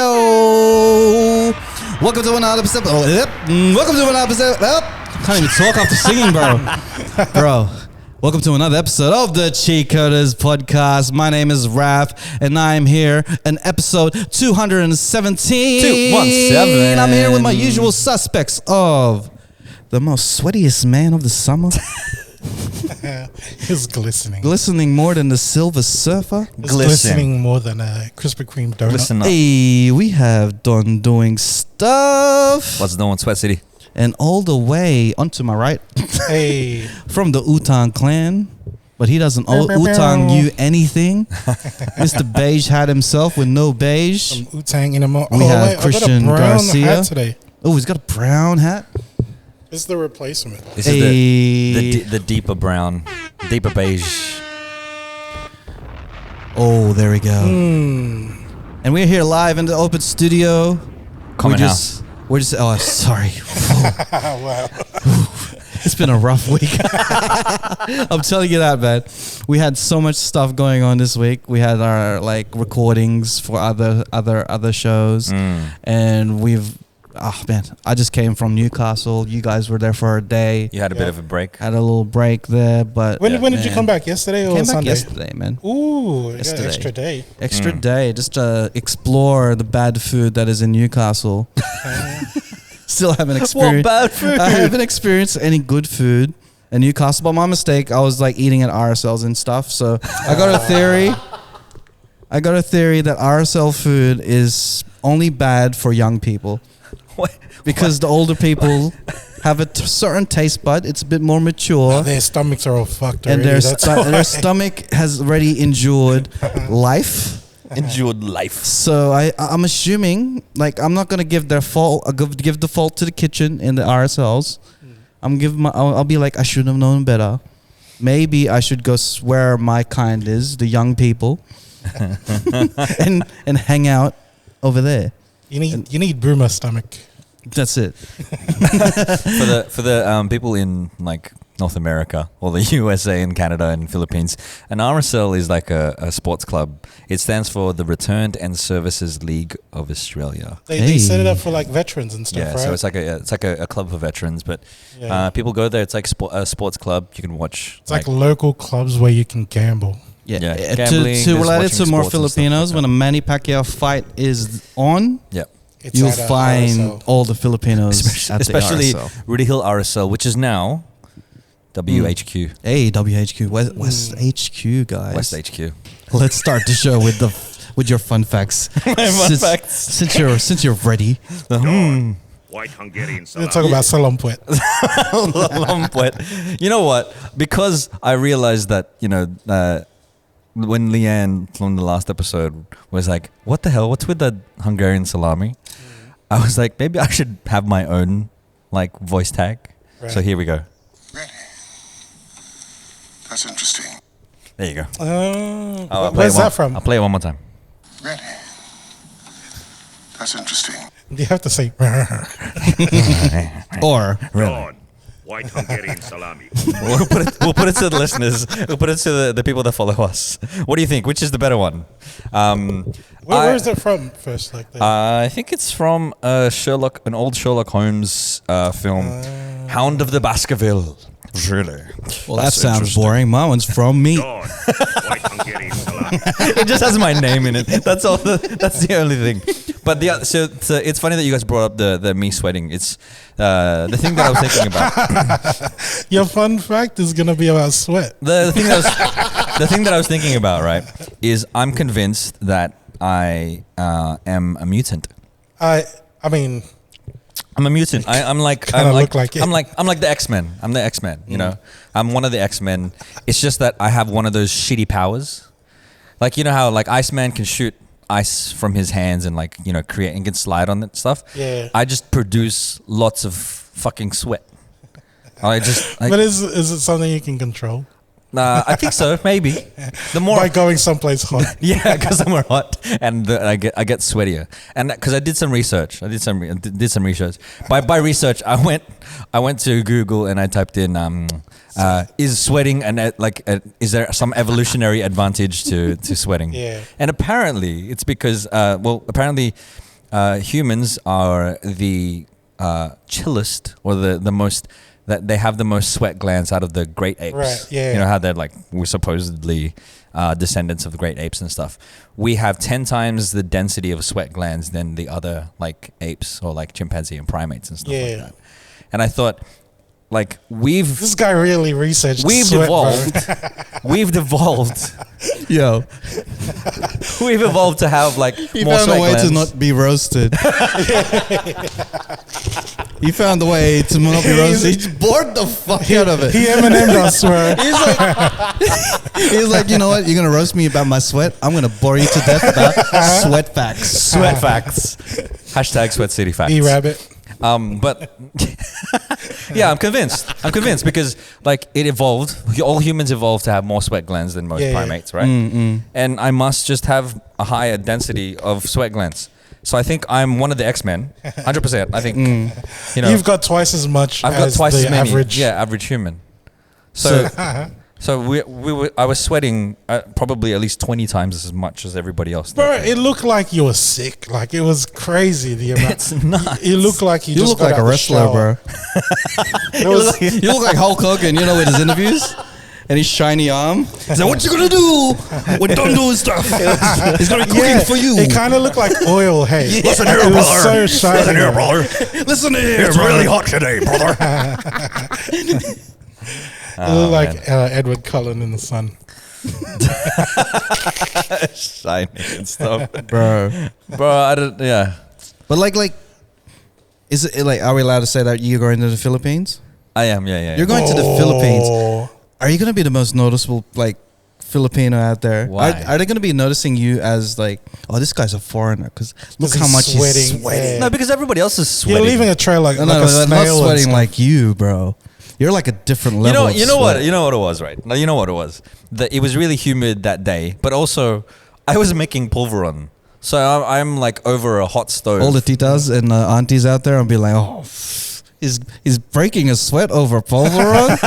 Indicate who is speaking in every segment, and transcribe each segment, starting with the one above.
Speaker 1: Yo! Welcome to another episode. Welcome to another episode. Can't even talk after singing, bro. Welcome to another episode of the Cheat Coders podcast. My name is Raph, and I'm here in episode 217.
Speaker 2: 217.
Speaker 1: I'm here with my usual suspects of the most sweatiest man of the summer.
Speaker 3: It's glistening.
Speaker 1: Glistening more than the Silver Surfer.
Speaker 3: It's glistening more than a Krispy Kreme donut.
Speaker 2: Listen up.
Speaker 1: Hey, we have done doing stuff.
Speaker 2: What's doing, Sweat City?
Speaker 1: And all the way onto my right,
Speaker 3: Hey,
Speaker 1: from the Wu-Tang clan, but he doesn't Wu-Tang you anything. Mr. Beige hat himself with no beige.
Speaker 3: some Wu-Tang in a mo.
Speaker 1: We have Christian
Speaker 3: I got a brown
Speaker 1: Garcia.
Speaker 3: hat today.
Speaker 1: Oh, he's got a brown hat.
Speaker 3: This is the replacement.
Speaker 2: This
Speaker 1: Hey.
Speaker 2: is the deeper brown, deeper beige.
Speaker 1: Oh, there we go.
Speaker 3: Hmm.
Speaker 1: And we're here live in the open studio.
Speaker 2: Common house.
Speaker 1: We're just. Oh, sorry.
Speaker 3: Wow.
Speaker 1: It's been a rough week. I'm telling you that, man. We had so much stuff going on this week. We had our recordings for other shows, and we've. Oh man, I just came from Newcastle. You guys were there for a day.
Speaker 2: You had a bit of a break.
Speaker 1: Had a little break there, but
Speaker 3: When did you come back? Yesterday or
Speaker 1: Came back
Speaker 3: Sunday?
Speaker 1: yesterday, man.
Speaker 3: Ooh, you got
Speaker 1: Yesterday.
Speaker 3: an extra day.
Speaker 1: Extra day just to explore the bad food that is in Newcastle. Still haven't experienced.
Speaker 2: bad food?
Speaker 1: I haven't experienced any good food in Newcastle. By my mistake, I was eating at RSLs and stuff. So I got a theory. That RSL food is only bad for young people because the older people have a certain taste bud. It's a bit more mature.
Speaker 3: Their stomachs are all fucked
Speaker 1: And
Speaker 3: already.
Speaker 1: their stomach has already endured life.
Speaker 2: Endured life.
Speaker 1: So I'm assuming I'm not gonna give their fault. Give the fault to the kitchen in the RSLs. I'll be like, I should have known better. Maybe I should go where my kind is, the young people, and hang out over there.
Speaker 3: You need Bruma stomach.
Speaker 1: That's it.
Speaker 2: For the people in North America or the USA and Canada and Philippines, an RSL is like a sports club. It stands for the Returned and Services League of Australia.
Speaker 3: They set it up for veterans and stuff,
Speaker 2: Yeah,
Speaker 3: right?
Speaker 2: so it's like a club for veterans, but
Speaker 3: Yeah.
Speaker 2: people go there. It's like a sports club. You can watch.
Speaker 3: It's like local clubs where you can gamble.
Speaker 2: Yeah,
Speaker 1: To
Speaker 2: gambling,
Speaker 1: relate it
Speaker 2: there's
Speaker 1: to
Speaker 2: watching
Speaker 1: more
Speaker 2: sports and stuff
Speaker 1: Filipinos,
Speaker 2: like
Speaker 1: when a Manny Pacquiao fight is on,
Speaker 2: yeah.
Speaker 3: It's
Speaker 1: you'll
Speaker 3: at a
Speaker 1: find
Speaker 3: RSL.
Speaker 1: all the Filipinos at
Speaker 2: Especially
Speaker 1: the RSL.
Speaker 2: Rudy Hill RSL, which is now WHQ.
Speaker 1: Hey, WHQ, West HQ, guys.
Speaker 2: West HQ.
Speaker 1: Let's start the show with your fun facts.
Speaker 2: facts.
Speaker 1: Since you're ready.
Speaker 4: White Hungarian
Speaker 3: We're
Speaker 4: salami.
Speaker 3: talking about Salompuet.
Speaker 2: Lumpwet. You know what? Because I realized that, when Leanne from the last episode was like, what the hell? What's with the Hungarian salami? I was like, maybe I should have my own voice tag.
Speaker 3: Right.
Speaker 2: So here we go.
Speaker 5: Really? That's interesting.
Speaker 2: There you go.
Speaker 3: Oh, where's that from?
Speaker 2: I'll play it one more time.
Speaker 5: Really? That's interesting.
Speaker 3: You have to say.
Speaker 1: Or
Speaker 4: Dawn. White Hungarian salami.
Speaker 2: We'll put it to the listeners. We'll put it to the people that follow us. What do you think? Which is the better one?
Speaker 3: Where is it from first?
Speaker 2: I think it's from an old Sherlock Holmes film, Hound of the Baskerville. Really?
Speaker 1: well, that sounds boring. My one's from me.
Speaker 4: Dawn. White Hungarian salami.
Speaker 2: It just has my name in it. That's all. That's the only thing. But so it's funny that you guys brought up the me sweating. It's the thing that I was thinking about.
Speaker 3: Your fun fact is gonna be about sweat.
Speaker 2: The thing that I was thinking about, right, is I'm convinced that I am a mutant.
Speaker 3: I mean,
Speaker 2: I'm a mutant. I'm like
Speaker 3: look like it.
Speaker 2: I'm like the X-Men. I'm the X-Men. You know, I'm one of the X-Men. It's just that I have one of those shitty powers. Like, you know how Iceman can shoot ice from his hands and create and can slide on it stuff.
Speaker 3: Yeah.
Speaker 2: I just produce lots of fucking sweat.
Speaker 3: but is it something you can control?
Speaker 2: I think so. Maybe the more
Speaker 3: By going someplace hot.
Speaker 2: yeah, because I'm hot and I get sweatier, and because I did some research. I did some research. By research, I went to Google and I typed in is sweating is there some evolutionary advantage to sweating?
Speaker 3: Yeah.
Speaker 2: And apparently it's because apparently humans are the chillest, or the most, that they have the most sweat glands out of the great apes.
Speaker 3: Right, yeah.
Speaker 2: You know how they're like, we're supposedly descendants of the great apes and stuff. We have 10 times the density of sweat glands than the other like apes or like chimpanzee and primates and stuff like
Speaker 3: Yeah.
Speaker 2: that. And I thought, like,
Speaker 3: This guy really researched.
Speaker 2: we've
Speaker 3: sweat, bro.
Speaker 2: evolved. We've evolved.
Speaker 1: Yo,
Speaker 2: We've evolved to have like
Speaker 1: he
Speaker 2: more
Speaker 1: found
Speaker 2: sweat
Speaker 1: a way
Speaker 2: glands.
Speaker 1: to not be roasted. He found a way to not be roasted. He bored the fuck out of it.
Speaker 3: He Eminem'd, I swear.
Speaker 1: He's like, you know what? You're gonna roast me about my sweat. I'm gonna bore you to death about sweat facts.
Speaker 2: Sweat facts. Hashtag Sweat City facts.
Speaker 3: E-rabbit.
Speaker 2: But yeah, I'm convinced. I'm convinced because like it evolved. All humans evolved to have more sweat glands than most
Speaker 3: Yeah, yeah.
Speaker 2: primates, right? And I must just have a higher density of sweat glands. So I think I'm one of the X-Men, 100%. I think you know
Speaker 3: You've got twice as much
Speaker 2: I've got
Speaker 3: as
Speaker 2: twice
Speaker 3: the
Speaker 2: as many.
Speaker 3: average.
Speaker 2: Yeah, average human. So I was sweating probably at least 20 times as much as everybody else.
Speaker 3: Bro, it looked like you were sick. Like, it was crazy, the amount.
Speaker 2: It's nuts.
Speaker 3: It looked like you
Speaker 1: You
Speaker 3: just
Speaker 1: look
Speaker 3: got
Speaker 1: like
Speaker 3: out
Speaker 1: a
Speaker 3: the
Speaker 1: wrestler,
Speaker 3: shower.
Speaker 1: bro.
Speaker 3: It was,
Speaker 1: You look like Hulk Hogan, you know, with his interviews. And his shiny arm. He's like, what you gonna do when don't do stuff? He's gonna be cooking for you.
Speaker 3: It kind of looked like oil, hey.
Speaker 4: Listen here,
Speaker 3: It was
Speaker 4: brother.
Speaker 3: so shiny.
Speaker 4: Listen here, brother.
Speaker 1: Listen here,
Speaker 4: It's
Speaker 1: brother.
Speaker 4: really hot today, brother.
Speaker 3: It looked like Edward Cullen in the sun.
Speaker 2: Shiny and stuff.
Speaker 1: Bro.
Speaker 2: Bro, I don't, yeah.
Speaker 1: But like, is it like, are we allowed to say that you're going to the Philippines?
Speaker 2: I am, yeah.
Speaker 1: You're going to the Philippines.
Speaker 3: Oh.
Speaker 1: Are you going to be the most noticeable, like, Filipino out there?
Speaker 2: Why?
Speaker 1: Are they going to be noticing you as, like, oh, this guy's a foreigner? Because look
Speaker 3: Because
Speaker 1: how
Speaker 3: he's
Speaker 1: much
Speaker 3: sweating,
Speaker 1: he's sweating.
Speaker 3: yeah.
Speaker 2: No, because everybody else is
Speaker 3: You're
Speaker 2: sweating.
Speaker 3: leaving a trail like,
Speaker 1: No,
Speaker 3: like
Speaker 1: no,
Speaker 3: a
Speaker 1: they're
Speaker 3: snail.
Speaker 1: not
Speaker 3: and
Speaker 1: sweating
Speaker 3: stuff.
Speaker 1: like you, bro. You're like a different
Speaker 2: You
Speaker 1: level.
Speaker 2: know,
Speaker 1: of
Speaker 2: you know
Speaker 1: sweat.
Speaker 2: what? You know what it was, right? No, you know what it was. It was really humid that day, but also I was making pulveron, so I'm like over a hot stove.
Speaker 1: All the titas and aunties out there and be like, oh, he's breaking a sweat over pulveron.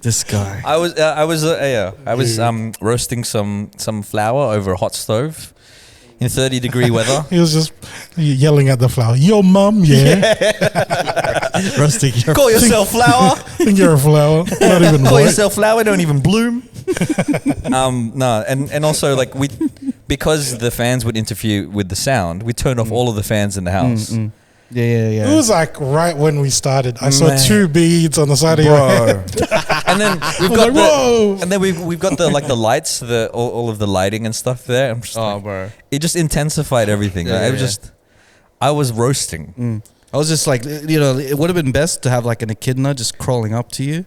Speaker 1: This guy.
Speaker 2: I was roasting some flour over a hot stove in 30-degree weather.
Speaker 3: He was just yelling at the flower. Yo, mum, yeah.
Speaker 1: Roasting your
Speaker 2: Call yourself flour.
Speaker 3: Think you're a flower. Not even
Speaker 2: Call
Speaker 3: white.
Speaker 2: yourself flower. Don't even bloom. No, and also like because the fans would interfere with the sound, we turned off all of the fans in the house.
Speaker 1: Yeah.
Speaker 3: It was like right when we started. I saw
Speaker 2: Man.
Speaker 3: 2 beads on the side of your head.
Speaker 2: And then we've
Speaker 3: I was
Speaker 2: got
Speaker 3: like, whoa.
Speaker 2: and then we've got the like the lights, all of the lighting and stuff there. I'm just like,
Speaker 1: bro.
Speaker 2: it just intensified everything.
Speaker 1: Yeah,
Speaker 2: Like,
Speaker 1: yeah,
Speaker 2: it was
Speaker 1: yeah.
Speaker 2: just, I was roasting.
Speaker 1: I was just like, you know, it would have been best to have like an echidna just crawling up to you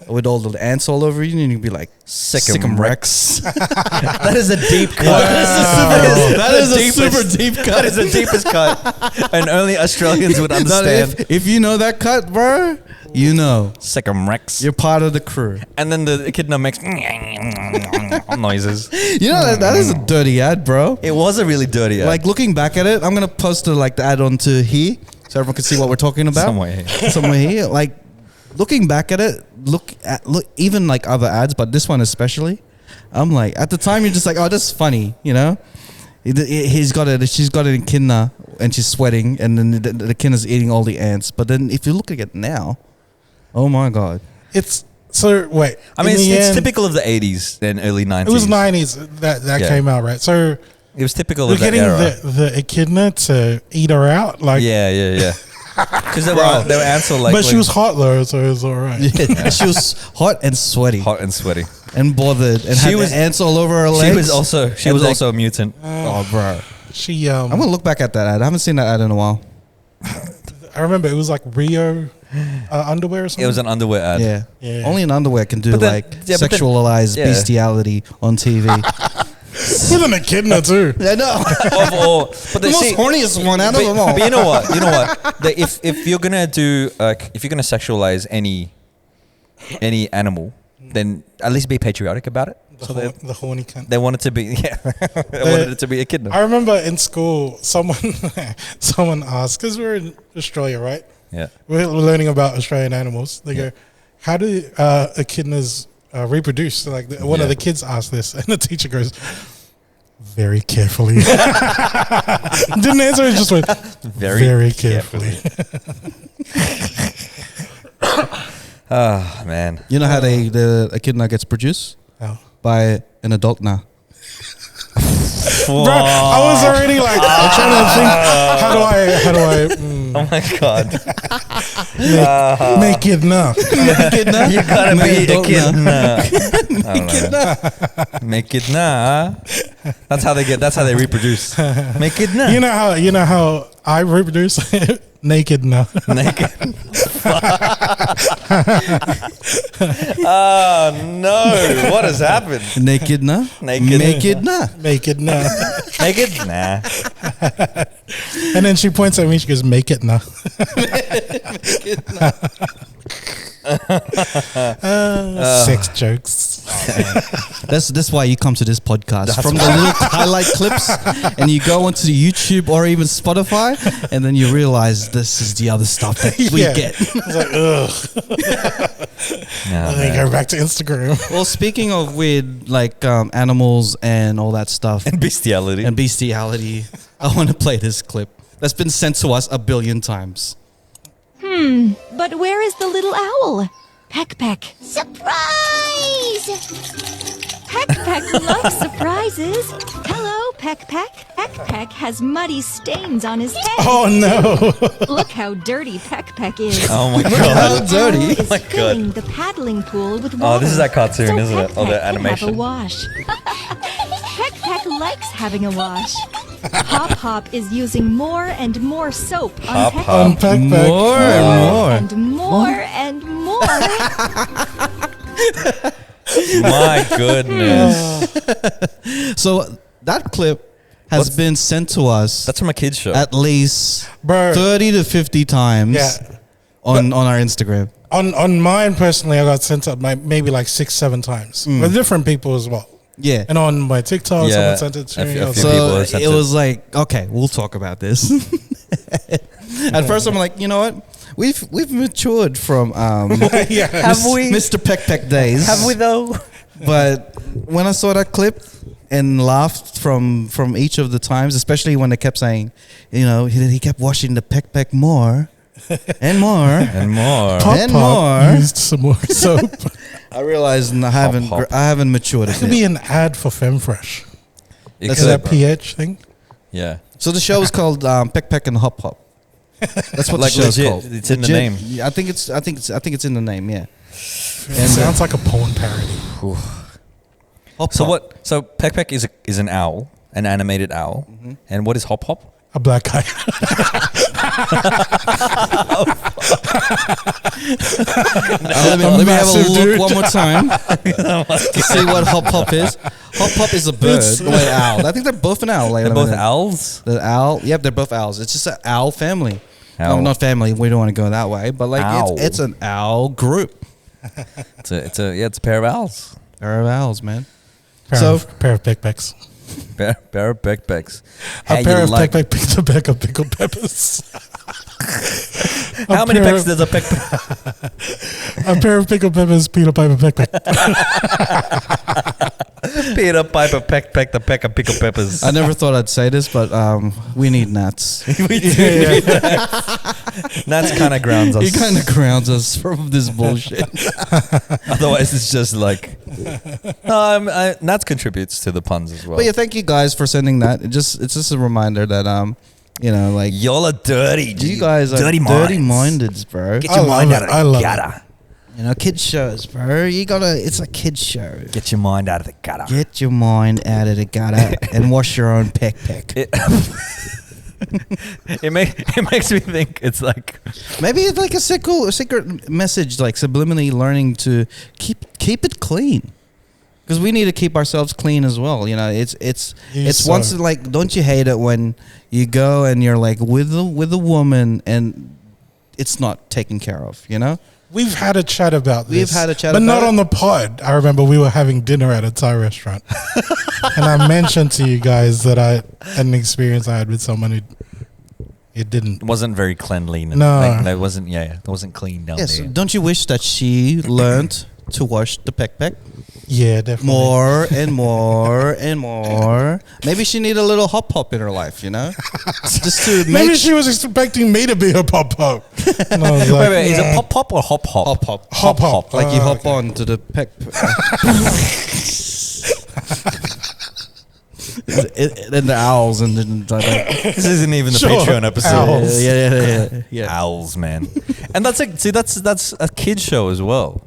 Speaker 1: with all the ants all over you, and you'd be like,
Speaker 2: Sick'em
Speaker 1: Rex.
Speaker 2: That is a deep cut.
Speaker 1: That is a super deep cut.
Speaker 2: That is the deepest cut, and only Australians would understand.
Speaker 1: If you know that cut, bro, you know.
Speaker 2: Sick'em Rex.
Speaker 1: You're part of the crew.
Speaker 2: And then the echidna makes noises.
Speaker 1: You know, that is a dirty ad, bro.
Speaker 2: It was a really dirty ad.
Speaker 1: Like, looking back at it, I'm going to post the ad onto here so everyone can see what we're talking about.
Speaker 2: somewhere.
Speaker 1: Somewhere here. Like, looking back at it, look even like other ads, but this one especially, I'm like, at the time you're just like, oh, that's funny, you know. She's got an echidna and she's sweating, and then the echidna's eating all the ants. But then if you look at it now, oh my god,
Speaker 3: It's so wait.
Speaker 2: I mean,
Speaker 3: in the
Speaker 2: it's
Speaker 3: end,
Speaker 2: typical of the 80s and early 90s.
Speaker 3: It was 90s that
Speaker 2: Yeah.
Speaker 3: came out, right? So
Speaker 2: It was typical
Speaker 3: we're
Speaker 2: of that
Speaker 3: getting
Speaker 2: era.
Speaker 3: the echidna to eat her out, like.
Speaker 2: Yeah. Because they were answer like.
Speaker 3: But she was hot though, so it was all right.
Speaker 1: yeah. She was hot and sweaty
Speaker 2: hot and sweaty.
Speaker 1: and bothered, and
Speaker 2: She
Speaker 1: had
Speaker 2: was-
Speaker 1: the ants all over her legs.
Speaker 2: She was also
Speaker 1: And like-
Speaker 2: a mutant.
Speaker 1: Oh, bro.
Speaker 3: She
Speaker 1: I'm gonna look back at that ad. I haven't seen that ad in a while.
Speaker 3: I remember it was like Rio underwear or something.
Speaker 2: It was an underwear ad.
Speaker 1: Yeah.
Speaker 3: Yeah.
Speaker 1: Only in underwear can do
Speaker 2: But then-
Speaker 1: like
Speaker 2: yeah, but then-
Speaker 1: sexualized
Speaker 2: yeah.
Speaker 1: bestiality on TV.
Speaker 3: with an echidna too.
Speaker 1: I know.
Speaker 2: Of all, but
Speaker 1: The most horniest one out of them all.
Speaker 2: But you know what? If you're gonna do if you're gonna sexualize any animal, then at least be patriotic about it.
Speaker 3: The horny cunt.
Speaker 2: They wanted to be they wanted it to be a kid.
Speaker 3: I remember in school, someone asked, because we're in Australia, right?
Speaker 2: Yeah.
Speaker 3: We're learning about Australian animals. They go, how do echidnas reproduce? Like one of
Speaker 2: Yeah.
Speaker 3: the kids asked this, and the teacher goes, Very carefully. Didn't answer. It just went very carefully.
Speaker 2: Oh man.
Speaker 1: You know how the echidna gets produced?
Speaker 3: Oh.
Speaker 1: By an adult now.
Speaker 3: Bro, I was already like trying to think. How do I
Speaker 2: Oh my god.
Speaker 3: make it enough?
Speaker 1: Echidna?
Speaker 2: You gotta be a
Speaker 1: adult
Speaker 2: kid.
Speaker 1: now.
Speaker 2: Make it nah. That's how they reproduce. Make it nah.
Speaker 3: You know how I reproduce naked now.
Speaker 2: Naked. Oh no! What has happened?
Speaker 1: Naked na?
Speaker 2: Naked.
Speaker 1: Make it na.
Speaker 3: Make it now.
Speaker 2: Naked? Nah.
Speaker 3: And then she points at me. She goes, "Make it now." Sex jokes.
Speaker 1: That's why you come to this podcast. From the little highlight clips, and you go onto YouTube or even Spotify, and then you realize this is the other stuff that we
Speaker 3: Yeah.
Speaker 1: get.
Speaker 3: It's like, ugh.
Speaker 2: No,
Speaker 3: And then
Speaker 2: man.
Speaker 3: go back to Instagram.
Speaker 1: Well, speaking of weird, like animals and all that stuff,
Speaker 2: And bestiality.
Speaker 1: and bestiality, I want to play this clip that's been sent to us 1 billion times.
Speaker 5: But where is the little owl? Peck Peck.
Speaker 6: Surprise!
Speaker 5: Peck Peck loves surprises. Hello, Peck Peck. Peck Peck has muddy stains on his head.
Speaker 3: Oh no!
Speaker 5: Look how dirty Peck Peck is.
Speaker 2: Oh my
Speaker 1: How
Speaker 2: god.
Speaker 1: dirty.
Speaker 5: Is
Speaker 2: Oh my God.
Speaker 5: filling the paddling pool with water.
Speaker 2: Oh, this is that cartoon,
Speaker 5: so
Speaker 2: isn't it?
Speaker 5: Peck
Speaker 2: Oh, the
Speaker 5: Peck can
Speaker 2: animation.
Speaker 5: Have a wash. Peck Peck likes having a wash. Hop Hop is using more and more soap on
Speaker 2: Hop
Speaker 5: Peck
Speaker 2: Hop.
Speaker 5: Peck.
Speaker 3: Unpack
Speaker 1: More
Speaker 3: back.
Speaker 1: and more.
Speaker 5: And more and more.
Speaker 2: My goodness.
Speaker 1: So that clip has
Speaker 2: What's-
Speaker 1: been sent to us
Speaker 2: That's from a kid's show.
Speaker 1: at least
Speaker 3: Bro.
Speaker 1: 30 to 50 times
Speaker 3: Yeah.
Speaker 1: on our Instagram.
Speaker 3: On mine personally, I got sent up maybe like 6-7 times with different people as well.
Speaker 1: Yeah.
Speaker 3: And on my TikTok,
Speaker 2: Yeah.
Speaker 3: someone sent it to
Speaker 2: A
Speaker 3: me.
Speaker 2: few-
Speaker 3: I
Speaker 2: a
Speaker 3: was
Speaker 2: few
Speaker 3: like,
Speaker 2: people
Speaker 1: So
Speaker 2: have sent
Speaker 1: it
Speaker 2: it.
Speaker 1: was like, okay, we'll talk about this. At first, I'm like, you know what? We've matured from
Speaker 3: yeah.
Speaker 2: Have we?
Speaker 1: Mr. Peck Peck days.
Speaker 2: though?
Speaker 1: But when I saw that clip and laughed from each of the times, especially when they kept saying, you know, he kept washing the Peck Peck more and more.
Speaker 2: And more.
Speaker 3: Pop
Speaker 1: and
Speaker 3: Pop
Speaker 1: more.
Speaker 3: used some more soap.
Speaker 1: I realized I
Speaker 2: hop.
Speaker 1: haven't matured a
Speaker 3: It could
Speaker 1: bit.
Speaker 3: be an ad for FemFresh.
Speaker 2: It
Speaker 1: That's
Speaker 3: Is
Speaker 2: could-
Speaker 3: that PH thing?
Speaker 2: Yeah.
Speaker 1: So the show is called Peck Peck and Hop Hop. That's what
Speaker 2: Like
Speaker 1: the show's
Speaker 2: legit,
Speaker 1: called.
Speaker 2: it's in the
Speaker 1: Legit.
Speaker 2: name.
Speaker 1: Yeah, I think it's in the name. Yeah.
Speaker 3: It sounds like a porn parody.
Speaker 1: Hop
Speaker 2: So
Speaker 1: Hop.
Speaker 2: what? So Peck Peck is an owl, an animated owl, and what is Hop Hop?
Speaker 3: A black guy.
Speaker 1: Let me have a
Speaker 3: massive
Speaker 1: look
Speaker 3: dude.
Speaker 1: one more time to see what Hop Hop is. Hop Hop is a bird.
Speaker 3: It's-
Speaker 1: Wait, owl. I think they're both an owl. Like,
Speaker 2: They're both owls.
Speaker 1: The owl. Yep, they're both owls. It's just an owl family.
Speaker 2: Owl.
Speaker 1: No, not family. We don't want to go that way. But like,
Speaker 2: Owl.
Speaker 1: it's an owl group.
Speaker 2: It's a pair of owls.
Speaker 1: Pair of owls, man.
Speaker 3: Pair
Speaker 1: So-
Speaker 3: of pickbacks.
Speaker 2: Pair of Peck Pecks.
Speaker 3: A
Speaker 2: How
Speaker 3: pair
Speaker 2: you
Speaker 3: of
Speaker 2: like?
Speaker 3: pickback picks a bag of pickled peppers.
Speaker 2: How many
Speaker 3: pair
Speaker 2: pecks
Speaker 3: of-
Speaker 2: does a peck?
Speaker 3: A pair of pickled peppers, Peter Piper pickback.
Speaker 2: Peter Piper Peck the peck of pickled peppers.
Speaker 1: I never thought I'd say this, but we need gnats.
Speaker 2: we do. That's kind of grounds us.
Speaker 1: He kind of grounds us from this bullshit.
Speaker 2: Otherwise, it's just like. Nats contributes to the puns as well.
Speaker 1: But yeah, thank you guys for sending that. It's just a reminder that you know, like
Speaker 2: Y'all are dirty.
Speaker 1: you guys are
Speaker 2: dirty
Speaker 1: dirty
Speaker 2: minds.
Speaker 1: minded, bro.
Speaker 2: Get
Speaker 3: I
Speaker 2: your
Speaker 3: love
Speaker 2: mind
Speaker 3: it.
Speaker 2: out of
Speaker 3: I
Speaker 2: the
Speaker 3: love
Speaker 2: gutter.
Speaker 1: You know, kids shows, bro. It's a kids show.
Speaker 2: Get your mind out of the gutter.
Speaker 1: Get your mind out of the gutter and wash your own peck.
Speaker 2: It, it makes me think it's like
Speaker 1: Maybe it's like a secret message, like subliminally learning to keep it clean. Because we need to keep ourselves clean as well. You know, it's once
Speaker 3: So-
Speaker 1: like, don't you hate it when you go and you're like with a woman and it's not taken care of, you know?
Speaker 3: We've had a chat about this.
Speaker 1: We've had a chat
Speaker 3: but
Speaker 1: about
Speaker 3: not
Speaker 1: it.
Speaker 3: on the pod. I remember we were having dinner at a Thai restaurant. And I mentioned to you guys that I had an experience I had with someone who it didn't.
Speaker 2: it wasn't very cleanly.
Speaker 3: No.
Speaker 2: Like, it wasn't. Yeah, it wasn't clean down
Speaker 1: Yes.
Speaker 2: there.
Speaker 1: Don't you wish that she learned to wash the peck?
Speaker 3: Yeah, definitely.
Speaker 1: more and more and more. Maybe she need a little hop hop in her life, you know, just to
Speaker 3: Maybe
Speaker 1: make
Speaker 3: she was expecting me to be her pop pop. And I was like,
Speaker 2: Wait, is it
Speaker 3: nah.
Speaker 2: pop pop or hop hop?
Speaker 1: hop hop
Speaker 3: Hop hop.
Speaker 1: like you
Speaker 3: Oh,
Speaker 1: hop
Speaker 3: okay.
Speaker 1: on to the peck. Then the owls and then
Speaker 2: This isn't even the
Speaker 3: Sure.
Speaker 2: Patreon episode.
Speaker 3: Owls.
Speaker 1: yeah.
Speaker 2: Owls, man. And that's that's a kid show as well.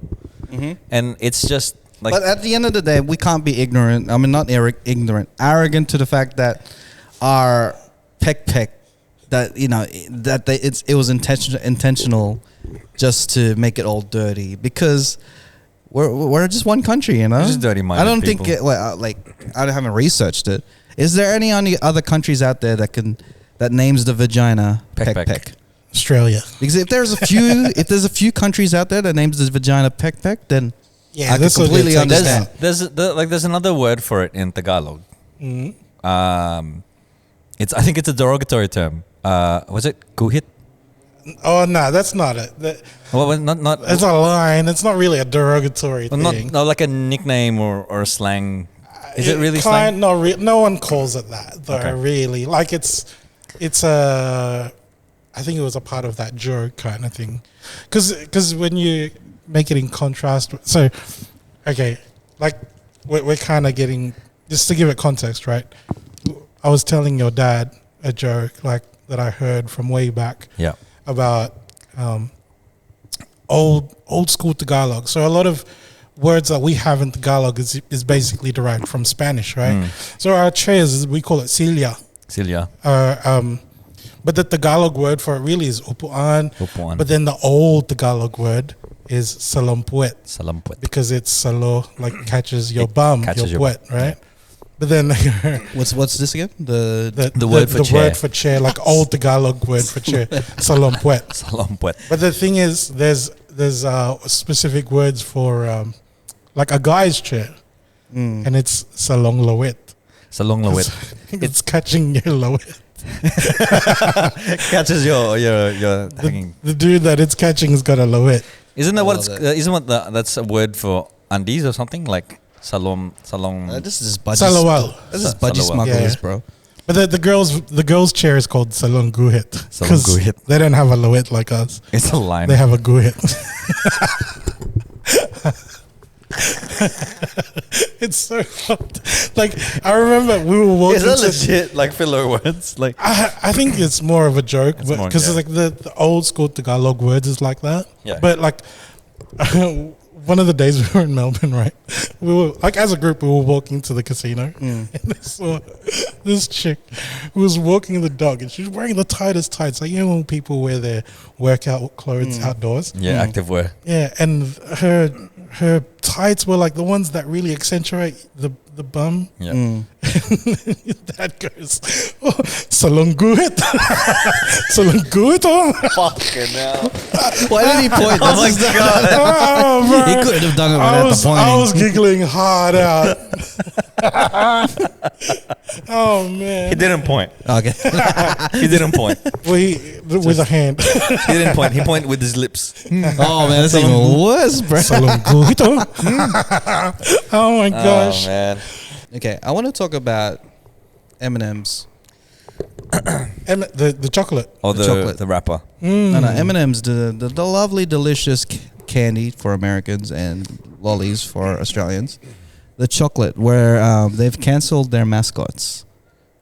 Speaker 2: And it's just like
Speaker 1: But at the end of the day, we can't be ignorant. I mean, not ignorant, arrogant to the fact that our peck, that you know, that it was intentional, just to make it all dirty because we're just one country, you know.
Speaker 2: We're just dirty-minded
Speaker 1: I don't
Speaker 2: people.
Speaker 1: think I haven't researched it. Is there any other countries out there that names the vagina peck?
Speaker 3: Australia.
Speaker 1: Because if there's a few countries out there that names the vagina peck, then
Speaker 3: Yeah,
Speaker 1: I can
Speaker 3: that's what
Speaker 1: completely
Speaker 3: they take us
Speaker 1: understand.
Speaker 3: out.
Speaker 2: there's another word for it in Tagalog.
Speaker 3: Mm-hmm.
Speaker 2: I think it's a derogatory term. Was it guhit?
Speaker 3: Oh no, that's not it.
Speaker 2: Well, not
Speaker 3: It's a line. It's not really a derogatory
Speaker 2: well,
Speaker 3: thing.
Speaker 2: not like a nickname or a slang. Is it really slang?
Speaker 3: No one calls it that though.
Speaker 2: Okay.
Speaker 3: Really, like it's a. I think it was a part of that joke kind of thing, because when you make it in contrast, so okay, like we're kind of getting, just to give it context, right? I was telling your dad a joke like that I heard from way back
Speaker 2: Yeah.
Speaker 3: about old school Tagalog. So a lot of words that we have in Tagalog is basically derived from Spanish, right? So our chairs, we call it silya.
Speaker 2: Celia.
Speaker 3: But the Tagalog word for it really is upuan.
Speaker 2: Upuan.
Speaker 3: But then the old Tagalog word is salompuet,
Speaker 2: Salamput.
Speaker 3: because it's salo, like catches your bum,
Speaker 2: catches
Speaker 3: your
Speaker 2: your-
Speaker 3: puet, right? But then
Speaker 1: What's this again?
Speaker 2: The word for chair.
Speaker 3: word for chair, like old Tagalog word for chair, salompuet.
Speaker 2: Salamput.
Speaker 3: But the thing is, there's specific words for like a guy's chair, and it's salong lawit.
Speaker 2: Salong lawit.
Speaker 3: It's catching your lawit.
Speaker 2: Catches your hanging.
Speaker 3: The dude that it's catching has got a lawit.
Speaker 2: Isn't that what
Speaker 1: love
Speaker 2: it's,
Speaker 1: that.
Speaker 2: isn't what that's a word for undies or something like salom.
Speaker 1: This is budgie.
Speaker 3: Salawal.
Speaker 1: This is budgie
Speaker 2: Salawal.
Speaker 1: smugglers,
Speaker 3: Yeah.
Speaker 1: bro.
Speaker 3: But the girls' chair is called salon guhit.
Speaker 2: Salon
Speaker 3: 'Cause
Speaker 2: guhit.
Speaker 3: They don't have a lawit like us.
Speaker 2: It's a line.
Speaker 3: They have a guhit. It's so fucked. Like I remember we were walking.
Speaker 2: Is that
Speaker 3: to-
Speaker 2: legit like filler words? Like
Speaker 3: I think it's more of a joke,
Speaker 2: It's more-
Speaker 3: because
Speaker 2: yeah.
Speaker 3: like the old school Tagalog words is like that.
Speaker 2: Yeah.
Speaker 3: But like one of the days we were in Melbourne, right? We were like as a group, we were walking to the casino, and I saw this chick who was walking the dog, and she was wearing the tightest tights, like you know when people wear their workout clothes outdoors.
Speaker 2: yeah, active wear.
Speaker 3: Yeah, and her tights were like the ones that really accentuate the bum.
Speaker 2: Yeah.
Speaker 3: That goes, oh, salonguit, salonguit. Oh,
Speaker 2: Fucking hell.
Speaker 1: Why did he point?
Speaker 2: Oh my god.
Speaker 3: oh, bro.
Speaker 1: He could have done it
Speaker 3: I
Speaker 1: without
Speaker 3: was,
Speaker 1: the
Speaker 3: I was
Speaker 1: pointing.
Speaker 3: giggling hard out. Oh man!
Speaker 2: He didn't point.
Speaker 1: Okay.
Speaker 2: He didn't point.
Speaker 3: With a hand.
Speaker 2: He didn't point. He pointed with his lips.
Speaker 1: Oh man, that's even worse, bro.
Speaker 3: Salonguit. Oh my gosh!
Speaker 2: Oh man.
Speaker 1: Okay, I want to talk about M&M's.
Speaker 3: The chocolate.
Speaker 2: Or
Speaker 1: The
Speaker 2: the
Speaker 1: chocolate.
Speaker 2: the rapper.
Speaker 1: No, M&M's, the lovely, delicious candy for Americans and lollies for Australians. The chocolate, where they've cancelled their mascots.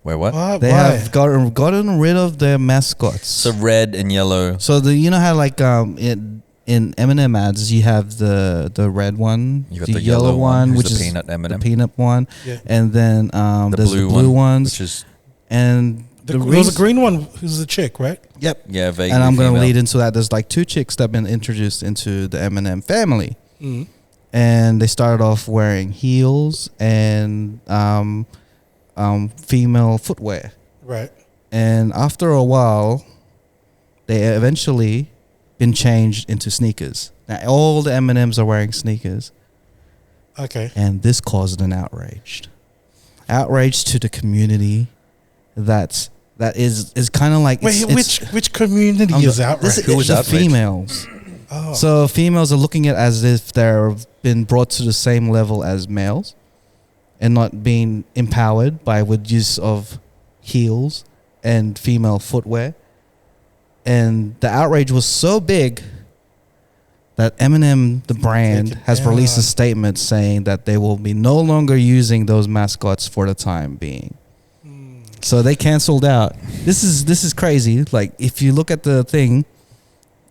Speaker 2: Wait, what?
Speaker 1: They
Speaker 3: Why?
Speaker 1: have gotten rid of their mascots.
Speaker 2: So red and yellow.
Speaker 1: So you know how like in M&M ads you have the red one,
Speaker 2: You got the yellow one, who's
Speaker 1: which
Speaker 2: the
Speaker 1: is
Speaker 2: peanut M&M.
Speaker 1: the peanut one,
Speaker 3: Yeah.
Speaker 1: and then
Speaker 2: The
Speaker 1: there's
Speaker 2: blue
Speaker 1: the blue
Speaker 2: one,
Speaker 1: ones,
Speaker 2: which is
Speaker 1: and
Speaker 3: There was a green one who's a chick, right?
Speaker 1: Yep.
Speaker 2: yeah, vaguely
Speaker 1: And I'm gonna
Speaker 2: female.
Speaker 1: lead into that. There's like two chicks that have been introduced into the M&M family,
Speaker 3: Mm.
Speaker 1: and they started off wearing heels and female footwear.
Speaker 3: Right.
Speaker 1: And after a while, they eventually been changed into sneakers. Now all the M&Ms are wearing sneakers,
Speaker 3: Okay.
Speaker 1: and this caused an outrage to the community. That is kind of like
Speaker 3: Wait, which community is outraged?
Speaker 2: Who was
Speaker 1: the
Speaker 2: outraged?
Speaker 1: females.
Speaker 3: Oh.
Speaker 1: So females are looking at it as if they're been brought to the same level as males, and not being empowered by with use of heels and female footwear. And the outrage was so big that Eminem, the brand,
Speaker 3: Take it
Speaker 1: has released a
Speaker 3: down.
Speaker 1: statement saying that they will be no longer using those mascots for the time being. So they canceled out. This is crazy. Like, if you look at the thing,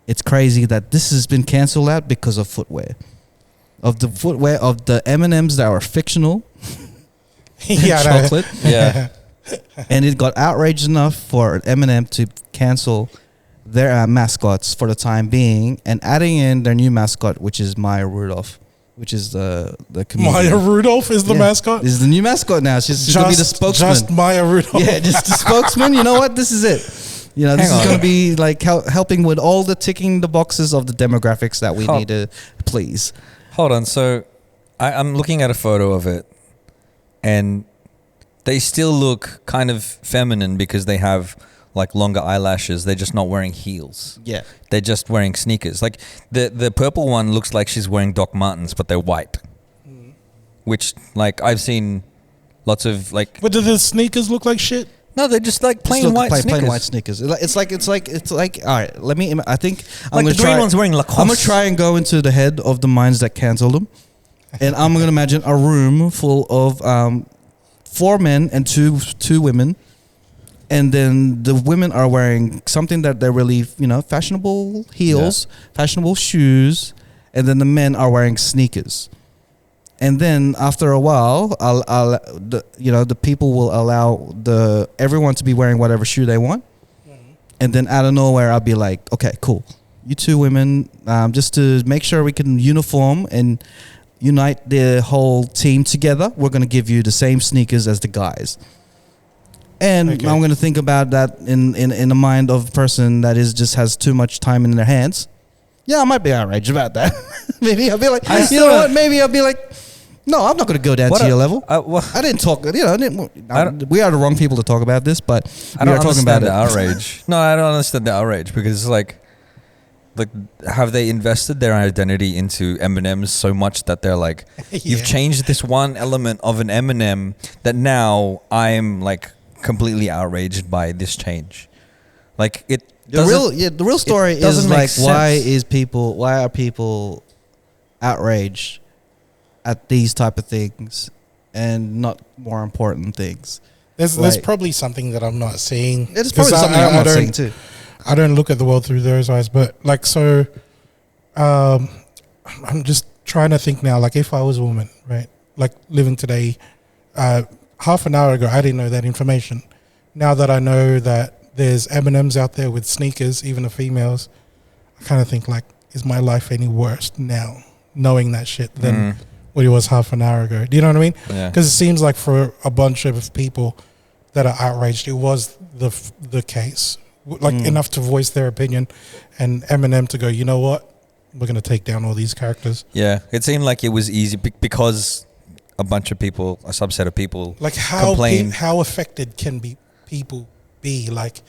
Speaker 1: it's crazy that this has been canceled out because of footwear. Of the footwear of the M&Ms that are fictional,
Speaker 3: Yeah, I know.
Speaker 1: chocolate,
Speaker 2: Yeah.
Speaker 1: and it got outraged enough for Eminem to cancel their mascots for the time being, and adding in their new mascot, which is Maya Rudolph, which is the comedian.
Speaker 3: Maya Rudolph is the
Speaker 1: Yeah.
Speaker 3: mascot.
Speaker 1: This is the new mascot now. She's gonna be the spokesman.
Speaker 3: Just Maya Rudolph.
Speaker 1: Yeah, just the spokesman. You know what? This is it. You know, this
Speaker 2: Hang
Speaker 1: is
Speaker 2: on.
Speaker 1: going to be like helping with all the ticking the boxes of the demographics that we
Speaker 2: Hold-
Speaker 1: need to please.
Speaker 2: Hold on. So I'm looking at a photo of it, and they still look kind of feminine because they have like longer eyelashes. They're just not wearing heels.
Speaker 1: Yeah.
Speaker 2: They're just wearing sneakers. Like the purple one looks like she's wearing Doc Martens, but they're white. Which, like, I've seen lots of like.
Speaker 3: But do the sneakers look like shit?
Speaker 2: No, they're just like plain
Speaker 1: Just look-
Speaker 2: white sneakers.
Speaker 1: plain white sneakers. It's like. All right, let me. I think
Speaker 2: Like
Speaker 1: I'm gonna
Speaker 2: the green
Speaker 1: try.
Speaker 2: one's wearing Lacoste.
Speaker 1: I'm gonna try and go into the head of the minds that canceled them, and I'm gonna imagine a room full of 4 men and two women, and then the women are wearing something that they're really fashionable heels, fashionable shoes, and then the men are wearing sneakers. And then after a while, the people will allow everyone to be wearing whatever shoe they want. And then out of nowhere, I'll be like, okay, cool. You two women, just to make sure we can uniform and unite the whole team together, we're going to give you the same sneakers as the guys. And
Speaker 3: Okay.
Speaker 1: I'm going to think about that in the mind of a person that just has too much time in their hands. Yeah, I might be outraged about that. Maybe I'll be like,
Speaker 2: I
Speaker 1: you
Speaker 2: still-
Speaker 1: know what? Maybe I'll be like, no, I'm not going to go down
Speaker 2: What
Speaker 1: to
Speaker 2: a-
Speaker 1: your level.
Speaker 2: well,
Speaker 1: I didn't talk. I didn't.
Speaker 2: I don't-
Speaker 1: We are the wrong people to talk about this, but
Speaker 2: I
Speaker 1: we
Speaker 2: don't
Speaker 1: are talking about
Speaker 2: understand the
Speaker 1: it.
Speaker 2: outrage. No, I don't understand the outrage because it's like, have they invested their identity into M&Ms so much that they're like, you've
Speaker 3: Yeah.
Speaker 2: changed this one element of an M&M that now I'm like completely outraged by this change. Like it.
Speaker 1: The real story is
Speaker 2: doesn't make
Speaker 1: like, why
Speaker 2: sense.
Speaker 1: are people outraged at these type of things and not more important things?
Speaker 3: There's
Speaker 1: Like-
Speaker 3: probably something that I'm not seeing.
Speaker 1: It's
Speaker 3: 'Cause
Speaker 1: probably something I'm not
Speaker 3: don't-
Speaker 1: saying too.
Speaker 3: I don't look at the world through those eyes, but like so, I'm just trying to think now. Like if I was a woman, right? Like living today, half an hour ago, I didn't know that information. Now that I know that there's M&Ms out there with sneakers, even the females, I kind of think like, is my life any worse now, knowing that shit than what it was half an hour ago? Do you know what I mean?
Speaker 2: Yeah.
Speaker 3: Because it seems like for a bunch of people that are outraged, it was the case, like enough to voice their opinion, and Eminem to go, you know what, we're gonna take down all these characters.
Speaker 2: Yeah, it seemed like it was easy because a bunch of people, a subset of people,
Speaker 3: Like how
Speaker 2: complain.
Speaker 3: how affected can people be, like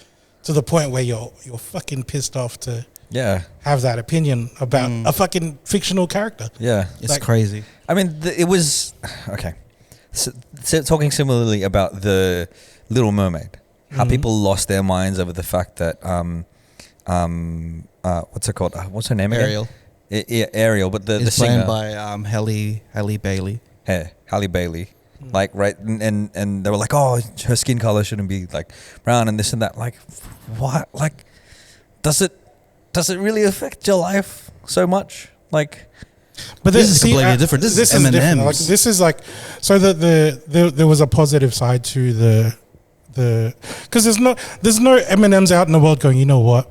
Speaker 3: to the point where you're fucking pissed off to
Speaker 2: Yeah,
Speaker 3: have that opinion about a fucking fictional character.
Speaker 2: yeah.
Speaker 1: It's
Speaker 3: Like-
Speaker 1: crazy.
Speaker 2: I mean, it was okay. So talking similarly about the Little Mermaid, how people lost their minds over the fact that what's it called? What's her name again?
Speaker 1: Ariel.
Speaker 2: Yeah, Ariel, but the
Speaker 1: It's
Speaker 2: singer,
Speaker 1: played by Halle Bailey.
Speaker 2: yeah, Halle Bailey. Like right, and they were like, oh, her skin color shouldn't be like brown and this and that. Like, what? Like, does it really affect your life so much? Like,
Speaker 3: But
Speaker 1: This is completely different. This is
Speaker 3: different.
Speaker 1: M&Ms.
Speaker 3: Like, this is like, so there was a positive side to the because there's no M&Ms out in the world going, you know what,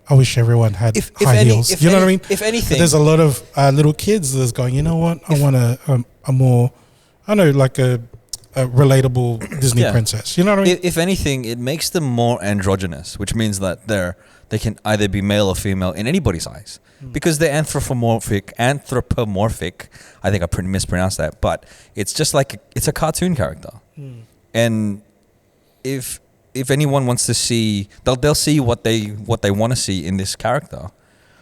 Speaker 3: I wish everyone had high heels. You know what I mean?
Speaker 2: If anything,
Speaker 3: There's a lot of little kids that's going, you know what, I want a more, I don't know, like a relatable Disney
Speaker 2: Yeah.
Speaker 3: princess. You know what I mean?
Speaker 2: if anything, it makes them more androgynous, which means that they can either be male or female in anybody's eyes because they're anthropomorphic. I think I pretty mispronounced that, but it's just like it's a cartoon character, and if anyone wants to see, they'll see what they want to see in this character,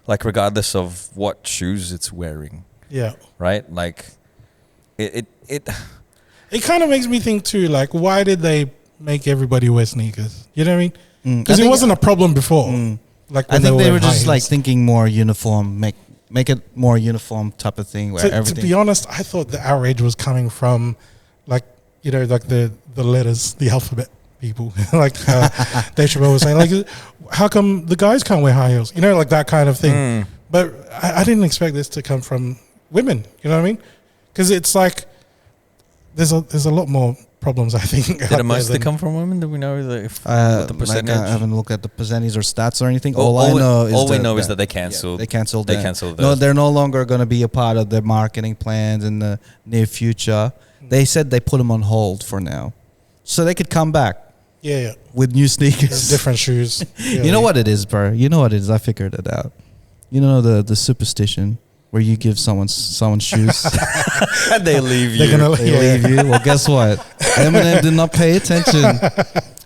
Speaker 2: like regardless of what shoes it's wearing.
Speaker 3: Yeah.
Speaker 2: right? Like, it
Speaker 3: It kind of makes me think too, like, why did they make everybody wear sneakers? You know what I mean? Because it wasn't a problem before. Like
Speaker 1: I
Speaker 3: when
Speaker 1: think they were
Speaker 3: wearing
Speaker 1: just
Speaker 3: high
Speaker 1: like
Speaker 3: heels.
Speaker 1: thinking more uniform, make it more uniform type of thing where
Speaker 3: To
Speaker 1: everything.
Speaker 3: be honest, I thought the outrage was coming from, like, you know, like the letters, the alphabet people. Like Dave Chappelle was saying, like, how come the guys can't wear high heels? You know, like that kind of thing. But I didn't expect this to come from women. You know what I mean? Because it's like there's a lot more problems, I think.
Speaker 2: did it mostly come from women? Do we know what the
Speaker 1: like
Speaker 2: percentage?
Speaker 1: I haven't looked at the percentage or stats or anything.
Speaker 2: All
Speaker 1: All I know is
Speaker 2: we know is that they cancelled.
Speaker 1: They cancelled.
Speaker 2: They
Speaker 1: that.
Speaker 2: cancelled
Speaker 1: No,
Speaker 2: those.
Speaker 1: they're no longer going to be a part of their marketing plans in the near future. They said they put them on hold for now, so they could come back
Speaker 3: Yeah.
Speaker 1: with new
Speaker 3: There's
Speaker 1: sneakers.
Speaker 3: different shoes.
Speaker 1: You know what it is, bro? You know what it is. I figured it out. You know the superstition where you give someone shoes,
Speaker 2: they leave
Speaker 3: They're
Speaker 2: you.
Speaker 3: gonna
Speaker 1: they leave you. Well, guess what? Eminem did not pay attention,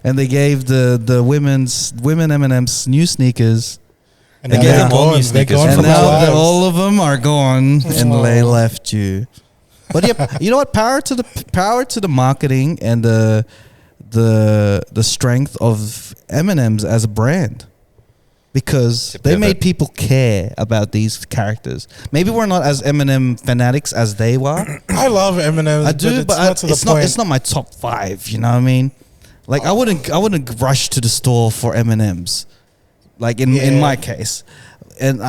Speaker 1: and they gave the women Eminem's new sneakers,
Speaker 3: And
Speaker 2: They
Speaker 3: now
Speaker 2: gave
Speaker 3: they're
Speaker 2: them all new
Speaker 3: gone. They're
Speaker 2: sneakers
Speaker 3: gone
Speaker 1: and
Speaker 3: from our
Speaker 1: now
Speaker 3: lives.
Speaker 1: all of them are gone, and
Speaker 3: Oh.
Speaker 1: they left you. But yeah, you know what? Power to the marketing and the strength of Eminem's as a brand. Because
Speaker 2: To
Speaker 1: they
Speaker 2: pivot.
Speaker 1: made people care about these characters. Maybe we're not as Eminem fanatics as they were.
Speaker 3: I love Eminem.
Speaker 1: I do, but
Speaker 3: not to the
Speaker 1: it's not.
Speaker 3: point.
Speaker 1: It's not my top 5. You know what I mean? Like I wouldn't rush to the store for M&Ms. Like in
Speaker 3: Yeah.
Speaker 1: my case, and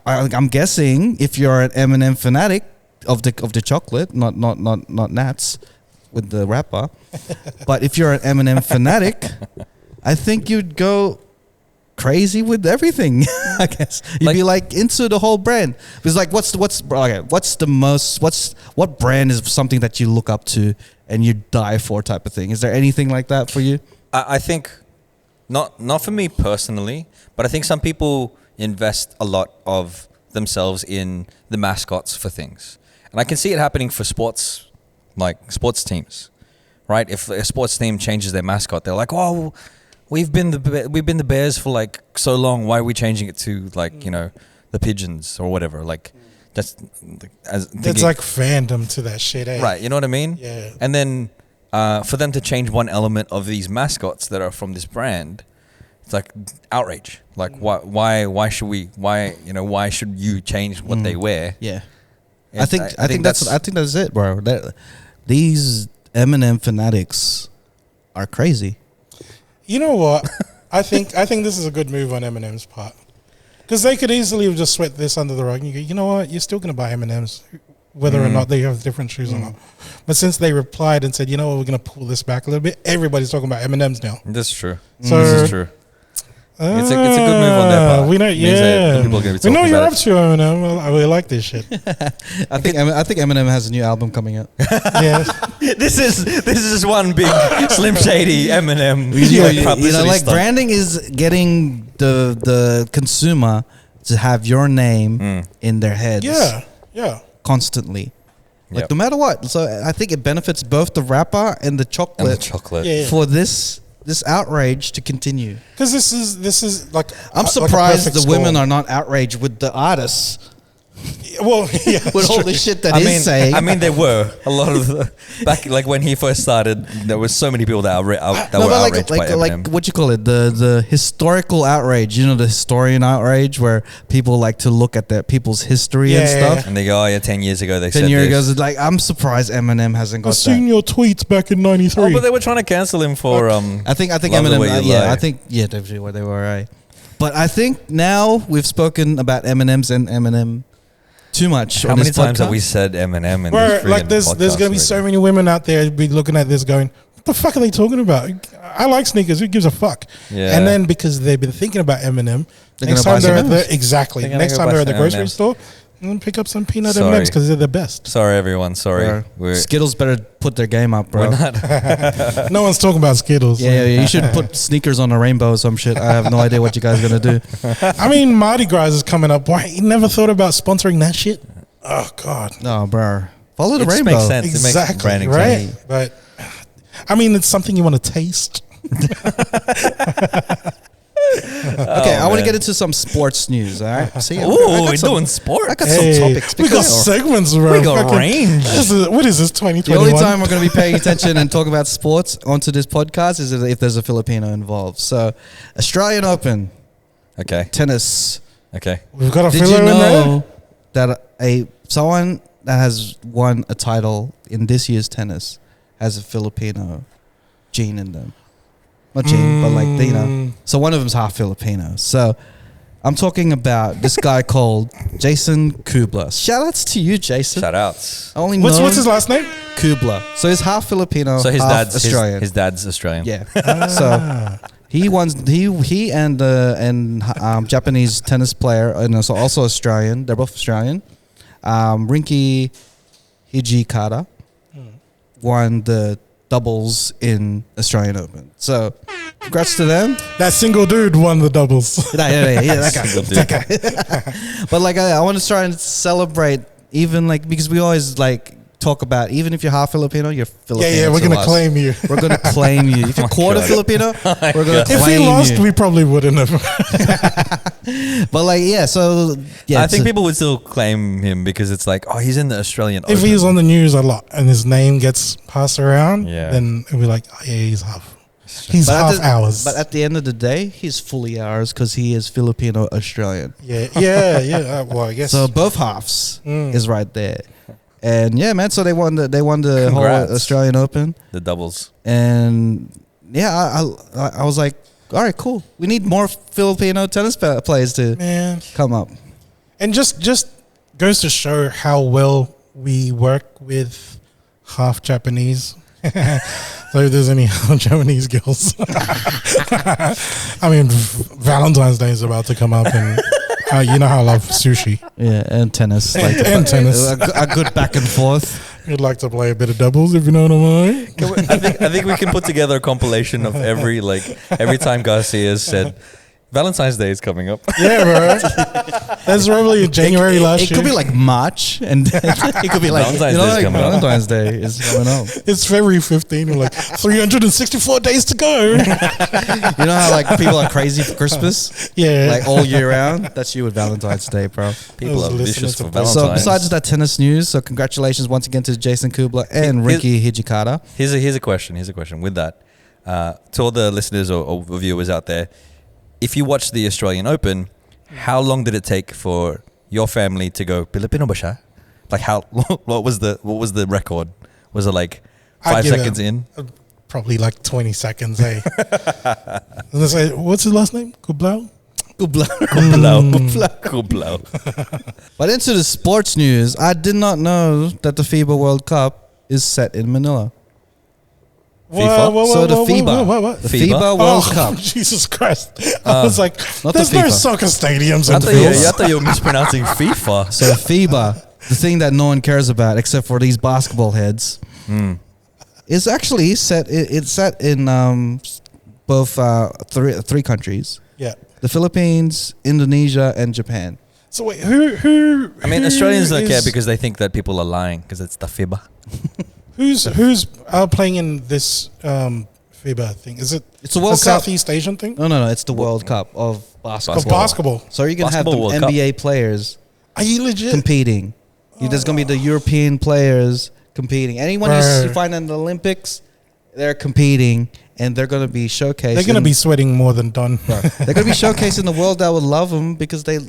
Speaker 1: I'm guessing if you're an M&M fanatic of the chocolate, not Nats with the wrapper, but if you're an M&M fanatic, I think you'd go crazy with everything. I guess you'd be like into the whole brand. Because like, what brand is something that you look up to and you die for type of thing? Is there anything like that for you?
Speaker 2: I think not for me personally, but I think some people invest a lot of themselves in the mascots for things, and I can see it happening for sports, like sports teams, right? If a sports team changes their mascot, they're like, "Oh, we've been the Bears for like so long. Why are we changing it to like the Pigeons or whatever?" Like just as
Speaker 3: It's
Speaker 2: thinking-
Speaker 3: like fandom to that shit, eh?
Speaker 2: right. You know what I mean?
Speaker 3: Yeah.
Speaker 2: And then for them to change one element of these mascots that are from this brand, it's like outrage. Like why should you change what they wear?
Speaker 1: Yeah,
Speaker 2: And
Speaker 1: I think that's it, bro. These Eminem fanatics are crazy.
Speaker 3: You know what? I think this is a good move on Eminem's part, because they could easily have just swept this under the rug. And you go, you know what? You're still going to buy M&Ms, whether or not they have different shoes or not. But since they replied and said, you know what, we're going to pull this back a little bit, everybody's talking about M&Ms now.
Speaker 2: That's true.
Speaker 3: So-
Speaker 2: This is true. It's a good move on their part.
Speaker 3: We know,
Speaker 2: It means that
Speaker 3: yeah.
Speaker 2: people are gonna be
Speaker 3: We know
Speaker 2: talking
Speaker 3: you're
Speaker 2: about
Speaker 3: up to Eminem. Well, we like this shit.
Speaker 1: I think Eminem has a new album coming out.
Speaker 3: Yeah.
Speaker 2: This is just one big Slim Shady Eminem publicity
Speaker 1: Like
Speaker 2: stunt.
Speaker 1: branding is getting the consumer to have your name in their heads.
Speaker 3: Yeah. Yeah.
Speaker 1: Constantly. Like
Speaker 2: Yep.
Speaker 1: no matter what. So I think it benefits both the rapper and the chocolate,
Speaker 2: And the chocolate.
Speaker 3: Yeah.
Speaker 1: for this outrage to continue.
Speaker 3: Because this is like
Speaker 1: I'm
Speaker 3: like a
Speaker 1: surprised
Speaker 3: perfect
Speaker 1: the
Speaker 3: storm.
Speaker 1: women are not outraged with the artists
Speaker 3: Well, yeah.
Speaker 1: with
Speaker 3: that's
Speaker 1: all
Speaker 3: true.
Speaker 1: the shit that he's saying.
Speaker 2: I mean, there were a lot of back like when he first started. There was so many people that were outraged
Speaker 1: but
Speaker 2: by Eminem.
Speaker 1: like what you call it, the historical outrage. You know, the historian outrage, where people like to look at their people's history and
Speaker 3: Yeah,
Speaker 1: stuff.
Speaker 3: yeah.
Speaker 2: And they go, "Oh yeah, 10 years ago they
Speaker 1: 10
Speaker 2: said
Speaker 1: years
Speaker 2: this."
Speaker 1: ago, it's like I'm surprised Eminem hasn't
Speaker 3: I
Speaker 1: got
Speaker 3: seen
Speaker 1: that.
Speaker 3: your tweets back in '93.
Speaker 2: Oh, but they were trying to cancel him for
Speaker 1: I think
Speaker 2: Love the
Speaker 1: Eminem.
Speaker 2: Way You Lie.
Speaker 1: I think definitely where they were right. But I think now we've spoken about Eminem's and Eminem too much.
Speaker 2: How
Speaker 1: on
Speaker 2: many
Speaker 1: this
Speaker 2: times have
Speaker 1: podcast.
Speaker 2: we said Eminem in
Speaker 3: Bro,
Speaker 2: this
Speaker 3: like
Speaker 2: friggin'
Speaker 3: there's gonna be
Speaker 2: podcast
Speaker 3: so
Speaker 2: already?
Speaker 3: many women out there be looking at this going, what the fuck are they talking about? I like sneakers. Who gives a fuck?
Speaker 2: Yeah.
Speaker 3: And then because they've been thinking about Eminem,
Speaker 1: They're
Speaker 3: next
Speaker 1: gonna
Speaker 3: time
Speaker 1: buy
Speaker 3: they're
Speaker 1: some
Speaker 3: at
Speaker 1: M&Ms.
Speaker 3: the exactly
Speaker 2: They're gonna
Speaker 3: next
Speaker 2: go
Speaker 3: time
Speaker 2: buy
Speaker 3: they're at the
Speaker 2: some
Speaker 3: grocery
Speaker 2: M&Ms.
Speaker 3: store, and pick up some peanut
Speaker 2: Sorry.
Speaker 3: M&Ms because they're the best.
Speaker 2: Sorry, everyone. Sorry.
Speaker 1: Bro,
Speaker 2: We're
Speaker 1: Skittles better put their game up, bro.
Speaker 3: No one's talking about Skittles.
Speaker 1: Yeah, you should put sneakers on a rainbow or some shit. I have no idea what you guys are gonna do.
Speaker 3: I mean, Mardi Gras is coming up. Why you never thought about sponsoring that shit? Oh God.
Speaker 1: No, bro. Follow the
Speaker 2: It just
Speaker 1: rainbow.
Speaker 2: makes sense. It makes
Speaker 3: Exactly,
Speaker 2: branding
Speaker 3: right?
Speaker 2: sense.
Speaker 3: But I mean, it's something you want to taste.
Speaker 1: Okay, I want to get into some sports news. All right. See,
Speaker 2: Ooh, we're doing sports.
Speaker 1: I got
Speaker 3: Hey,
Speaker 1: some topics.
Speaker 3: we got
Speaker 1: because
Speaker 3: segments, bro.
Speaker 2: We got
Speaker 3: Fucking-
Speaker 2: range.
Speaker 3: What is this,
Speaker 1: the
Speaker 3: 2021?
Speaker 1: only time we're going to be paying attention and talk about sports onto this podcast is if there's a Filipino involved. So, Australian Open
Speaker 2: Okay.
Speaker 1: tennis.
Speaker 2: Okay.
Speaker 3: We've got a
Speaker 1: Did you
Speaker 3: filler in there.
Speaker 1: know that someone that has won a title in this year's tennis has a Filipino gene in them? Not gene, but like you know. So one of them's half Filipino. So I'm talking about this guy called Jason Kubler. Shout outs to you, Jason.
Speaker 2: Shout outs.
Speaker 1: I only
Speaker 3: What's
Speaker 1: know
Speaker 3: his last name?
Speaker 1: Kubler. So he's half Filipino,
Speaker 2: So his
Speaker 1: half
Speaker 2: dad's
Speaker 1: Australian.
Speaker 2: His dad's Australian.
Speaker 1: Yeah. So he won. He and Japanese tennis player and also Australian. They're both Australian. Rinky Hijikata won the doubles in Australian Open. So congrats to them.
Speaker 3: That single dude won the doubles.
Speaker 1: That guy.
Speaker 2: Single dude.
Speaker 1: But like I want to try and celebrate even like because we always like talk about even if you're half Filipino, you're Filipino.
Speaker 3: Yeah, we're
Speaker 1: to
Speaker 3: gonna
Speaker 1: us.
Speaker 3: claim you.
Speaker 1: We're gonna claim you. If you're quarter Filipino, we're gonna
Speaker 3: If
Speaker 1: claim
Speaker 3: we lost,
Speaker 1: you.
Speaker 3: we probably wouldn't have.
Speaker 1: But like yeah, so yeah,
Speaker 2: I think
Speaker 1: so-
Speaker 2: people would still claim him because it's like, oh, he's in the Australian
Speaker 3: If
Speaker 2: Open.
Speaker 3: he's on the news a lot and his name gets passed around,
Speaker 2: Yeah.
Speaker 3: then it'll be like, oh, yeah, he's half. He's
Speaker 1: But
Speaker 3: half
Speaker 1: at the,
Speaker 3: ours.
Speaker 1: But at the end of the day, he's fully ours because he is Filipino Australian.
Speaker 3: yeah. Well, I guess.
Speaker 1: So both halves
Speaker 3: Mm.
Speaker 1: is right there. And yeah, man. So they won the whole
Speaker 2: Congrats.
Speaker 1: Australian Open,
Speaker 2: The doubles.
Speaker 1: and yeah, I was like, all right, cool. We need more Filipino tennis players to
Speaker 3: Man.
Speaker 1: come up.
Speaker 3: And just goes to show how well we work with half Japanese. So if there's any Japanese girls, I mean, Valentine's Day is about to come up, and you know how I love sushi.
Speaker 1: Yeah, and tennis, like
Speaker 3: And tennis.
Speaker 1: a good back and forth.
Speaker 3: You'd like to play a bit of doubles, if you know what I mean.
Speaker 2: I think we can put together a compilation of every time Garcia's said Valentine's Day is coming up.
Speaker 3: Yeah, bro. That's probably in January last
Speaker 1: It
Speaker 3: year.
Speaker 1: could be like March, and it could be like
Speaker 2: Valentine's Day is
Speaker 1: like
Speaker 2: coming up.
Speaker 1: Valentine's Day is coming up.
Speaker 3: It's February 15. We're like 364 days to go.
Speaker 1: You know how like people are crazy for Christmas,
Speaker 3: Yeah.
Speaker 1: like all year round. That's you with Valentine's Day, bro.
Speaker 2: People
Speaker 3: I
Speaker 2: are
Speaker 3: was listening
Speaker 2: vicious
Speaker 3: to
Speaker 2: for
Speaker 3: Paul.
Speaker 2: Valentine's.
Speaker 1: So besides that tennis news, so congratulations once again to Jason Kubler and
Speaker 2: Here's-
Speaker 1: Rinky Hijikata.
Speaker 2: Here's a question. With that, to all the listeners or viewers out there, if you watch the Australian Open, how long did it take for your family to go Filipino ba siya? Like how? What was the record? Was it like
Speaker 3: I'd
Speaker 2: 5
Speaker 3: give
Speaker 2: seconds
Speaker 3: it
Speaker 2: in?
Speaker 3: Probably like 20 seconds, eh? And they say, what's his last name? Kublao?
Speaker 2: Kublao.
Speaker 1: But into the sports news, I did not know that the FIBA World Cup is set in Manila.
Speaker 2: FIFA?
Speaker 1: So the FIBA,
Speaker 3: What?
Speaker 1: the
Speaker 2: FIBA?
Speaker 1: FIBA World
Speaker 3: Oh,
Speaker 1: Cup.
Speaker 3: Jesus Christ. I was like,
Speaker 1: not
Speaker 3: there's
Speaker 1: the
Speaker 3: no
Speaker 1: FIFA.
Speaker 3: soccer stadiums
Speaker 2: I
Speaker 3: in
Speaker 2: thought,
Speaker 3: the
Speaker 2: I thought you were mispronouncing FIFA.
Speaker 1: So FIBA, the thing that no one cares about except for these basketball heads, is actually set. It's set in both three countries:
Speaker 3: Yeah.
Speaker 1: the Philippines, Indonesia, and Japan.
Speaker 3: So wait, who?
Speaker 2: I mean,
Speaker 3: who
Speaker 2: Australians don't care
Speaker 3: is-
Speaker 2: because they think that people are lying because it's the FIBA.
Speaker 3: who's playing in this FIBA thing? Is it
Speaker 1: It's a
Speaker 3: a
Speaker 1: World Cup.
Speaker 3: Southeast Asian thing
Speaker 1: No, it's the World Cup of basketball.
Speaker 3: of basketball?
Speaker 1: So you're gonna have the
Speaker 2: Basketball World Cup.
Speaker 1: NBA players
Speaker 3: Are you legit?
Speaker 1: competing. There's gonna be the European players competing. Anyone
Speaker 3: Right.
Speaker 1: you find in the Olympics, they're competing and they're gonna be showcasing.
Speaker 3: They're gonna be sweating more than done.
Speaker 1: They're gonna be showcasing the world that would love them because they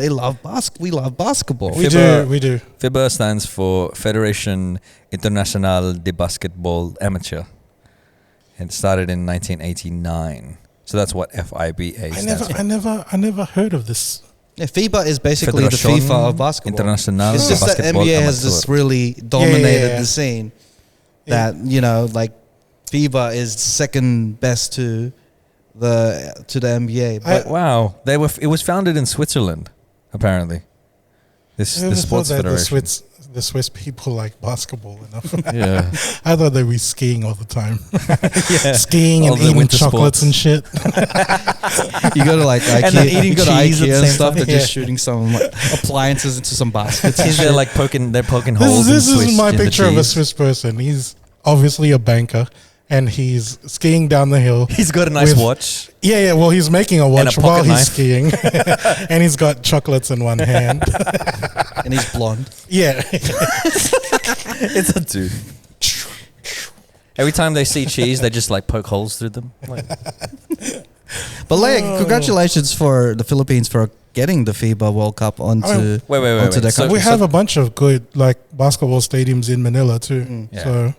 Speaker 1: love We love basketball.
Speaker 3: We
Speaker 2: FIBA-
Speaker 3: do.
Speaker 2: FIBA stands for Federation Internationale de Basketball Amateur. It started in 1989. So that's what FIBA stands for.
Speaker 3: I never heard of this.
Speaker 1: Yeah, FIBA is basically the
Speaker 2: Federation
Speaker 1: FIFA of basketball.
Speaker 2: Internationale
Speaker 1: It's
Speaker 2: de
Speaker 1: just that
Speaker 2: Basketball
Speaker 1: NBA has
Speaker 2: Amateur.
Speaker 1: just really dominated
Speaker 3: yeah.
Speaker 1: the scene.
Speaker 3: Yeah.
Speaker 1: That like FIBA is second best to the NBA. But
Speaker 2: Wow, it was founded in Switzerland, apparently.
Speaker 3: I
Speaker 2: The
Speaker 3: never
Speaker 2: sports
Speaker 3: thought that
Speaker 2: federation.
Speaker 3: the Swiss people like basketball enough.
Speaker 2: Yeah,
Speaker 3: I thought they were skiing all the time.
Speaker 2: yeah.
Speaker 3: Skiing
Speaker 2: All
Speaker 3: and
Speaker 2: the
Speaker 3: eating
Speaker 2: winter
Speaker 3: chocolates
Speaker 2: sports.
Speaker 3: and shit.
Speaker 1: you go to like IKEA,
Speaker 2: And then eating
Speaker 1: you go to
Speaker 2: cheese at
Speaker 1: IKEA
Speaker 2: the
Speaker 1: and
Speaker 2: same
Speaker 1: stuff.
Speaker 2: time.
Speaker 1: They're just shooting some appliances into some baskets.
Speaker 2: He's there like poking holes.
Speaker 3: This
Speaker 2: in
Speaker 3: is
Speaker 2: Swiss
Speaker 3: my
Speaker 2: in the
Speaker 3: picture of a
Speaker 2: cheese.
Speaker 3: Swiss person. He's obviously a banker, and he's skiing down the hill.
Speaker 2: He's got a nice
Speaker 3: With-
Speaker 2: watch.
Speaker 3: Yeah, well, he's making a watch
Speaker 2: a
Speaker 3: while
Speaker 2: pocket
Speaker 3: he's
Speaker 2: knife.
Speaker 3: skiing, and he's got chocolates in one hand.
Speaker 1: And he's blonde.
Speaker 3: Yeah,
Speaker 2: It's a dude. Every time they see cheese, they just like poke holes through them. Like,
Speaker 1: But like, congratulations for the Philippines for getting the FIBA World Cup onto
Speaker 2: Wait.
Speaker 1: onto their
Speaker 2: So-
Speaker 1: country.
Speaker 3: we have a bunch of good like basketball stadiums in Manila too.
Speaker 2: Yeah.
Speaker 3: So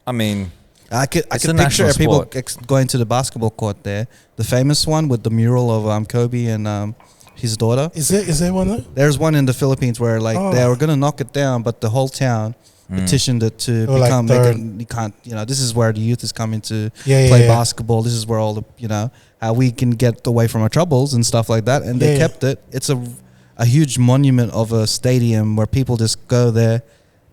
Speaker 2: I mean,
Speaker 1: I could
Speaker 2: It's
Speaker 1: picture
Speaker 2: a national
Speaker 1: people
Speaker 2: sport.
Speaker 1: going to the basketball court there. The famous one with the mural of Kobe and his daughter.
Speaker 3: is there one there?
Speaker 1: There's one in the Philippines where like they
Speaker 3: Oh.
Speaker 1: were gonna knock it down, but the whole town petitioned it to
Speaker 3: Or, like,
Speaker 1: become.
Speaker 3: they're-
Speaker 1: You can't. You know, this is where the youth is coming to
Speaker 3: Yeah,
Speaker 1: play
Speaker 3: yeah.
Speaker 1: basketball. This is where all the how we can get away from our troubles and stuff like that. And they
Speaker 3: Yeah.
Speaker 1: kept it. It's a huge monument of a stadium where people just go there,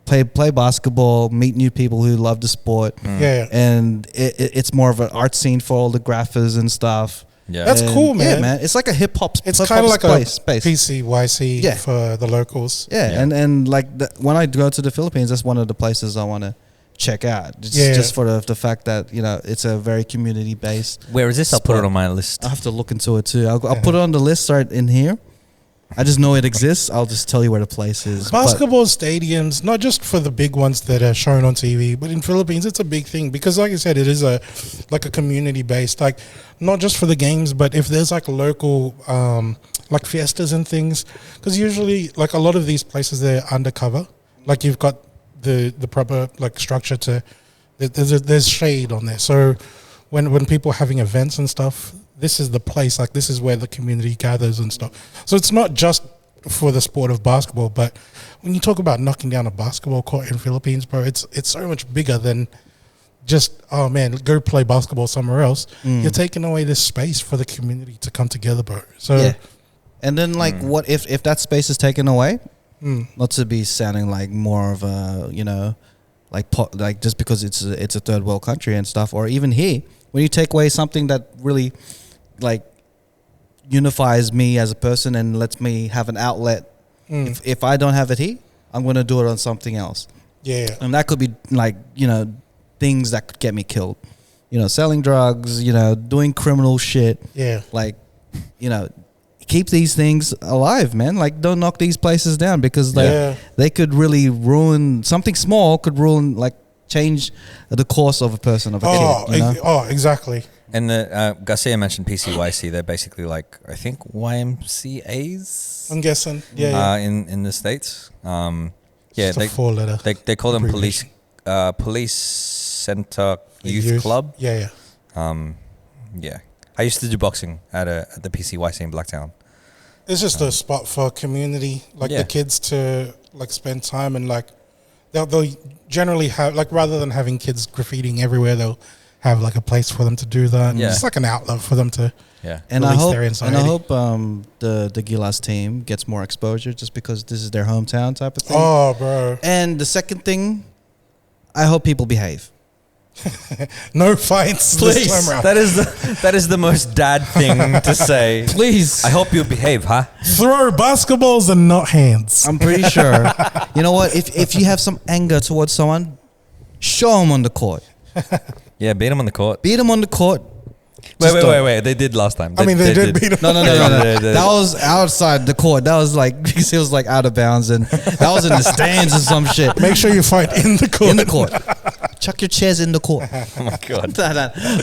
Speaker 1: play basketball, meet new people who love the sport,
Speaker 3: Yeah.
Speaker 1: and it's more of an art scene for all the graphers and stuff.
Speaker 2: yeah.
Speaker 3: That's
Speaker 1: And
Speaker 3: cool,
Speaker 1: Yeah,
Speaker 3: man.
Speaker 1: man. It's like a hip hop.
Speaker 3: It's
Speaker 1: hip-hop
Speaker 3: kind of like
Speaker 1: space.
Speaker 3: a PCYC
Speaker 1: Yeah.
Speaker 3: for the locals.
Speaker 1: Yeah,
Speaker 2: Yeah.
Speaker 1: and like when I go to the Philippines, that's one of the places I want to check out. Just for the fact that it's a very community based.
Speaker 2: Where is this? I'll put
Speaker 1: spot.
Speaker 2: it on my list.
Speaker 1: I have to look into it too. I'll put it on the list right in here. I just know it exists. I'll just tell you where the place is. But-
Speaker 3: Basketball stadiums, not just for the big ones that are shown on TV, but in Philippines, it's a big thing because, like I said, it is a community based, like not just for the games, but if there's like local like fiestas and things, because usually like a lot of these places they're undercover, like you've got the proper like structure to there's shade on there, so when people are having events and stuff, this is the place, like this is where the community gathers and stuff. So it's not just for the sport of basketball, but when you talk about knocking down a basketball court in Philippines, bro, it's so much bigger than just, oh man, go play basketball somewhere else. You're taking away this space for the community to come together, bro. So
Speaker 1: yeah. And then like what if that space is taken away? Not to be sounding like more of a like just because it's a third world country and stuff, or even here, when you take away something that really like unifies me as a person and lets me have an outlet. If I don't have it here, I'm going to do it on something else.
Speaker 3: yeah,
Speaker 1: And that could be like, things that could get me killed. Selling drugs, doing criminal shit.
Speaker 3: yeah.
Speaker 1: Like, keep these things alive, man. Like, don't knock these places down because they could really ruin, something small could ruin, like, change the course of a person, of a kid.
Speaker 3: Exactly.
Speaker 2: And Garcia mentioned PCYC. They're basically like, I think, YMCAs
Speaker 3: I'm guessing. Yeah,
Speaker 2: in the States. Yeah,
Speaker 3: Just a 4-letter.
Speaker 2: they call them
Speaker 3: abbreviation.
Speaker 2: police center
Speaker 3: The
Speaker 2: youth club.
Speaker 3: Yeah.
Speaker 2: Yeah, I used to do boxing at the PCYC in Blacktown.
Speaker 3: It's just a spot for community, like
Speaker 2: Yeah.
Speaker 3: the kids to like spend time and like they'll generally have like rather than having kids graffitiing everywhere, they'll have like a place for them to do that. And
Speaker 2: Yeah.
Speaker 3: It's like an outlet for them to.
Speaker 2: Yeah,
Speaker 1: And I
Speaker 3: release
Speaker 1: hope,
Speaker 3: their
Speaker 1: and I
Speaker 3: anxiety.
Speaker 1: hope the Gilas team gets more exposure just because this is their hometown type of thing.
Speaker 3: Oh, bro!
Speaker 1: And the second thing, I hope people behave.
Speaker 3: No fights this time around.
Speaker 2: that is the most dad thing to say.
Speaker 1: Please.
Speaker 2: I hope you behave, huh?
Speaker 3: Throw basketballs and not hands.
Speaker 1: I'm pretty sure. You know what? If you have some anger towards someone, show them on the court.
Speaker 2: Yeah, beat him on the court.
Speaker 1: Beat them on the court.
Speaker 2: Wait. They did last time.
Speaker 3: I mean, they did beat him.
Speaker 1: No.
Speaker 2: They-
Speaker 1: That was outside the court. That was like because it was like out of bounds, and that was in the stands or some shit.
Speaker 3: Make sure you fight in the court.
Speaker 1: In the court. Chuck your chairs in the court.
Speaker 2: Oh my god.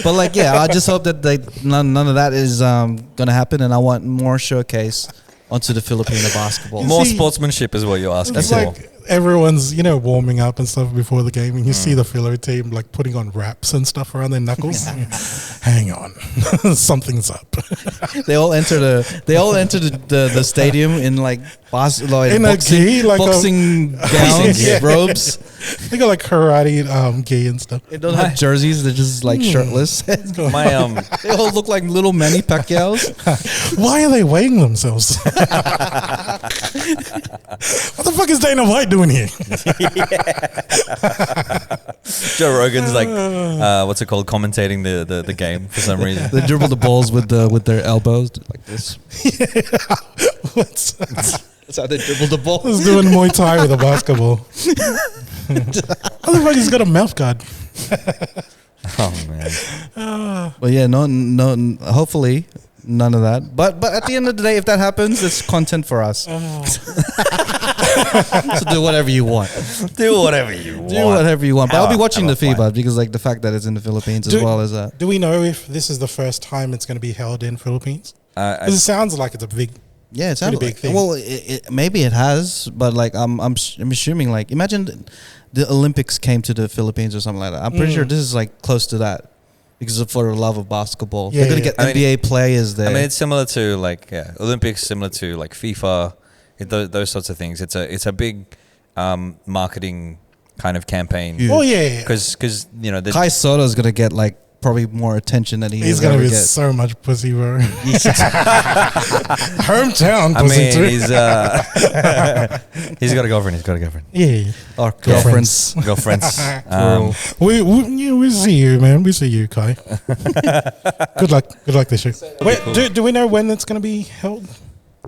Speaker 1: But like, yeah, I just hope that none of that is gonna happen, and I want more showcase onto the Filipino basketball.
Speaker 2: More
Speaker 3: See,
Speaker 2: sportsmanship is what you're asking
Speaker 3: It's
Speaker 2: for.
Speaker 3: like everyone's, warming up and stuff before the game, and you see the Philo team like putting on wraps and stuff around their knuckles. Hang on, something's up.
Speaker 1: They all enter the stadium in like
Speaker 3: In a gi, like a-
Speaker 1: boxing gowns,
Speaker 3: Yeah.
Speaker 1: robes.
Speaker 3: They got like karate gi and stuff.
Speaker 1: They don't have jerseys. They're just like shirtless.
Speaker 2: My
Speaker 1: They all look like little Manny Pacquiao's.
Speaker 3: Why are they weighing themselves? What the fuck is Dana White doing here?
Speaker 2: Joe Rogan's like, what's it called, commentating the game for some reason.
Speaker 1: They dribble the balls with their elbows like this.
Speaker 3: What's
Speaker 1: That's how they dribble the ball.
Speaker 3: He's doing Muay Thai with a basketball. What the fuck? He's got a mouth guard.
Speaker 2: Oh man.
Speaker 1: But yeah, hopefully none of that. But at the end of the day, if that happens, it's content for us. So do whatever you want.
Speaker 2: Do whatever you want.
Speaker 1: Do whatever you want. But I'll be watching the
Speaker 2: fun.
Speaker 1: FIBA because like the fact that it's in the Philippines as well as that.
Speaker 3: Do we know if this is the first time it's going to be held in Philippines? Because it sounds like it's a big.
Speaker 1: Yeah, it sounds
Speaker 3: big
Speaker 1: like,
Speaker 3: thing.
Speaker 1: well, maybe it has, but like I'm assuming like imagine the Olympics came to the Philippines or something like that. I'm pretty sure this is like close to that because of for the love of basketball.
Speaker 3: Yeah,
Speaker 1: They're gonna
Speaker 3: yeah.
Speaker 1: get NBA players there.
Speaker 2: I mean, it's similar to like Olympics, similar to like FIFA, those sorts of things. It's a big marketing kind of campaign.
Speaker 1: Huge.
Speaker 3: Oh yeah.
Speaker 2: Because you know
Speaker 1: Kai Soto is gonna get like probably more attention than
Speaker 3: He's going to
Speaker 1: ever
Speaker 3: be
Speaker 1: get.
Speaker 3: so much pussy, bro. Hometown
Speaker 2: I
Speaker 3: pussy
Speaker 2: mean,
Speaker 3: too.
Speaker 2: he's got a girlfriend. He's got a girlfriend.
Speaker 3: Yeah.
Speaker 1: Or girlfriends.
Speaker 2: Girlfriends.
Speaker 3: We see you, man. We see you, Kai. Good luck. Good luck this year. Wait, do we know when it's going to be held?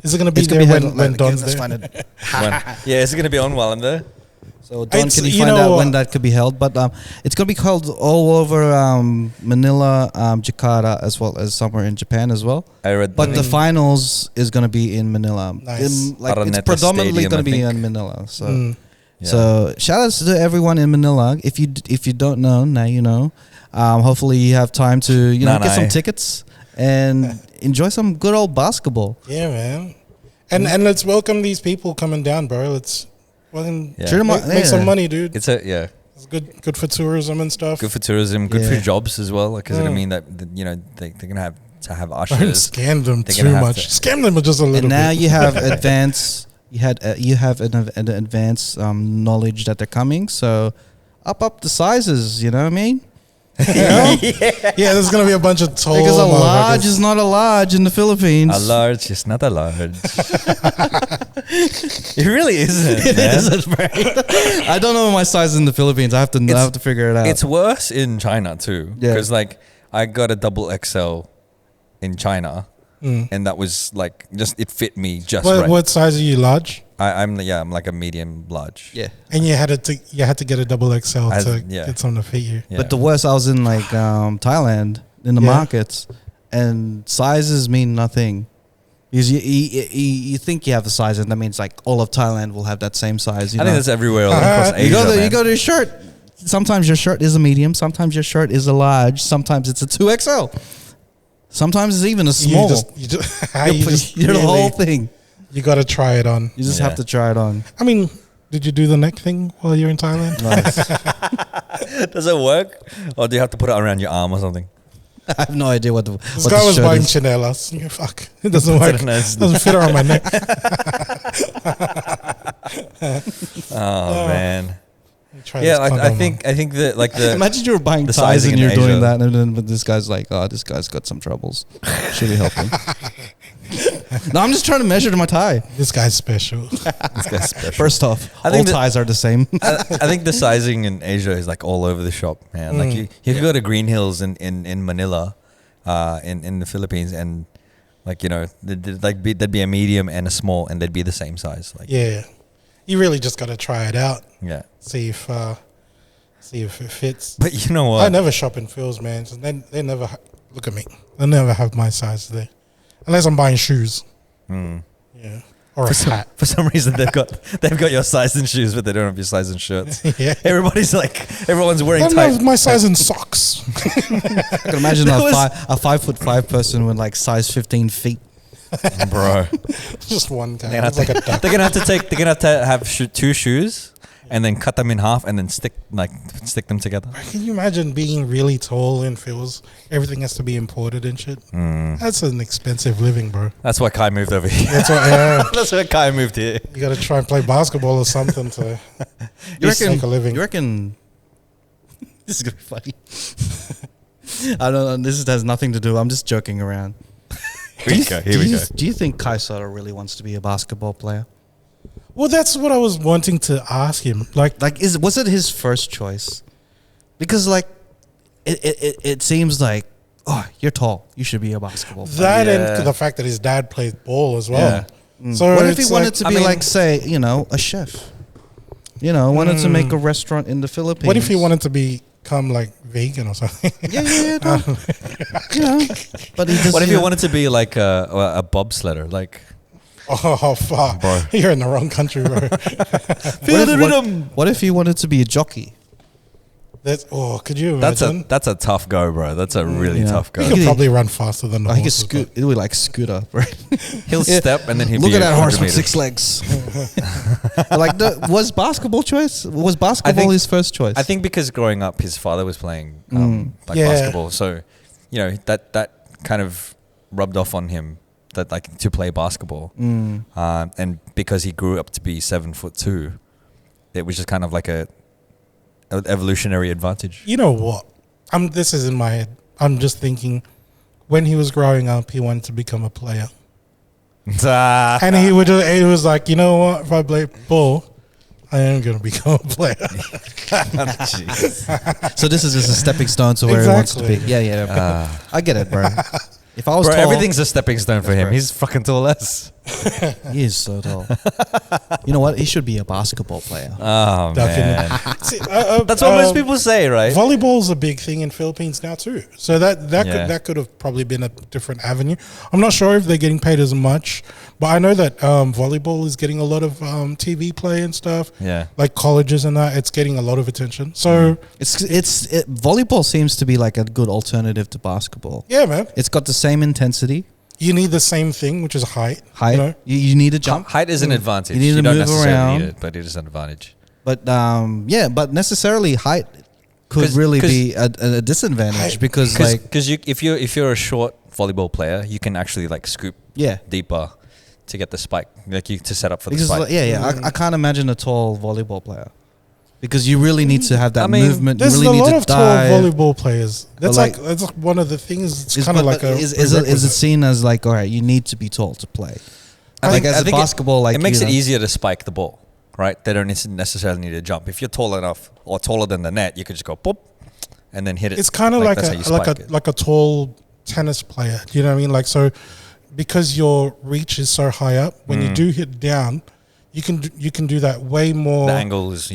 Speaker 3: Is it going to be
Speaker 1: It's
Speaker 3: there
Speaker 1: gonna be
Speaker 3: when,
Speaker 1: held-
Speaker 3: when
Speaker 1: like,
Speaker 3: Don's
Speaker 1: let's
Speaker 3: there?
Speaker 1: find it.
Speaker 2: Yeah, is it going to be on while I'm there?
Speaker 1: So Don,
Speaker 3: It's-
Speaker 1: can you
Speaker 3: you
Speaker 1: find
Speaker 3: know
Speaker 1: out
Speaker 3: what?
Speaker 1: when that could be held? But it's gonna be held all over Manila, Jakarta, as well as somewhere in Japan as well.
Speaker 2: I read.
Speaker 1: But the finals is gonna be in Manila.
Speaker 3: Nice.
Speaker 1: It's
Speaker 2: Araneta
Speaker 1: predominantly
Speaker 2: Stadium,
Speaker 1: gonna
Speaker 2: I
Speaker 1: be
Speaker 2: think.
Speaker 1: in Manila. So.
Speaker 2: Yeah.
Speaker 1: So shout outs to everyone in Manila. If you don't know, now you know. Hopefully you have time to get some tickets and enjoy some good old basketball.
Speaker 3: Yeah, man. And let's welcome these people coming down, bro. Let's fucking
Speaker 2: Yeah.
Speaker 1: Treat 'em
Speaker 3: make,
Speaker 1: up-
Speaker 3: make some
Speaker 1: yeah.
Speaker 3: money, dude.
Speaker 2: It's
Speaker 3: It's good for tourism and stuff.
Speaker 2: good for tourism, good for
Speaker 1: Yeah.
Speaker 2: jobs as well. Like, is it
Speaker 3: Mm.
Speaker 2: I mean that they're gonna have to have
Speaker 3: Don't
Speaker 2: ushers.
Speaker 3: scam them
Speaker 2: They're
Speaker 3: too
Speaker 2: gonna have
Speaker 3: much.
Speaker 2: to-
Speaker 3: Scam them just a little
Speaker 1: And now
Speaker 3: bit.
Speaker 1: you have advanced. You have an advanced knowledge that they're coming. So up the sizes. You know what I mean?
Speaker 3: Yeah, there's gonna be a bunch of tall.
Speaker 1: Because a large
Speaker 3: motherfuckers.
Speaker 1: is not a large in the Philippines.
Speaker 2: A large is not a large. It really isn't.
Speaker 1: It
Speaker 2: man.
Speaker 1: isn't, right? I don't know my size in the Philippines. I have to figure it out.
Speaker 2: It's worse in China too.
Speaker 1: Yeah.
Speaker 2: Because like I got a double XL in China, and that was like just it fit me just right.
Speaker 3: What size are you? Large.
Speaker 2: I'm like a medium large.
Speaker 1: yeah.
Speaker 3: And you had to get a double XL to
Speaker 2: yeah.
Speaker 3: get something to fit you.
Speaker 2: Yeah.
Speaker 1: But the worst, I was in like Thailand in the
Speaker 3: Yeah.
Speaker 1: markets, and sizes mean nothing. Because you think you have a size, and that means like all of Thailand will have that same size. You
Speaker 2: I
Speaker 1: know?
Speaker 2: think that's everywhere all across Asia.
Speaker 1: you go
Speaker 2: man.
Speaker 1: you go to your shirt. Sometimes your shirt is a medium. Sometimes your shirt is a large. Sometimes it's a 2XL. Sometimes it's even a small. You're the whole thing.
Speaker 3: You got to try it on.
Speaker 1: You just
Speaker 2: Yeah.
Speaker 1: have to try it on.
Speaker 3: I mean, did you do the neck thing while you're in Thailand?
Speaker 2: Does it work, or do you have to put it around your arm or something?
Speaker 1: I have no idea what the
Speaker 3: This
Speaker 1: what
Speaker 3: guy
Speaker 1: the
Speaker 3: was
Speaker 1: shirt
Speaker 3: buying
Speaker 1: is.
Speaker 3: chinelas. Yeah, fuck, it doesn't work.
Speaker 2: Nice.
Speaker 3: Doesn't fit around my neck.
Speaker 2: Oh man.
Speaker 3: Try
Speaker 2: Yeah,
Speaker 3: this
Speaker 2: I
Speaker 3: condom
Speaker 2: think that like the
Speaker 1: Imagine you were buying
Speaker 2: the
Speaker 1: ties
Speaker 2: sizing
Speaker 1: and
Speaker 2: in
Speaker 1: you're doing
Speaker 2: Asia.
Speaker 1: that, and then but this guy's like, "Oh, this guy's got some troubles. Should we help him?" No, I'm just trying to measure my tie.
Speaker 3: on. This guy's special.
Speaker 2: this guy's special.
Speaker 1: First off,
Speaker 2: I
Speaker 1: all
Speaker 2: think that-
Speaker 1: ties are the same.
Speaker 2: I think the sizing in Asia is like all over the shop, man. Like you can go to Green Hills in Manila, in the Philippines, and like there'd be a medium and a small, and they'd be the same size. Like
Speaker 3: Yeah, you really just got to try it out.
Speaker 2: yeah.
Speaker 3: See if it fits.
Speaker 2: But you know what?
Speaker 3: I never shop in Phil's, man. So they never look at me. They never have my size there, unless I'm buying shoes. Yeah, or a hat.
Speaker 2: For some reason they've got your size in shoes, but they don't have your size in shirts.
Speaker 3: Yeah,
Speaker 2: Everyone's wearing
Speaker 3: I don't
Speaker 2: tight.
Speaker 3: have my size in socks.
Speaker 1: I can imagine
Speaker 2: That
Speaker 1: a,
Speaker 2: was-
Speaker 1: a 5'5" person with like size 15 feet.
Speaker 2: Bro.
Speaker 3: Just one guy.
Speaker 2: They're gonna
Speaker 3: It's like a duck.
Speaker 2: They're gonna have to have two shoes and then cut them in half and then stick them together.
Speaker 3: Can you imagine being really tall in Phil's? Everything has to be imported and shit. That's an expensive living, bro.
Speaker 2: That's why Kai moved over here.
Speaker 3: That's what.
Speaker 2: That's why Kai moved here.
Speaker 3: You got to try and play basketball or something to make a living.
Speaker 1: You reckon? This is gonna be funny. I don't know. This has nothing to do. I'm just joking around.
Speaker 2: Here we go.
Speaker 1: Do you think Kai Soto really wants to be a basketball player?
Speaker 3: Well, that's what I was wanting to ask him. Like,
Speaker 1: Was it his first choice? Because like, it seems like, oh, you're tall. You should be a basketball player.
Speaker 3: that
Speaker 2: Yeah.
Speaker 3: and the fact that his dad played ball as well. So
Speaker 1: What if he
Speaker 3: it's
Speaker 1: wanted
Speaker 3: like-
Speaker 1: to
Speaker 2: I
Speaker 1: be
Speaker 2: mean-
Speaker 1: like, say, a chef? Wanted to make a restaurant in the Philippines.
Speaker 3: What if he wanted to be become like vegan or something.
Speaker 1: Yeah. No. You know, but he just.
Speaker 2: What if
Speaker 1: you
Speaker 2: you
Speaker 1: know,
Speaker 2: wanted to be like a bobsledder? Like,
Speaker 3: Oh, fuck.
Speaker 2: Bro.
Speaker 3: You're in the wrong country, bro.
Speaker 2: feel the rhythm.
Speaker 1: What if he wanted to be a jockey?
Speaker 3: Could you imagine?
Speaker 2: That's a tough go, bro. That's a really
Speaker 1: Yeah.
Speaker 2: tough
Speaker 3: He
Speaker 2: go.
Speaker 3: could probably run faster than the
Speaker 1: He could
Speaker 3: horses,
Speaker 1: scoot. It would like scooter, right?
Speaker 2: He'll
Speaker 1: Yeah.
Speaker 2: step and then he'll
Speaker 1: Look
Speaker 2: be
Speaker 1: at that
Speaker 2: 100
Speaker 1: horse with
Speaker 2: meters.
Speaker 1: 6 legs. Like, was basketball choice? Was basketball
Speaker 2: think-
Speaker 1: his first choice?
Speaker 2: I think because growing up, his father was playing like
Speaker 3: Yeah.
Speaker 2: basketball, so you know that kind of rubbed off on him that like to play basketball, and because he grew up to be 7'2", it was just kind of like an evolutionary advantage.
Speaker 3: You know what? This is in my head. I'm just thinking, when he was growing up, he wanted to become a player, and he was like, you know what? If I play ball, I am going to become a player.
Speaker 1: so. This is just a stepping stone to where he wants to be.
Speaker 3: Exactly.
Speaker 1: Yeah. I get it, bro. If I was
Speaker 2: Bro,
Speaker 1: tall,
Speaker 2: everything's a stepping stone for him.
Speaker 1: right.
Speaker 2: He's fucking tall as.
Speaker 1: he is so tall. You know what? He should be a basketball player.
Speaker 2: Oh man,
Speaker 3: Definitely. See,
Speaker 2: that's what most people say, right?
Speaker 3: Volleyball's a big thing in Philippines now too. So that
Speaker 2: Yeah.
Speaker 3: could have probably been a different avenue. I'm not sure if they're getting paid as much, but I know that volleyball is getting a lot of TV play and stuff.
Speaker 2: Yeah.
Speaker 3: Like colleges and that, it's getting a lot of attention. So
Speaker 1: Volleyball seems to be like a good alternative to basketball.
Speaker 3: yeah, man,
Speaker 1: It's got the same intensity,
Speaker 3: you need the same thing, which is height.
Speaker 1: height.
Speaker 3: You know?
Speaker 1: You need a jump,
Speaker 2: Height is an advantage.
Speaker 1: You need to
Speaker 2: don't
Speaker 1: move
Speaker 2: necessarily
Speaker 1: around.
Speaker 2: need it, but it is an advantage.
Speaker 1: but but necessarily height could
Speaker 2: 'Cause-
Speaker 1: really
Speaker 2: 'cause-
Speaker 1: be a disadvantage
Speaker 3: Height-
Speaker 1: because like
Speaker 2: Because if you're a short volleyball player, you can actually like scoop
Speaker 1: yeah.
Speaker 2: deeper to get the spike, like you to set up for the
Speaker 1: Because
Speaker 2: spike.
Speaker 1: like, I can't imagine a tall volleyball player because you really need to have that
Speaker 2: I mean,
Speaker 1: movement. You
Speaker 3: There's
Speaker 1: really
Speaker 3: a
Speaker 1: need
Speaker 3: lot
Speaker 1: to
Speaker 3: of tall
Speaker 1: dive.
Speaker 3: volleyball players. That's
Speaker 1: like-
Speaker 3: that's like one of the things. It's
Speaker 1: Is-
Speaker 3: kind of
Speaker 1: but
Speaker 3: like a
Speaker 1: is it
Speaker 3: prerequisite.
Speaker 1: seen as like all right? You need to be tall to play.
Speaker 2: I
Speaker 1: Like
Speaker 2: think-
Speaker 1: as
Speaker 2: I
Speaker 1: a
Speaker 2: think
Speaker 1: basketball, like
Speaker 2: it makes
Speaker 1: you
Speaker 2: it
Speaker 1: know,
Speaker 2: easier to spike the ball, right? They don't necessarily need to jump. If you're tall enough or taller than the net, you could just go boop and then hit it.
Speaker 3: It's kind of like
Speaker 2: that's how you
Speaker 3: a
Speaker 2: spike it.
Speaker 3: like a tall tennis player. Do you know what I mean? Like, so because your reach is so high up, when you do hit down, you can do that way more.
Speaker 2: The angle is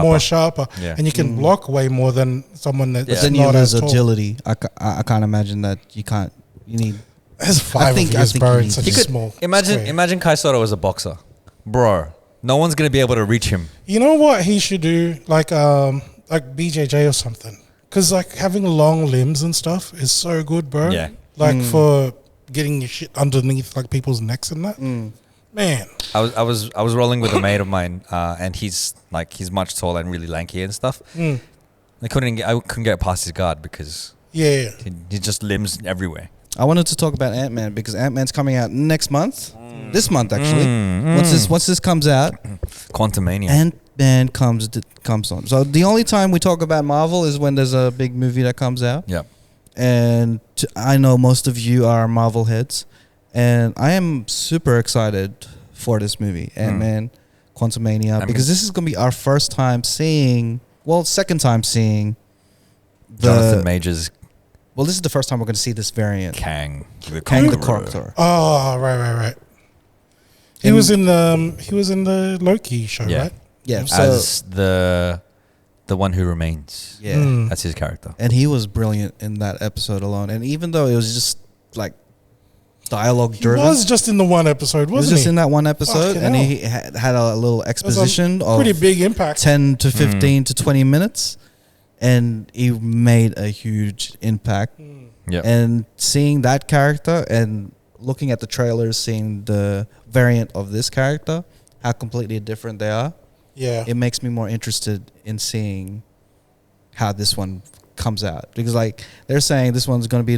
Speaker 3: more sharper,
Speaker 2: Yeah.
Speaker 3: and you can block way more than someone that's
Speaker 1: but then you
Speaker 3: not
Speaker 1: lose
Speaker 3: as tall.
Speaker 1: agility. I can't imagine that you can't. You need.
Speaker 3: There's five
Speaker 1: think-
Speaker 3: of
Speaker 1: I
Speaker 3: you,
Speaker 1: think
Speaker 3: bro.
Speaker 1: you
Speaker 3: In
Speaker 1: need
Speaker 3: such
Speaker 1: to-
Speaker 3: a small.
Speaker 2: Imagine
Speaker 3: square.
Speaker 2: imagine Kai Soto as a boxer, bro. No one's gonna be able to reach him.
Speaker 3: You know what he should do, like BJJ or something, because like having long limbs and stuff is so good, bro.
Speaker 2: Yeah.
Speaker 3: Like for getting your shit underneath like people's necks and that. Man,
Speaker 2: I was rolling with a mate of mine, and he's much taller and really lanky and stuff. I couldn't get past his guard because
Speaker 3: yeah.
Speaker 2: he just limbs everywhere.
Speaker 1: I wanted to talk about Ant-Man because Ant-Man's coming out next month. This month actually. Once this comes out,
Speaker 2: Quantumania.
Speaker 1: Ant-Man comes on. So the only time we talk about Marvel is when there's a big movie that comes out.
Speaker 2: Yeah.
Speaker 1: And I know most of you are Marvel heads, and I am super excited for this movie, Ant-Man, Quantumania, because this is going to be our first time seeing, second time seeing
Speaker 2: Jonathan Majors
Speaker 1: Well, this is the first time we're going to see this variant.
Speaker 2: Kang the
Speaker 1: Kang the
Speaker 2: Conqueror.
Speaker 1: Conqueror.
Speaker 3: Oh, right. He was in the Loki show,
Speaker 2: Yeah.
Speaker 3: right?
Speaker 1: Yeah, so
Speaker 2: As the one who remains.
Speaker 1: yeah,
Speaker 2: That's his character.
Speaker 1: and he was brilliant in that episode alone. And even though it was just like dialogue
Speaker 3: He
Speaker 1: driven,
Speaker 3: was just in the one episode,
Speaker 1: he was
Speaker 3: wasn't
Speaker 1: just
Speaker 3: he?
Speaker 1: in that one episode,
Speaker 3: Fucking
Speaker 1: and
Speaker 3: hell.
Speaker 1: he had a little
Speaker 3: That was a
Speaker 1: exposition of
Speaker 3: pretty big impact.
Speaker 1: 10 to 15 to 20 minutes, and he made a huge impact.
Speaker 2: Yeah.
Speaker 1: And seeing that character and looking at the trailers, seeing the variant of this character, how completely different they are,
Speaker 3: Yeah.
Speaker 1: it makes me more interested in seeing how this one comes out. Because like they're saying this one's going to be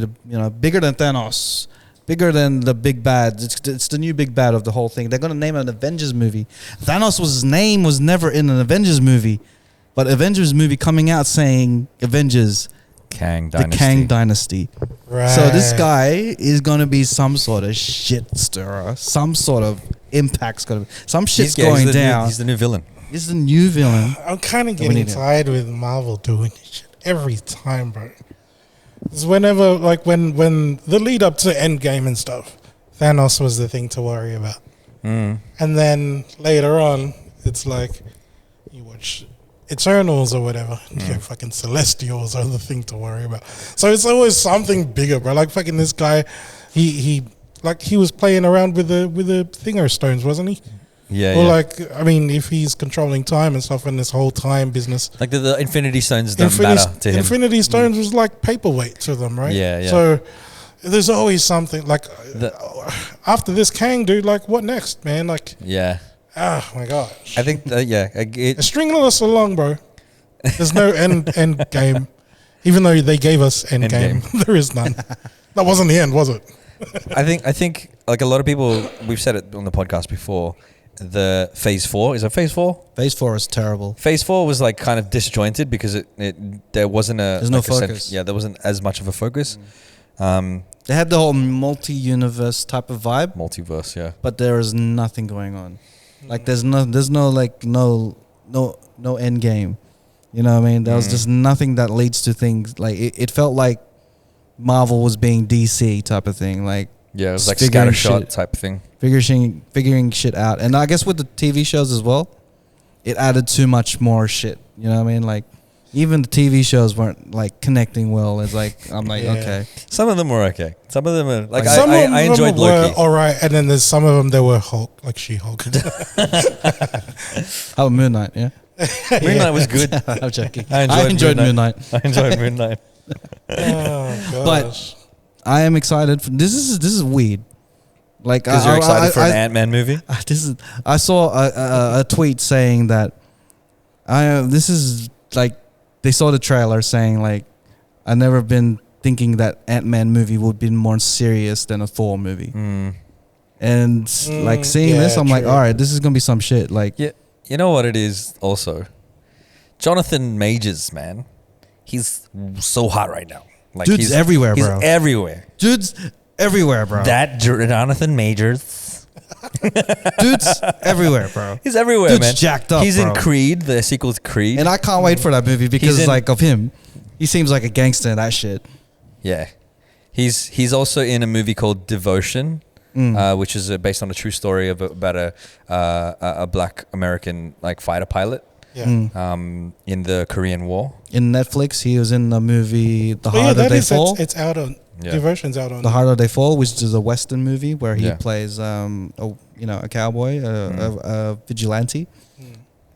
Speaker 1: bigger than Thanos, bigger than the big bad. It's the new big bad of the whole thing. They're going to name it an Avengers movie. Thanos' name was never in an Avengers movie, but Avengers movie coming out saying Avengers,
Speaker 2: Kang Dynasty.
Speaker 1: the Kang Dynasty.
Speaker 3: Right.
Speaker 1: So this guy is going to be some sort of shit stirrer, some sort of impact's going to be, some shit's going down.
Speaker 2: He's the new villain.
Speaker 1: This is the new villain.
Speaker 3: I'm kind of
Speaker 1: we
Speaker 3: getting
Speaker 1: need it.
Speaker 3: tired with Marvel doing this shit every time, bro. It's whenever, like, when the lead up to Endgame and stuff, Thanos was the thing to worry about. And then later on, it's like you watch Eternals or whatever. Yeah, fucking Celestials are the thing to worry about. So it's always something bigger, bro. Like fucking this guy, he was playing around with the Thinger stones, wasn't he?
Speaker 2: Yeah,
Speaker 3: Or
Speaker 2: yeah.
Speaker 3: like, I mean, if he's controlling time and stuff and this whole time business,
Speaker 2: Like the Infinity Stones don't matter to him.
Speaker 3: Infinity Stones was like paperweight to them, right?
Speaker 2: Yeah, yeah.
Speaker 3: So there's always something like
Speaker 2: The-
Speaker 3: after this Kang dude, like what next, man? Like,
Speaker 2: Yeah.
Speaker 3: oh my gosh,
Speaker 2: I think, it,
Speaker 3: stringing us along, bro. There's no end game, even though they gave us end game. There is none. That wasn't the end, was it?
Speaker 2: I think like a lot of people, we've said it on the podcast before, the Phase 4, is it Phase 4?
Speaker 1: Phase 4 is terrible.
Speaker 2: Phase 4 was like kind of disjointed because there wasn't
Speaker 1: There's no focus.
Speaker 2: There wasn't as much of a focus.
Speaker 1: They had the whole multi-universe type of vibe,
Speaker 2: Multiverse, yeah.
Speaker 1: but there is nothing going on. Like there's no like no end game. You know what I mean? There was just nothing that leads to things. Like it felt like Marvel was being DC type of thing. Like
Speaker 2: Yeah, it was like
Speaker 1: figuring
Speaker 2: scattershot
Speaker 1: shit.
Speaker 2: type of thing.
Speaker 1: figuring shit out. And I guess with the TV shows as well, it added too much more shit. You know what I mean? Like even the TV shows weren't like connecting well. It's like I'm like,
Speaker 3: Yeah.
Speaker 1: okay.
Speaker 2: Some of them were okay. Some of them are like
Speaker 3: Some of
Speaker 2: I
Speaker 3: them
Speaker 2: enjoyed
Speaker 3: were
Speaker 2: Loki.
Speaker 3: all right, and then there's some of them that were Hulk, like She-Hulk.
Speaker 1: Oh, Moon Knight, yeah.
Speaker 2: Moon Knight was good.
Speaker 1: I'm joking.
Speaker 2: I enjoyed
Speaker 1: Moon
Speaker 2: Moon
Speaker 1: Knight.
Speaker 2: I enjoyed Moon Knight.
Speaker 3: Oh,
Speaker 1: But
Speaker 3: gosh.
Speaker 1: I am excited. This is weird. Like
Speaker 2: Because you're excited for an Ant-Man movie?
Speaker 1: I saw a tweet saying that this is like they saw the trailer saying like I've never been thinking that Ant-Man movie would be more serious than a Thor movie. And like seeing this,
Speaker 3: yeah,
Speaker 1: I'm like,
Speaker 3: true.
Speaker 1: all right, this is gonna be some shit. Like,
Speaker 2: Yeah, you know what it is also? Jonathan Majors, man. He's so hot right now. Like
Speaker 1: Dude's
Speaker 2: he's
Speaker 1: everywhere,
Speaker 2: he's
Speaker 1: bro.
Speaker 2: everywhere.
Speaker 1: dude's everywhere, bro.
Speaker 2: That Jonathan Majors.
Speaker 1: Dude's everywhere, bro.
Speaker 2: He's everywhere,
Speaker 1: Dude's
Speaker 2: man.
Speaker 1: jacked up,
Speaker 2: He's
Speaker 1: bro.
Speaker 2: in Creed, the sequel to Creed.
Speaker 1: And I can't wait for that movie because
Speaker 2: in-
Speaker 1: like of him. He seems like a gangster in that shit.
Speaker 2: Yeah. He's also in a movie called Devotion, which is based on a true story about a black American like fighter pilot
Speaker 3: Yeah.
Speaker 2: in the Korean War.
Speaker 1: In Netflix, he was in the movie The
Speaker 3: But yeah,
Speaker 1: Harder
Speaker 3: that
Speaker 1: They
Speaker 3: is,
Speaker 1: Fall.
Speaker 3: it's out on,
Speaker 2: Yeah.
Speaker 3: Devotion's out on.
Speaker 1: The Harder They Fall, which is a Western movie where he
Speaker 2: Yeah.
Speaker 1: plays a cowboy, a vigilante.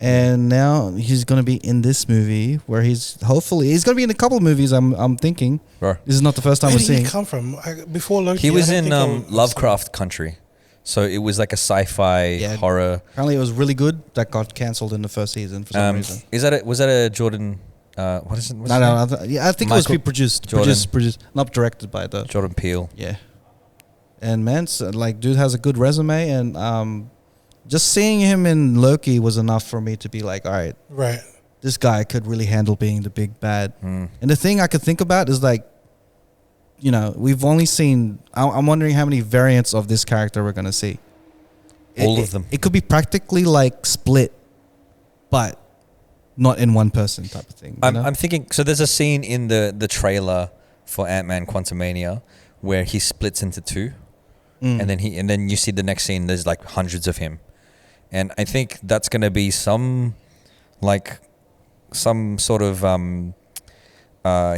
Speaker 1: And now he's gonna be in this movie where he's gonna be in a couple of movies. I'm thinking
Speaker 2: Bro.
Speaker 1: this is not the first time
Speaker 3: Where
Speaker 1: we're
Speaker 3: did he
Speaker 1: seeing.
Speaker 3: come from? Before Loki,
Speaker 2: He was
Speaker 3: I don't
Speaker 2: in
Speaker 3: think I
Speaker 2: Lovecraft Country. So it was like a sci-fi
Speaker 1: Yeah.
Speaker 2: horror.
Speaker 1: Apparently, it was really good. That got cancelled in the first season for some reason.
Speaker 2: Was that a Jordan what is it? What's
Speaker 1: No,
Speaker 2: his name?
Speaker 1: I think it was
Speaker 2: Michael
Speaker 1: produced,
Speaker 2: Jordan.
Speaker 1: not directed by the.
Speaker 2: Jordan Peele.
Speaker 1: Yeah. And man, so, like, dude has a good resume, and just seeing him in Loki was enough for me to be like, all right,
Speaker 3: Right.
Speaker 1: this guy could really handle being the big bad.
Speaker 2: Mm.
Speaker 1: And the thing I could think about is like, we've only seen. I'm wondering how many variants of this character we're gonna see.
Speaker 2: All of them.
Speaker 1: It could be practically like split, but not in one person type of thing. you know?
Speaker 2: I'm thinking. So there's a scene in the trailer for Ant-Man: Quantumania where he splits into two,
Speaker 1: Mm.
Speaker 2: and then you see the next scene. There's like hundreds of him, and I think that's gonna be some sort of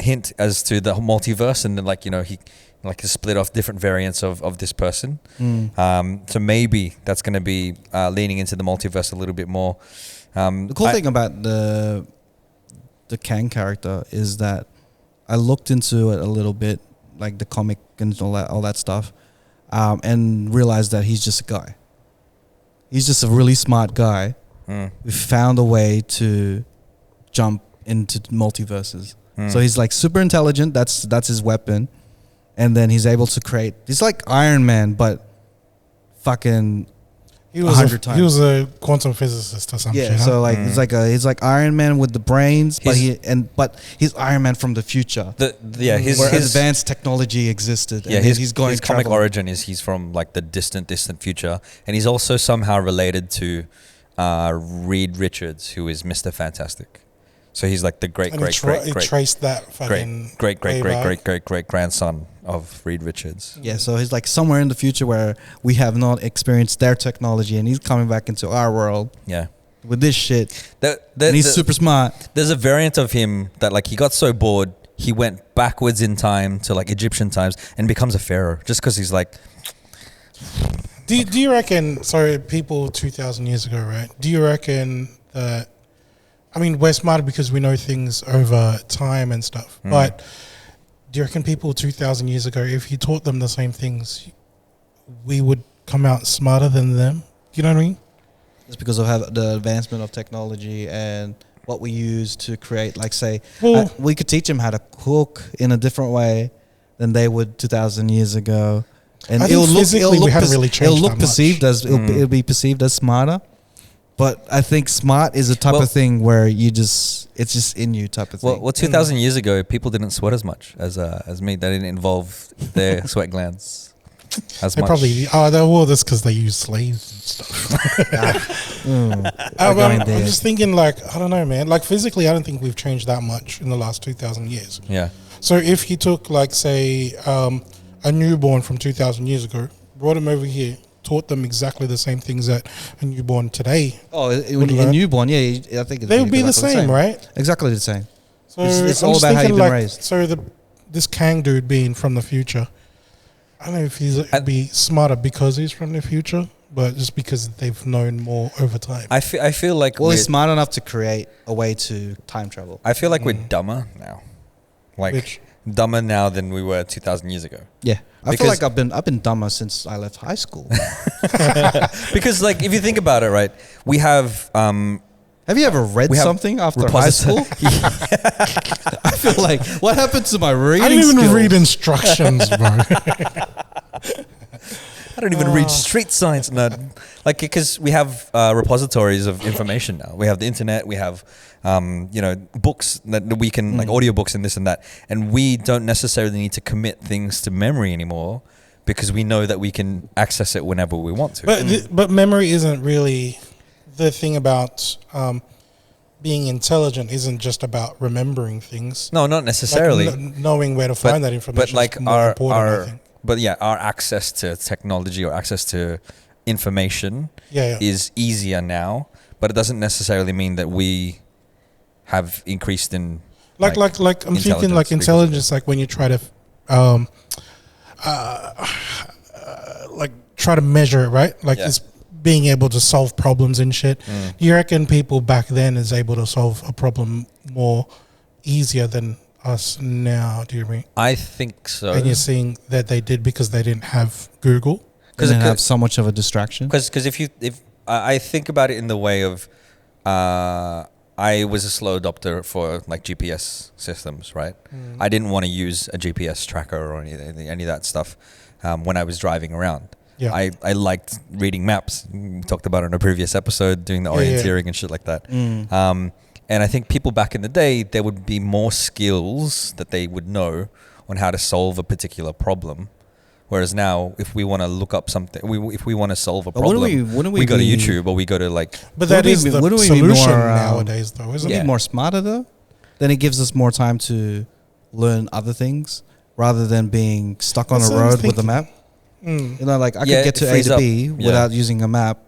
Speaker 2: hint as to the multiverse, and then he like to split off different variants of this person. So maybe that's gonna be leaning into the multiverse a little bit more.
Speaker 1: The cool thing about the Kang character is that I looked into it a little bit, like the comic and all that stuff, and realized that he's just a guy. He's just a really smart guy who found a way to jump into multiverses. So he's like super intelligent. That's his weapon, and then he's able to create. He's like Iron Man, but fucking.
Speaker 3: He was
Speaker 1: 100 times.
Speaker 3: He was a quantum physicist or something.
Speaker 1: Yeah, so like he's like Iron Man with the brains, but he's Iron Man from the future.
Speaker 2: His
Speaker 1: Where advanced technology existed.
Speaker 2: Yeah,
Speaker 1: and
Speaker 2: his
Speaker 1: he's going
Speaker 2: his comic
Speaker 1: traveling.
Speaker 2: origin is he's from like the distant future, and he's also somehow related to Reed Richards, who is Mr. Fantastic. So he's like the great
Speaker 3: and he traced that fucking way back.
Speaker 2: great grandson of Reed Richards.
Speaker 1: Yeah, so he's like somewhere in the future where we have not experienced their technology, and he's coming back into our world.
Speaker 2: Yeah,
Speaker 1: with this shit. And he's super smart.
Speaker 2: There's a variant of him that like he got so bored he went backwards in time to like Egyptian times and becomes a pharaoh just because he's like.
Speaker 3: Do you reckon? So people 2,000 years ago, right? Do you reckon that? I mean, we're smarter because we know things over time and stuff. But do you reckon people 2,000 years ago, if you taught them the same things, we would come out smarter than them? You know what I mean?
Speaker 1: It's because of how the advancement of technology and what we use to create, like, say,
Speaker 3: Well-
Speaker 1: we could teach them how to cook in a different way than they would 2,000 years ago. And
Speaker 3: I think physically we haven't really changed
Speaker 1: It'll look
Speaker 3: that
Speaker 1: perceived
Speaker 3: much.
Speaker 1: as it'll be perceived as smarter, but I think smart is a type
Speaker 2: Well-
Speaker 1: of thing where it's just in you type of thing.
Speaker 2: Well, 2,000 years ago, people didn't sweat as much as me. They didn't involve their sweat glands as
Speaker 3: They
Speaker 2: much.
Speaker 3: probably well, that's because they use slaves and stuff.
Speaker 1: We're going
Speaker 3: I'm
Speaker 1: there.
Speaker 3: just thinking, like, I don't know, man. Like physically, I don't think we've changed that much in the last 2,000 years.
Speaker 2: Yeah.
Speaker 3: So if you took, like, say, a newborn from 2,000 years ago, brought him over here, taught them exactly the same things that a newborn today,
Speaker 1: when
Speaker 3: would
Speaker 1: you're a
Speaker 3: learn.
Speaker 1: newborn, yeah, I think
Speaker 3: they would be the
Speaker 1: exactly
Speaker 3: same, right?
Speaker 1: Exactly the same.
Speaker 3: So
Speaker 1: It's
Speaker 3: I'm
Speaker 1: all
Speaker 3: just
Speaker 1: about how
Speaker 3: thinking,
Speaker 1: you've been
Speaker 3: like,
Speaker 1: raised.
Speaker 3: So this Kang dude being from the future, I don't know if he's be smarter because he's from the future, but just because they've known more over time.
Speaker 2: I feel like
Speaker 1: Well,
Speaker 2: we're,
Speaker 1: he's smart enough to create a way to time travel.
Speaker 2: I feel like we're dumber now. Like
Speaker 3: Which-
Speaker 2: dumber now than we were 2,000 years ago.
Speaker 1: Yeah, I feel
Speaker 2: Because-
Speaker 1: like I've been dumber since I left high school.
Speaker 2: Because like if you think about it, right, we have
Speaker 1: Have you ever read
Speaker 2: We have
Speaker 1: something after high school? I feel like what happened to my reading
Speaker 3: I didn't even
Speaker 1: skills?
Speaker 3: read instructions, bro.
Speaker 2: I don't even read street signs. No, like because we have repositories of information now. We have the internet. We have books that we can like audiobooks and this and that. And we don't necessarily need to commit things to memory anymore because we know that we can access it whenever we want to.
Speaker 3: But memory isn't really the thing about being intelligent. Isn't just about remembering things.
Speaker 2: no, not
Speaker 3: Like,
Speaker 2: necessarily.
Speaker 3: knowing where to find that information.
Speaker 2: But like
Speaker 3: is more important, I
Speaker 2: our
Speaker 3: think.
Speaker 2: but yeah, our access to technology or access to information
Speaker 3: Yeah.
Speaker 2: is easier now. But it doesn't necessarily mean that we have increased in
Speaker 3: Like I'm thinking like intelligence, like when you try to like try to measure it, right? Like
Speaker 2: Yeah.
Speaker 3: it's being able to solve problems and shit. Do you reckon people back then is able to solve a problem more easier than us now? Do you mean?
Speaker 2: I think so.
Speaker 3: And you're seeing that they did because they didn't have Google.
Speaker 1: Because
Speaker 2: it
Speaker 1: it
Speaker 2: could-
Speaker 1: have so much of a distraction.
Speaker 2: Because if I think about it in the way of I was a slow adopter for like GPS systems, right? I didn't want to use a GPS tracker or any of that stuff when I was driving around.
Speaker 3: Yeah.
Speaker 2: I liked reading maps. We talked about it in a previous episode, doing the
Speaker 3: Yeah, yeah.
Speaker 2: orienteering and shit like that. And I think people back in the day, there would be more skills that they would know on how to solve a particular problem. Whereas now, if we want to look up something, if we want to solve a
Speaker 1: But
Speaker 2: problem,
Speaker 1: wouldn't we
Speaker 2: we go to
Speaker 1: be-
Speaker 2: YouTube or we go to like
Speaker 3: But that
Speaker 1: Wouldn't we
Speaker 3: is
Speaker 1: be-
Speaker 3: the
Speaker 1: wouldn't we be
Speaker 3: solution
Speaker 1: more,
Speaker 3: nowadays, though, isn't
Speaker 1: Be
Speaker 3: it?
Speaker 1: more smarter though. Then it gives us more time to learn other things rather than being stuck on
Speaker 3: That's
Speaker 1: a
Speaker 3: what I was
Speaker 1: road with a
Speaker 3: thinking.
Speaker 1: map. You know, like I
Speaker 2: Yeah,
Speaker 1: could get
Speaker 2: it
Speaker 1: to A
Speaker 2: frees
Speaker 1: to
Speaker 2: up.
Speaker 1: B
Speaker 2: Yeah.
Speaker 1: without using a map.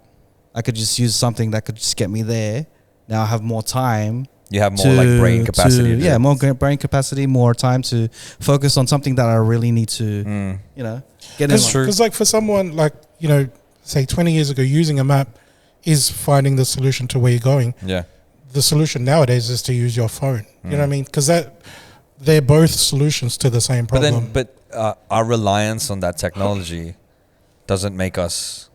Speaker 1: I could just use something that could just get me there. Now I have more time.
Speaker 2: you have more like brain capacity. to do it.
Speaker 1: more brain capacity, more time to focus on something that I really need to, get in.
Speaker 3: Because like for someone like, say 20 years ago, using a map is finding the solution to where you're going.
Speaker 2: Yeah.
Speaker 3: The solution nowadays is to use your phone. You know what I mean? Because they're both solutions to the same problem.
Speaker 2: But our reliance on that technology doesn't make us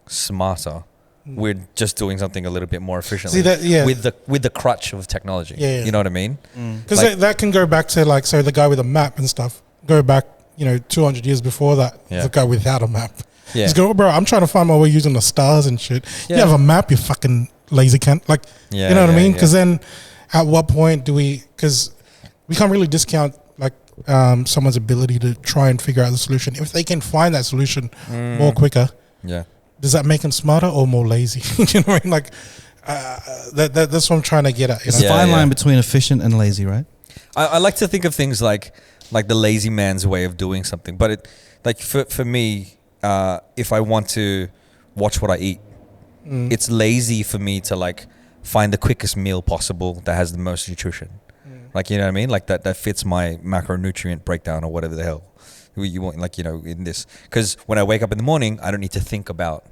Speaker 2: smarter. We're just doing something a little bit more efficiently.
Speaker 3: See that- yeah.
Speaker 2: with the crutch of technology.
Speaker 3: Yeah, yeah.
Speaker 2: You know what I mean?
Speaker 3: Because
Speaker 2: Like-
Speaker 3: that can go back to like, so the guy with a map and stuff, go back, 200 years before that,
Speaker 2: Yeah.
Speaker 3: the guy without a map.
Speaker 2: Yeah.
Speaker 3: He's going, bro, I'm trying to find my way using the stars and shit. You
Speaker 2: Yeah.
Speaker 3: have a map, you fucking lazy cunt. Like,
Speaker 2: Yeah,
Speaker 3: you know what I
Speaker 2: yeah,
Speaker 3: mean?
Speaker 2: yeah.
Speaker 3: Because then at what point do because we can't really discount like someone's ability to try and figure out the solution. If they can find that solution more quicker,
Speaker 2: Yeah.
Speaker 3: does that make them smarter or more lazy? You know what I mean? Like, that's what I'm trying to get at. You know?
Speaker 1: It's a
Speaker 2: Yeah,
Speaker 1: fine
Speaker 2: yeah.
Speaker 1: line between efficient and lazy, right?
Speaker 2: I like to think of things like the lazy man's way of doing something. But it like for me, if I want to watch what I eat, it's lazy for me to like find the quickest meal possible that has the most nutrition. Like, you know what I mean? Like that fits my macronutrient breakdown or whatever the hell you want, like, you know, in this. Because when I wake up in the morning, I don't need to think about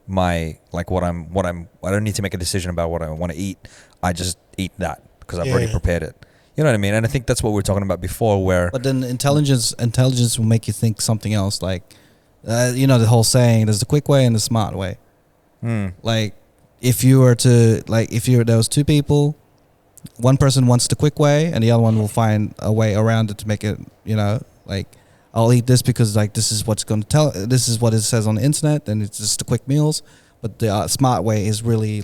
Speaker 2: my, like, I don't need to make a decision about what I want to eat. I just eat that because I've already prepared it. You know what I mean? And I think that's what we were talking about before, where...
Speaker 1: But then intelligence will make you think something else. Like, you know, the whole saying, there's the quick way and the smart way. Like, if you were to, like, there was two people, one person wants the quick way and the other one will find a way around it to make it, you know, like, I'll eat this because, like, this is what it says on the internet, and it's just the quick meals. But the smart way is really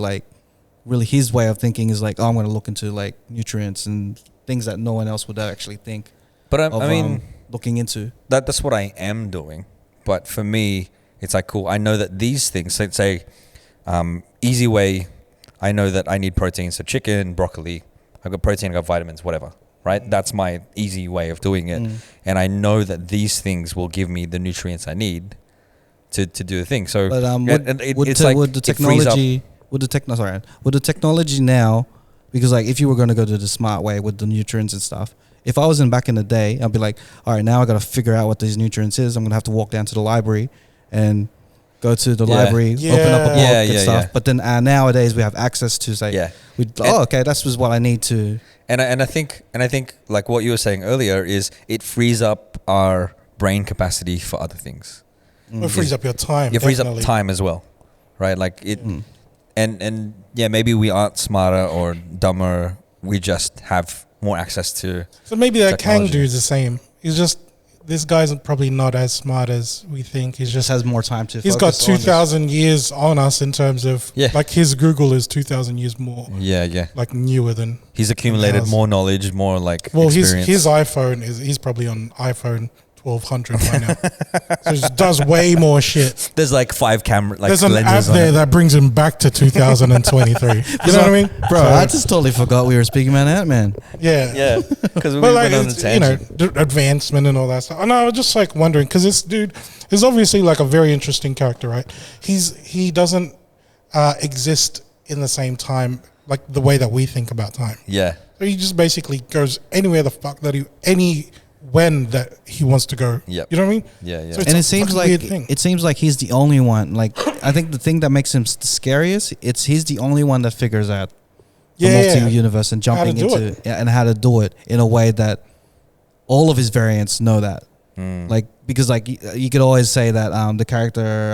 Speaker 1: his way of thinking is like, oh, I'm going to look into, like, nutrients and things that no one else would actually think.
Speaker 2: But I mean,
Speaker 1: looking into
Speaker 2: that's what I am doing. But for me, it's like, cool, I know that these things, say, easy way, I know that I need protein, so chicken, broccoli, I've got protein, I've got vitamins, whatever, right? That's my easy way of doing it. And I know that these things will give me the nutrients I need to do the thing. So,
Speaker 1: but
Speaker 2: with the
Speaker 1: technology now, because, like, if you were going to go to the smart way with the nutrients and stuff, if I was back in the day, I'd be like, all right, now I got to figure out what these nutrients is. I'm going to have to walk down to the library and go to the library, open up a book and stuff. But then nowadays we have access to say, okay, that's just what I need to.
Speaker 2: And I think like what you were saying earlier is it frees up our brain capacity for other things.
Speaker 3: It frees up your time.
Speaker 2: It frees up time as well, right? Like it, and yeah, maybe we aren't smarter or dumber. We just have more access to.
Speaker 3: So maybe that Kang
Speaker 2: technology.
Speaker 3: dude is the same. He's just, this guy's probably not as smart as we think. He's just
Speaker 1: has more time to.
Speaker 3: He's got 2,000 years on us in terms of like his Google is 2,000 years more.
Speaker 2: Yeah.
Speaker 3: Like newer than.
Speaker 2: He's accumulated more knowledge, more like
Speaker 3: experience.
Speaker 2: experience.
Speaker 3: His iPhone he's probably on iPhone 1200 right now. So he does way more shit.
Speaker 2: There's like 5 camera. Like
Speaker 3: there's an app
Speaker 2: lenses
Speaker 3: there
Speaker 2: on it.
Speaker 3: that brings him back to 2023. You know what I mean,
Speaker 1: bro? I just totally forgot we were speaking about Ant-Man.
Speaker 3: Yeah,
Speaker 2: because we
Speaker 3: but
Speaker 2: went
Speaker 3: like
Speaker 2: on a tangent.
Speaker 3: Advancement and all that stuff. And I was just like wondering because this dude is obviously like a very interesting character, right? He doesn't exist in the same time like the way that we think about time.
Speaker 2: Yeah.
Speaker 3: So he just basically goes anywhere the fuck that when that he wants to go.
Speaker 2: Yep.
Speaker 3: You know what I mean?
Speaker 2: Yeah.
Speaker 3: So
Speaker 1: And it seems like he's the only one. Like, I think the thing that makes him the scariest, he's the only one that figures out the multi-universe and jumping into and how to do it in a way that all of his variants know that. Like, because like you could always say that the character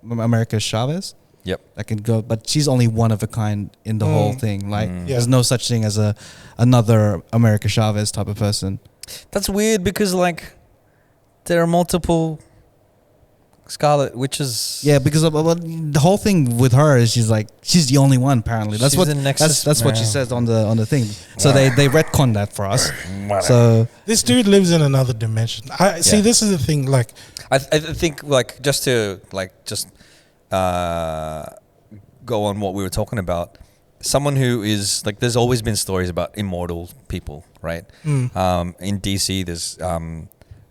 Speaker 1: America Chavez.
Speaker 2: Yep.
Speaker 1: That can go, but she's only one of a kind in the whole thing. Like, there's no such thing as another America Chavez type of person.
Speaker 2: That's weird because like there are multiple Scarlet Witches.
Speaker 1: Yeah, because the whole thing with her is she's the only one apparently. That's
Speaker 2: She's
Speaker 1: what
Speaker 2: the Nexus
Speaker 1: that's what she says on the thing. So they retconned that for us. So
Speaker 3: this dude lives in another dimension. See, this is the thing. Like,
Speaker 2: I think like just to like just go on what we were talking about. Someone who is like, there's always been stories about immortal people, right? In DC, there's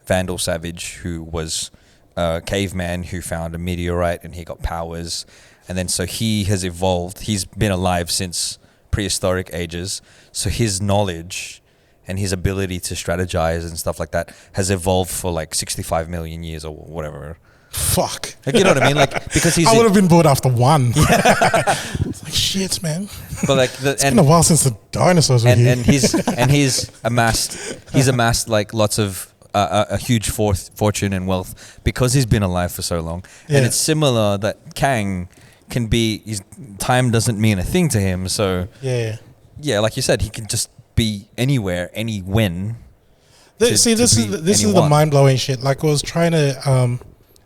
Speaker 2: Vandal Savage, who was a caveman who found a meteorite and he got powers, and then so he has evolved. He's been alive since prehistoric ages, so his knowledge and his ability to strategize and stuff like that has evolved for like 65 million years or whatever.
Speaker 3: fuck.
Speaker 2: Like, you know what I mean? Like, because he's
Speaker 3: I would have been bored after one. It's like shit, man.
Speaker 2: but like
Speaker 3: It's been a while since the dinosaurs were here.
Speaker 2: and he's amassed like lots of a huge fortune and wealth because he's been alive for so long.
Speaker 3: Yeah.
Speaker 2: And it's similar that Kang can be, his time doesn't mean a thing to him. So yeah, like you said, he can just be anywhere, any when.
Speaker 3: This is the mind blowing shit. Like, I was trying to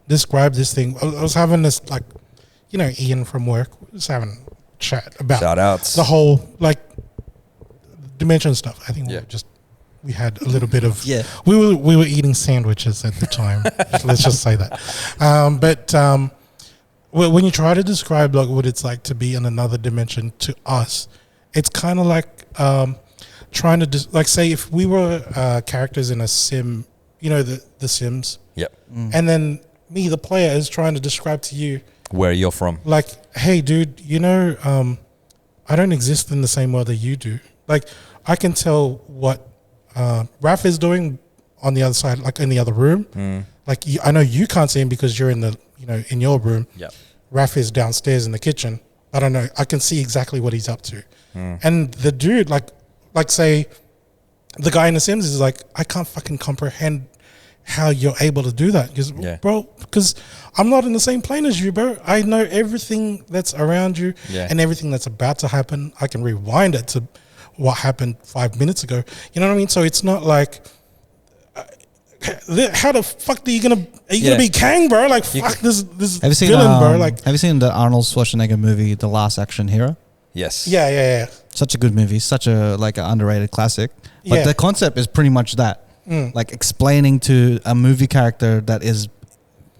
Speaker 3: describe this thing. I was having this, like, you know, Ian from work was having a chat about
Speaker 2: Shout outs.
Speaker 3: the whole like dimension stuff. I think we had a little bit of we were eating sandwiches at the time. Let's just say that. But when you try to describe like what it's like to be in another dimension to us, it's kind of like trying to like say if we were characters in a sim, you know, the Sims.
Speaker 2: Yep.
Speaker 3: And then me, the player, is trying to describe to you
Speaker 2: Where you're from.
Speaker 3: like, hey, dude, you know, I don't exist in the same world that you do. Like, I can tell what Raph is doing on the other side, like in the other room. Like, I know you can't see him because you're in the, in your room.
Speaker 2: Yeah.
Speaker 3: Raph is downstairs in the kitchen. I don't know. I can see exactly what he's up to. And the dude, like say, the guy in The Sims is like, I can't fucking comprehend how you're able to do that. Because I'm not in the same plane as you, bro. I know everything that's around you and everything that's about to happen. I can rewind it to what happened 5 minutes ago. You know what I mean? So it's not like, how the fuck are you gonna be Kang, bro? Like, fuck this
Speaker 1: Have you seen
Speaker 3: villain, bro. Like,
Speaker 1: have you seen the Arnold Schwarzenegger movie, The Last Action Hero?
Speaker 2: Yes.
Speaker 3: yeah.
Speaker 1: Such a good movie, such a an underrated classic. But the concept is pretty much that, like explaining to a movie character that is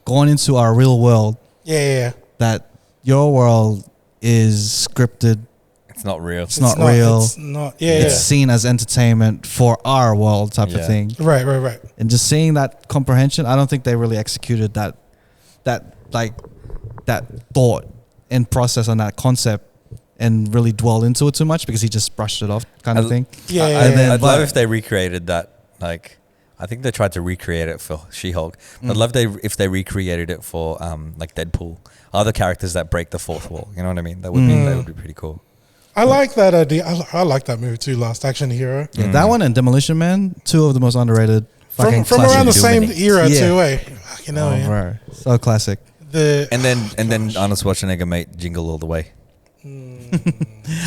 Speaker 1: going into our real world, that your world is scripted.
Speaker 2: It's not real.
Speaker 1: It's not real.
Speaker 3: It's not.
Speaker 1: It's seen as entertainment for our world type of thing.
Speaker 3: Right.
Speaker 1: And just seeing that comprehension, I don't think they really executed that thought and process on that concept and really dwell into it too much, because he just brushed it off kind of thing.
Speaker 2: I'd love if they recreated that. Like, I think they tried to recreate it for She-Hulk. I'd love if they recreated it for like Deadpool, other characters that break the fourth wall. You know what I mean? That would be pretty cool.
Speaker 3: I like that idea. I like that movie too, Last Action Hero.
Speaker 1: Yeah, that one and Demolition Man, two of the most underrated fucking
Speaker 3: from
Speaker 1: classic
Speaker 3: around the same
Speaker 2: minutes.
Speaker 3: era
Speaker 1: Yeah.
Speaker 3: too, eh? You know,
Speaker 1: bro. So classic.
Speaker 2: And then Arnold Schwarzenegger made Jingle All the Way.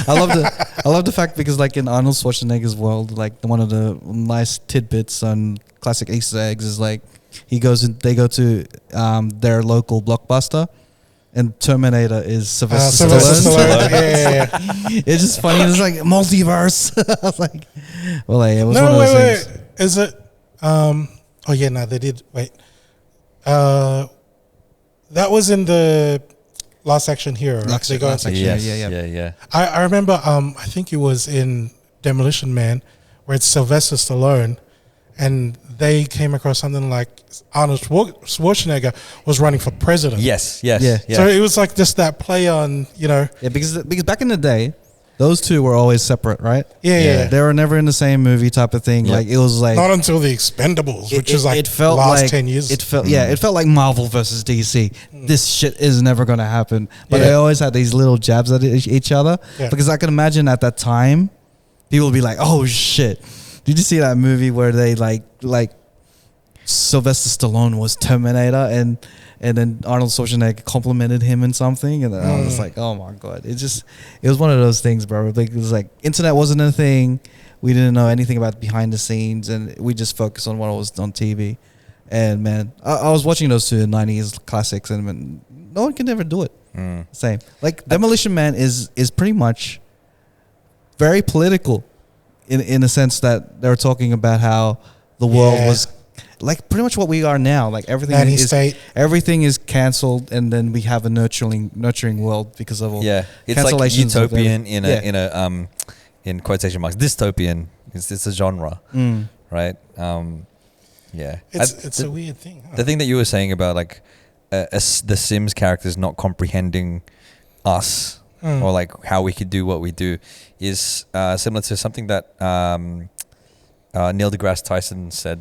Speaker 1: I love the fact, because like in Arnold Schwarzenegger's world, like one of the nice tidbits on classic Easter eggs is like they go to their local Blockbuster, and Terminator is Sylvester Stallone.
Speaker 3: Yeah.
Speaker 1: It's just funny. It's like multiverse. I was like, well, like, it was one
Speaker 3: No,
Speaker 1: of those
Speaker 3: wait.
Speaker 1: things.
Speaker 3: Is it? Oh yeah, no, they did. Wait. That was in the Last Action Hero. Right? They go
Speaker 1: Last
Speaker 3: into-
Speaker 1: Action.
Speaker 2: Yeah.
Speaker 3: I remember. I think it was in Demolition Man, where it's Sylvester Stallone, and they came across something like Arnold Schwarzenegger was running for president.
Speaker 2: Yes.
Speaker 1: Yeah.
Speaker 3: So it was like just that play on,
Speaker 1: Yeah, because back in the day, those two were always separate, right?
Speaker 3: Yeah.
Speaker 1: They were never in the same movie type of thing.
Speaker 2: Yeah.
Speaker 1: Like it was like
Speaker 3: Not until the Expendables, which is like
Speaker 1: it felt
Speaker 3: last
Speaker 1: like
Speaker 3: 10 years.
Speaker 1: It felt like Marvel versus DC. This shit is never gonna happen. But
Speaker 3: Yeah.
Speaker 1: they always had these little jabs at each other.
Speaker 3: Yeah.
Speaker 1: Because I can imagine at that time, people would be like, "Oh shit! Did you see that movie where they like Sylvester Stallone was Terminator and then Arnold Schwarzenegger complimented him in something, and then I was just like, oh my god, it was one of those things, bro. Like, it was like internet wasn't a thing, we didn't know anything about behind the scenes, and we just focused on what was on TV. And man, I was watching those two 90s classics, and man, no one can ever do it. Same. Like Demolition Man is pretty much very political in the sense that they were talking about how the world was like pretty much what we are now. Like everything is cancelled, and then we have a nurturing world because of all
Speaker 2: It's like utopian in quotation marks, dystopian. It's a genre, right?
Speaker 3: It's a weird thing. Huh?
Speaker 2: The thing that you were saying about like the Sims characters not comprehending us or like how we could do what we do is similar to something that Neil deGrasse Tyson said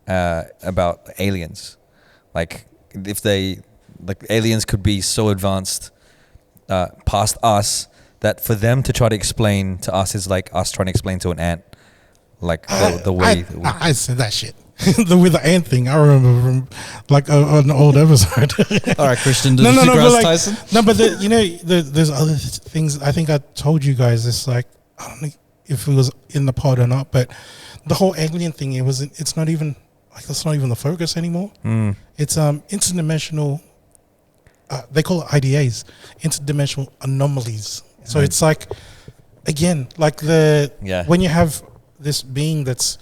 Speaker 2: about aliens. Like if aliens could be so advanced past us that for them to try to explain to us is like us trying to explain to an ant, like the way
Speaker 3: I said that shit. With the ant thing, I remember from like an old episode.
Speaker 1: All right, Christian,
Speaker 3: No, but like,
Speaker 1: Tyson?
Speaker 3: no, but there's other things. I think I told you guys this. Like, I don't know if it was in the pod or not, but the whole alien thing, it's not even like that's not even the focus anymore. It's interdimensional. They call it IDAs, interdimensional anomalies. So it's like, again, like when you have this being that's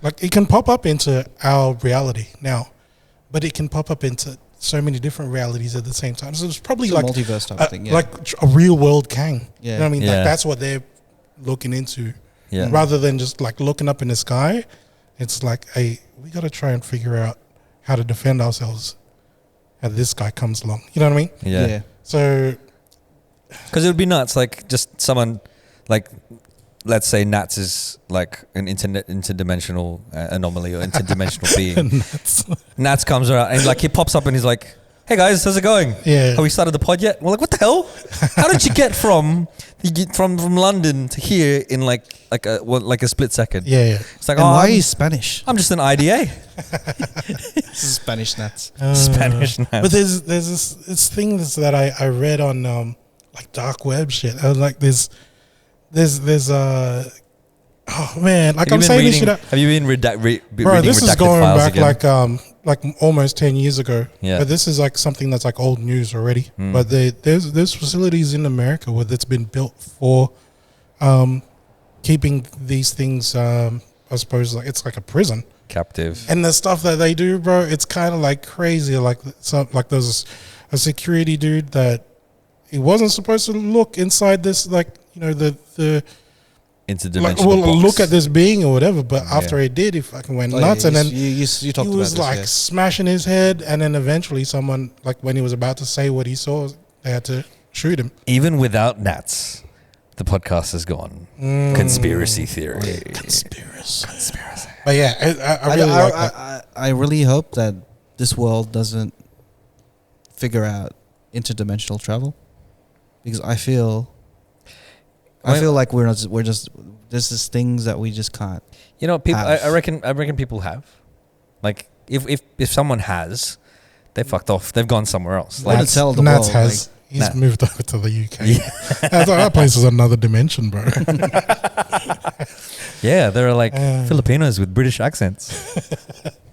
Speaker 3: like, it can pop up into our reality now, but it can pop up into so many different realities at the same time. So it's probably
Speaker 1: It's a
Speaker 3: like
Speaker 1: multiverse type of thing, yeah.
Speaker 3: like a real world Kang.
Speaker 1: Yeah.
Speaker 3: You know what I mean?
Speaker 2: Yeah.
Speaker 3: Like that's what they're looking into.
Speaker 2: Yeah.
Speaker 3: Rather than just like looking up in the sky, it's like, hey, we got to try and figure out how to defend ourselves as this guy comes along. You know what I mean?
Speaker 2: Yeah.
Speaker 3: So
Speaker 2: Because it would be nuts. Like just someone, like let's say Nats is like an interdimensional anomaly or interdimensional being. Nats comes around and like he pops up and he's like, "Hey guys, how's it going?
Speaker 3: Yeah.
Speaker 2: Have we started the pod yet?" We're like, "What the hell? How did you get from London to here in like a split second?"
Speaker 3: Yeah.
Speaker 2: It's like,
Speaker 1: And
Speaker 2: "Oh,
Speaker 1: why are
Speaker 2: I'm,
Speaker 1: you Spanish?
Speaker 2: I'm just an IDA,
Speaker 1: This is Spanish nuts.
Speaker 2: Spanish now."
Speaker 3: But there's this thing that I read on like dark web shit. I was like, there's oh man, like I'm saying this shit out.
Speaker 2: Have you been
Speaker 3: Bro,
Speaker 2: reading
Speaker 3: this is
Speaker 2: redacted
Speaker 3: going
Speaker 2: files
Speaker 3: back
Speaker 2: again?
Speaker 3: like almost 10 years ago.
Speaker 2: Yeah.
Speaker 3: But this is like something that's like old news already. But there's facilities in America where that's been built for keeping these things. I suppose like it's like a prison.
Speaker 2: Captive.
Speaker 3: And the stuff that they do, bro, it's kind of like crazy. Like there's a security dude that he wasn't supposed to look inside this, like the
Speaker 2: Interdimensional
Speaker 3: like,
Speaker 2: box.
Speaker 3: look at this being or whatever. But after he did, he fucking went nuts, and then
Speaker 1: you
Speaker 3: he
Speaker 1: talked
Speaker 3: was
Speaker 1: about
Speaker 3: like
Speaker 1: this,
Speaker 3: smashing his head, and then eventually someone, like when he was about to say what he saw, they had to shoot him.
Speaker 2: Even without Nats, the podcast has gone. Conspiracy theory.
Speaker 3: Conspiracy. But yeah, I really like that.
Speaker 1: I really hope that this world doesn't figure out interdimensional travel, because I feel like we're just this is things that we just can't.
Speaker 2: You know, people.
Speaker 1: Have.
Speaker 2: I reckon people have. Like, if someone has, they fucked off. They've gone somewhere else. Like,
Speaker 1: Nats- tell the
Speaker 3: Nats
Speaker 1: world,
Speaker 3: has. He's
Speaker 2: Nat.
Speaker 3: moved over to the UK. That place is another dimension, bro.
Speaker 2: yeah, there are like Filipinos with British accents.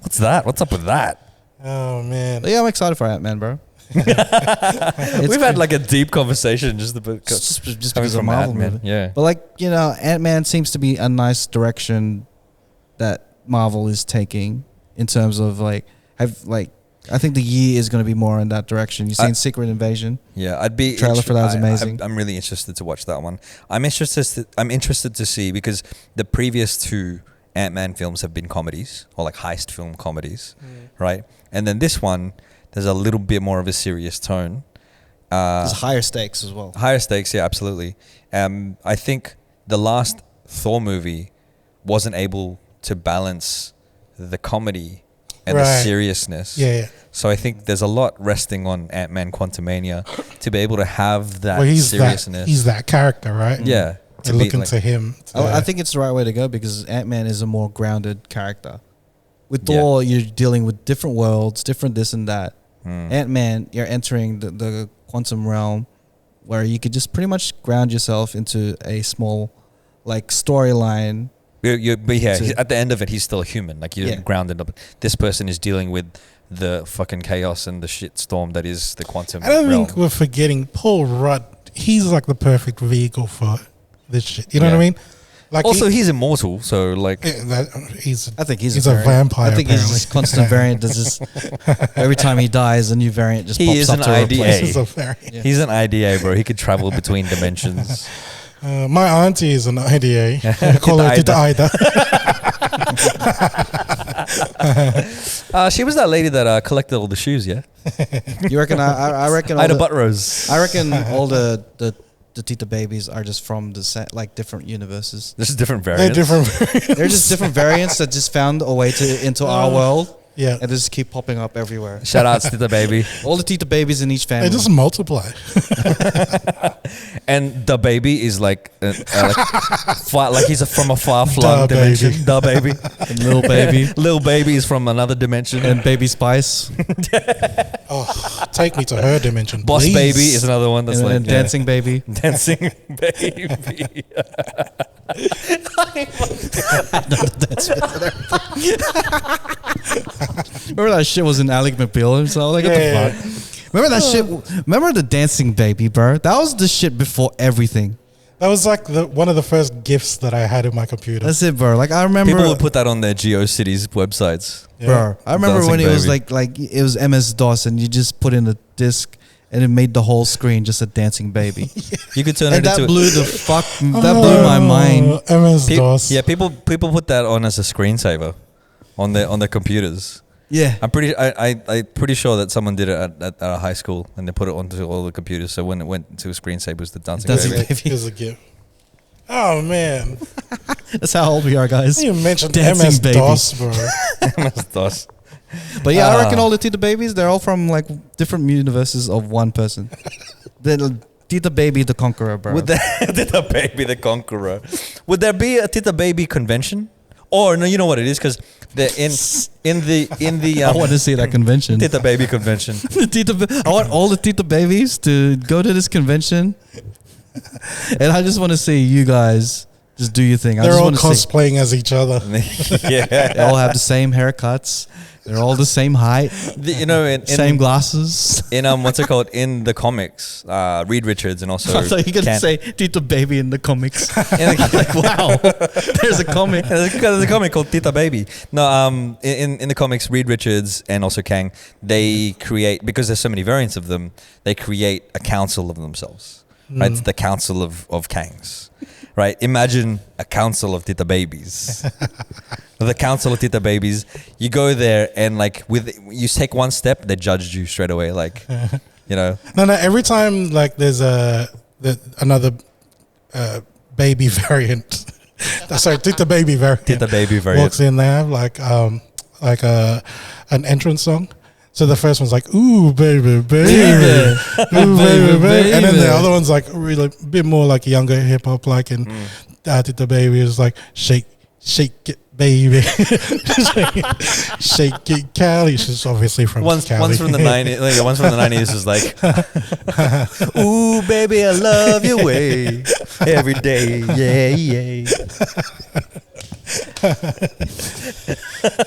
Speaker 2: What's that? What's up with that?
Speaker 3: Oh man.
Speaker 1: But yeah, I'm excited for Ant-Man, bro.
Speaker 2: We've had like a deep conversation just about
Speaker 1: just
Speaker 2: coming
Speaker 1: because of
Speaker 2: from
Speaker 1: Marvel
Speaker 2: Ant-Man.
Speaker 1: movie.
Speaker 2: Yeah.
Speaker 1: But like, Ant-Man seems to be a nice direction that Marvel is taking in terms of I think the year is going to be more in that direction. You've seen Secret Invasion.
Speaker 2: Yeah, I'd be
Speaker 1: Trailer for that was amazing.
Speaker 2: I'm really interested to watch that one. I'm interested to see, because the previous two Ant-Man films have been comedies, or like heist film comedies, right? And then this one, there's a little bit more of a serious tone.
Speaker 1: There's higher stakes as well.
Speaker 2: Higher stakes, yeah, absolutely. I think the last Thor movie wasn't able to balance the comedy and the
Speaker 3: Right.
Speaker 2: seriousness.
Speaker 3: Yeah.
Speaker 2: So I think there's a lot resting on Ant-Man Quantumania to be able to have that
Speaker 3: Well, he's
Speaker 2: seriousness.
Speaker 3: he's that character, right?
Speaker 2: Yeah.
Speaker 3: To
Speaker 2: be
Speaker 3: look
Speaker 2: like-
Speaker 3: into him.
Speaker 1: I think it's the right way to go, because Ant-Man is a more grounded character. With
Speaker 2: Yeah.
Speaker 1: Thor, you're dealing with different worlds, different this and that.
Speaker 2: Hmm.
Speaker 1: Ant-Man, you're entering the quantum realm where you could just pretty much ground yourself into a small like storyline.
Speaker 2: But yeah,
Speaker 1: So-
Speaker 2: at the end of it, he's still human. Like, you're
Speaker 1: Yeah.
Speaker 2: grounded up. This person is dealing with the fucking chaos and the shit storm that is the quantum
Speaker 3: I don't
Speaker 2: realm.
Speaker 3: think we're forgetting Paul Rudd. He's like the perfect vehicle for this shit. You know what I
Speaker 2: Yeah.
Speaker 3: mean? Like
Speaker 2: Also, he's immortal, so like,
Speaker 3: he's
Speaker 1: I think he's
Speaker 3: a
Speaker 1: variant.
Speaker 3: vampire.
Speaker 1: I think
Speaker 3: apparently.
Speaker 1: he's just constant variant. There's just every time he dies, a new variant just
Speaker 2: He
Speaker 1: pops
Speaker 2: is
Speaker 1: up
Speaker 2: an
Speaker 1: to
Speaker 2: IDA.
Speaker 1: replace
Speaker 3: He's
Speaker 1: him.
Speaker 3: a variant.
Speaker 1: Yeah.
Speaker 2: he's an IDA, bro. He could travel between dimensions.
Speaker 3: My auntie is an IDA. I call her Tita Ida.
Speaker 2: She was that lady that collected all the shoes, yeah?
Speaker 1: You reckon? I reckon.
Speaker 2: Ida
Speaker 1: All the,
Speaker 2: Buttrose.
Speaker 1: I reckon all the Tita babies are just from the like different universes.
Speaker 2: There's different
Speaker 3: They're
Speaker 2: variants.
Speaker 3: different.
Speaker 1: They're just different variants that just found a way into our world,
Speaker 3: Yeah.
Speaker 1: and they just keep popping up everywhere.
Speaker 2: Shout outs to the baby.
Speaker 1: All the Tita babies in each
Speaker 3: They
Speaker 1: family.
Speaker 3: just multiply.
Speaker 2: And the baby is like, like he's from a far flung
Speaker 3: Da
Speaker 2: dimension.
Speaker 3: baby.
Speaker 2: The baby.
Speaker 1: And little baby
Speaker 2: Little baby is from another dimension.
Speaker 1: and Baby Spice
Speaker 3: Oh, take me to her dimension.
Speaker 2: Boss
Speaker 3: please.
Speaker 2: baby is another one that's
Speaker 1: and,
Speaker 2: like
Speaker 1: and Dancing Baby.
Speaker 2: dancing baby.
Speaker 1: Remember that shit was in Alec McBeal? So like, what
Speaker 3: Yeah.
Speaker 1: the fuck? Remember that shit? Remember the Dancing Baby, bro? That was the shit before everything.
Speaker 3: That was like one of the first gifts that I had in my computer.
Speaker 1: That's it, bro. Like I remember,
Speaker 2: People would put that on their GeoCities websites.
Speaker 3: Yeah.
Speaker 1: bro. I remember
Speaker 2: Dancing
Speaker 1: when it was
Speaker 2: Baby.
Speaker 1: like it was MS DOS, and you just put in a disc, and it made the whole screen just a dancing baby.
Speaker 2: You could turn
Speaker 1: And
Speaker 2: it
Speaker 1: that
Speaker 2: into.
Speaker 1: blew the fuck. That blew my mind.
Speaker 3: MS
Speaker 2: Pe-
Speaker 3: DOS.
Speaker 2: yeah, people put that on as a screensaver on their computers.
Speaker 1: Yeah.
Speaker 2: I'm pretty sure that someone did it at a high school and they put it onto all the computers. So when it went to screensavers, the dancing
Speaker 1: Dancing
Speaker 2: baby.
Speaker 1: baby.
Speaker 3: Here's a gift. Oh man,
Speaker 1: That's how old we are, guys.
Speaker 3: you mentioned
Speaker 1: Dancing
Speaker 3: MS
Speaker 1: baby.
Speaker 3: DOS, bro.
Speaker 2: MS-DOS.
Speaker 1: But yeah, I reckon all the Tita babies, they're all from like different universes of one person. The Tita Baby the Conqueror, bro.
Speaker 2: Would there Tita Baby the Conqueror? Would there be a Tita Baby convention? Or no, you know what it is because in the
Speaker 1: I want to see that convention.
Speaker 2: Tita Baby convention.
Speaker 1: I want all the Tita babies to go to this convention, and I just want to see you guys just do your thing. I
Speaker 3: They're
Speaker 1: just
Speaker 3: all
Speaker 1: want to see.
Speaker 3: cosplaying as each other.
Speaker 2: Yeah,
Speaker 1: They all have the same haircuts. They're all the same height,
Speaker 2: you know,
Speaker 1: same glasses.
Speaker 2: in what's it called in the comics, Reed Richards and also
Speaker 1: I thought you were gonna
Speaker 2: Ken-
Speaker 1: say Tita Baby in the comics.
Speaker 2: in the,
Speaker 1: Like, wow, there's a comic.
Speaker 2: There's a comic called Tita Baby. No, in the comics, Reed Richards and also Kang, they create, because there's so many variants of them, they create a council of themselves. Right? It's the council of Kangs. Right? Imagine a council of Tita Babies. The council of Tita Babies. You go there and like you take one step, they judge you straight away. Like, you know.
Speaker 3: No, every time like there's another baby variant. Sorry, Tita Baby variant.
Speaker 2: Tita Baby variant.
Speaker 3: Walks in, they have like an entrance song. So the first one's like, ooh, baby, baby. Ooh, baby, baby. And then the other one's like really a bit more like younger hip hop, like, and Tita Baby is like, shake it, baby. Shake it, Cali. She's obviously from
Speaker 2: One's
Speaker 3: Cali.
Speaker 2: from the 90s. Like, one's from the 90s is like, ooh, baby, I love your way every day. Yeah.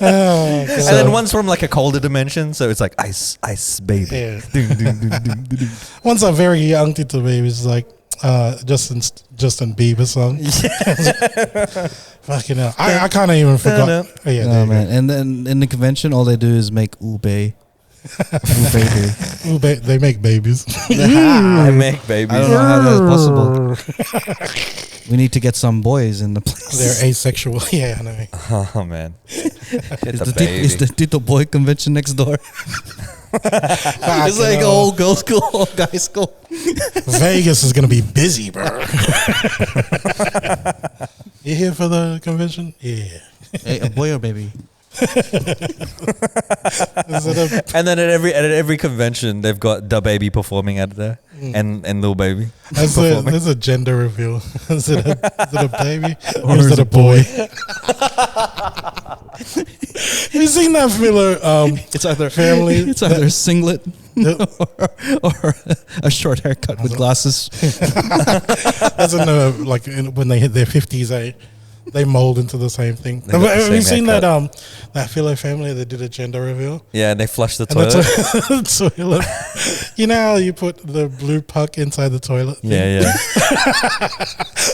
Speaker 3: Oh, God.
Speaker 2: And then one's from like a colder dimension, so it's like ice, baby.
Speaker 3: Yeah.
Speaker 2: Ding, ding, ding, ding, ding, ding.
Speaker 3: One's a very young Tita Baby. It's like Justin Bieber song. Fucking hell. I can't even forgot. Oh, yeah, there
Speaker 1: Oh
Speaker 3: you
Speaker 1: man, and then in the convention, all they do is make ube. Baby.
Speaker 3: go. Ooh, they make babies.
Speaker 2: I make babies.
Speaker 1: I don't know how that's possible. We need to get some boys in the place.
Speaker 3: They're asexual. Yeah, I know.
Speaker 2: Oh man,
Speaker 1: Is the Tito Boy convention next door? It's like all girls school, all guys school.
Speaker 3: Vegas is gonna be busy, bro. You here for the convention? Yeah.
Speaker 1: Hey, a boy or baby?
Speaker 3: Is it
Speaker 2: And then at every convention, they've got Da Baby performing out there, and Lil Baby.
Speaker 3: there's a gender reveal. Is it a baby or is it a boy? You seen that filler?
Speaker 1: It's either
Speaker 3: Family.
Speaker 1: It's either a singlet or a short haircut with glasses.
Speaker 3: As in when they hit their 50s, they mold into the same thing.
Speaker 2: They got the
Speaker 3: Have you
Speaker 2: same
Speaker 3: seen
Speaker 2: haircut.
Speaker 3: that Filler Family that did a gender reveal?
Speaker 2: Yeah, and they flush the
Speaker 3: And
Speaker 2: toilet.
Speaker 3: the toilet. You know how you put the blue puck inside the toilet?
Speaker 2: Yeah.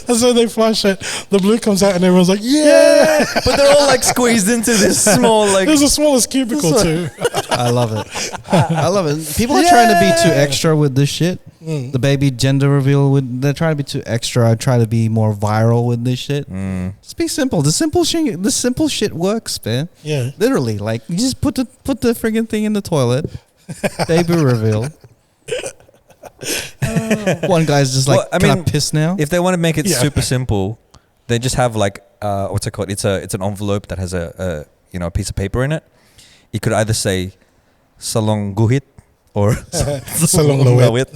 Speaker 3: And so they flush it. The blue comes out and everyone's like, yeah!
Speaker 2: But they're all like squeezed into this small like.
Speaker 3: It was the smallest cubicle too.
Speaker 1: I love it. I love it. People are trying to be too extra with this shit. The baby gender reveal, they're trying to be too extra. I try to be more viral with this shit. Just be simple. The simple shit works, man.
Speaker 3: Yeah.
Speaker 1: Literally, like you just put the friggin' thing in the toilet. Baby reveal. One guy's just like,
Speaker 2: Well, I
Speaker 1: can I
Speaker 2: mean,
Speaker 1: piss now?
Speaker 2: If they want to make it
Speaker 3: Yeah.
Speaker 2: super simple, they just have like what's it called? It's an envelope that has a piece of paper in it. You could either say "Salong Guhit" or
Speaker 3: Salong Lowit.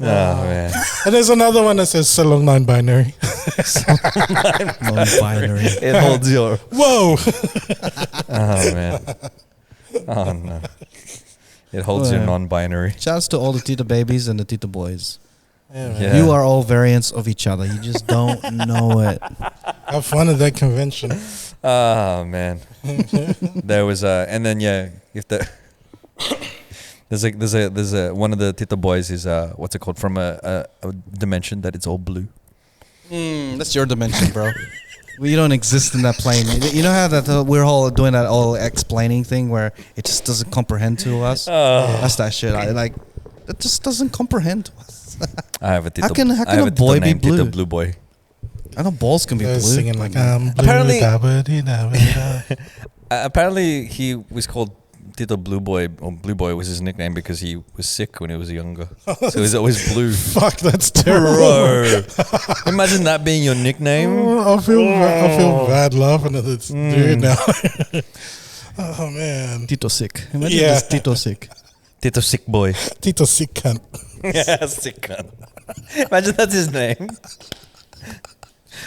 Speaker 2: Oh man.
Speaker 3: And there's another one that says Salong non-binary.
Speaker 1: Non-binary.
Speaker 2: It holds your.
Speaker 3: Whoa!
Speaker 2: Oh man. Oh no. It holds your
Speaker 1: Yeah.
Speaker 2: non-binary.
Speaker 1: Shouts to all the Tita babies and the Tita boys.
Speaker 3: Yeah, man.
Speaker 2: Yeah.
Speaker 1: You are all variants of each other. You just don't know it.
Speaker 3: Have fun at that convention.
Speaker 2: Oh man. There was and then if the there's a one of the Tita boys is what's it called, from a dimension that it's all blue.
Speaker 1: That's your dimension, bro. We don't exist in that plane. You know how that we're all doing that all explaining thing where it just doesn't comprehend to us. That's that shit. It just doesn't comprehend to us.
Speaker 2: I have a Tita.
Speaker 1: How can
Speaker 2: I have
Speaker 1: a boy be
Speaker 2: Tita named Tita
Speaker 1: blue?
Speaker 2: Blue Boy.
Speaker 1: I know balls can be
Speaker 3: They're
Speaker 1: blue.
Speaker 3: singing like
Speaker 2: Apparently-
Speaker 3: apparently
Speaker 2: apparently, he was called Tito Blue Boy, or Blue Boy was his nickname because he was sick when he was younger. So he was always blue.
Speaker 3: fuck, that's terrible.
Speaker 2: Bro, imagine that being your nickname.
Speaker 3: I feel bad laughing at this dude now. Oh man,
Speaker 1: Tito sick. Imagine
Speaker 3: Yeah.
Speaker 1: this Tito sick.
Speaker 2: Tito Sick Boy.
Speaker 3: Tito sick cunt.
Speaker 2: Yeah, sick cunt. Imagine that's his name.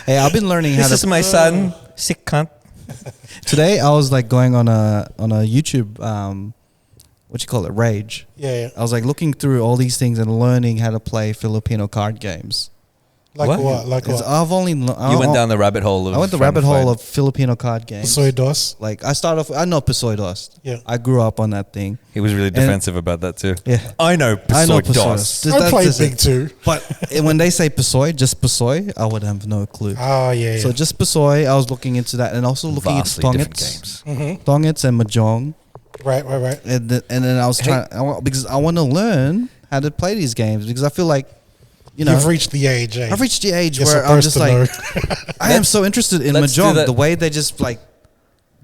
Speaker 1: Hey, I've been learning how
Speaker 2: This is
Speaker 1: to.
Speaker 2: my son, sick cunt.
Speaker 1: Today I was like going on a YouTube what you call it, Rage.
Speaker 3: Yeah.
Speaker 1: I was like looking through all these things and learning how to play Filipino card games.
Speaker 3: Like
Speaker 2: What?
Speaker 3: what? Like
Speaker 1: 'Cause
Speaker 3: what?
Speaker 1: I've only
Speaker 2: You went down the rabbit hole of.
Speaker 1: I went the
Speaker 2: trying to
Speaker 1: rabbit hole
Speaker 2: find-
Speaker 1: of Filipino card games.
Speaker 3: Soy dos.
Speaker 1: Like I started off. I know Pisoy Dos.
Speaker 3: Yeah.
Speaker 1: I grew up on that thing.
Speaker 2: He was really defensive about that too.
Speaker 1: Yeah.
Speaker 2: I know.
Speaker 1: I know
Speaker 2: Pisoy
Speaker 1: Pisoy
Speaker 2: Dos.
Speaker 1: Dos.
Speaker 3: I played
Speaker 1: That's
Speaker 3: Big
Speaker 1: it.
Speaker 3: Two.
Speaker 1: But when they say Pisoy, just Pisoy, I would have no clue.
Speaker 3: Oh yeah.
Speaker 1: So just Pisoy, I was looking into that and also looking into
Speaker 2: Vastly different
Speaker 1: Tongits.
Speaker 2: games.
Speaker 1: Tongits and Mahjong.
Speaker 3: right.
Speaker 1: And then I was trying, because I want to learn how to play these games because I feel like, you know,
Speaker 3: You've reached the age. Eh?
Speaker 1: I've reached the age
Speaker 3: You're
Speaker 1: where I'm
Speaker 3: supposed
Speaker 1: just
Speaker 3: to
Speaker 1: like,
Speaker 3: know.
Speaker 1: I am so interested in
Speaker 2: let's do
Speaker 1: Mahjong,
Speaker 2: that.
Speaker 1: the way they just like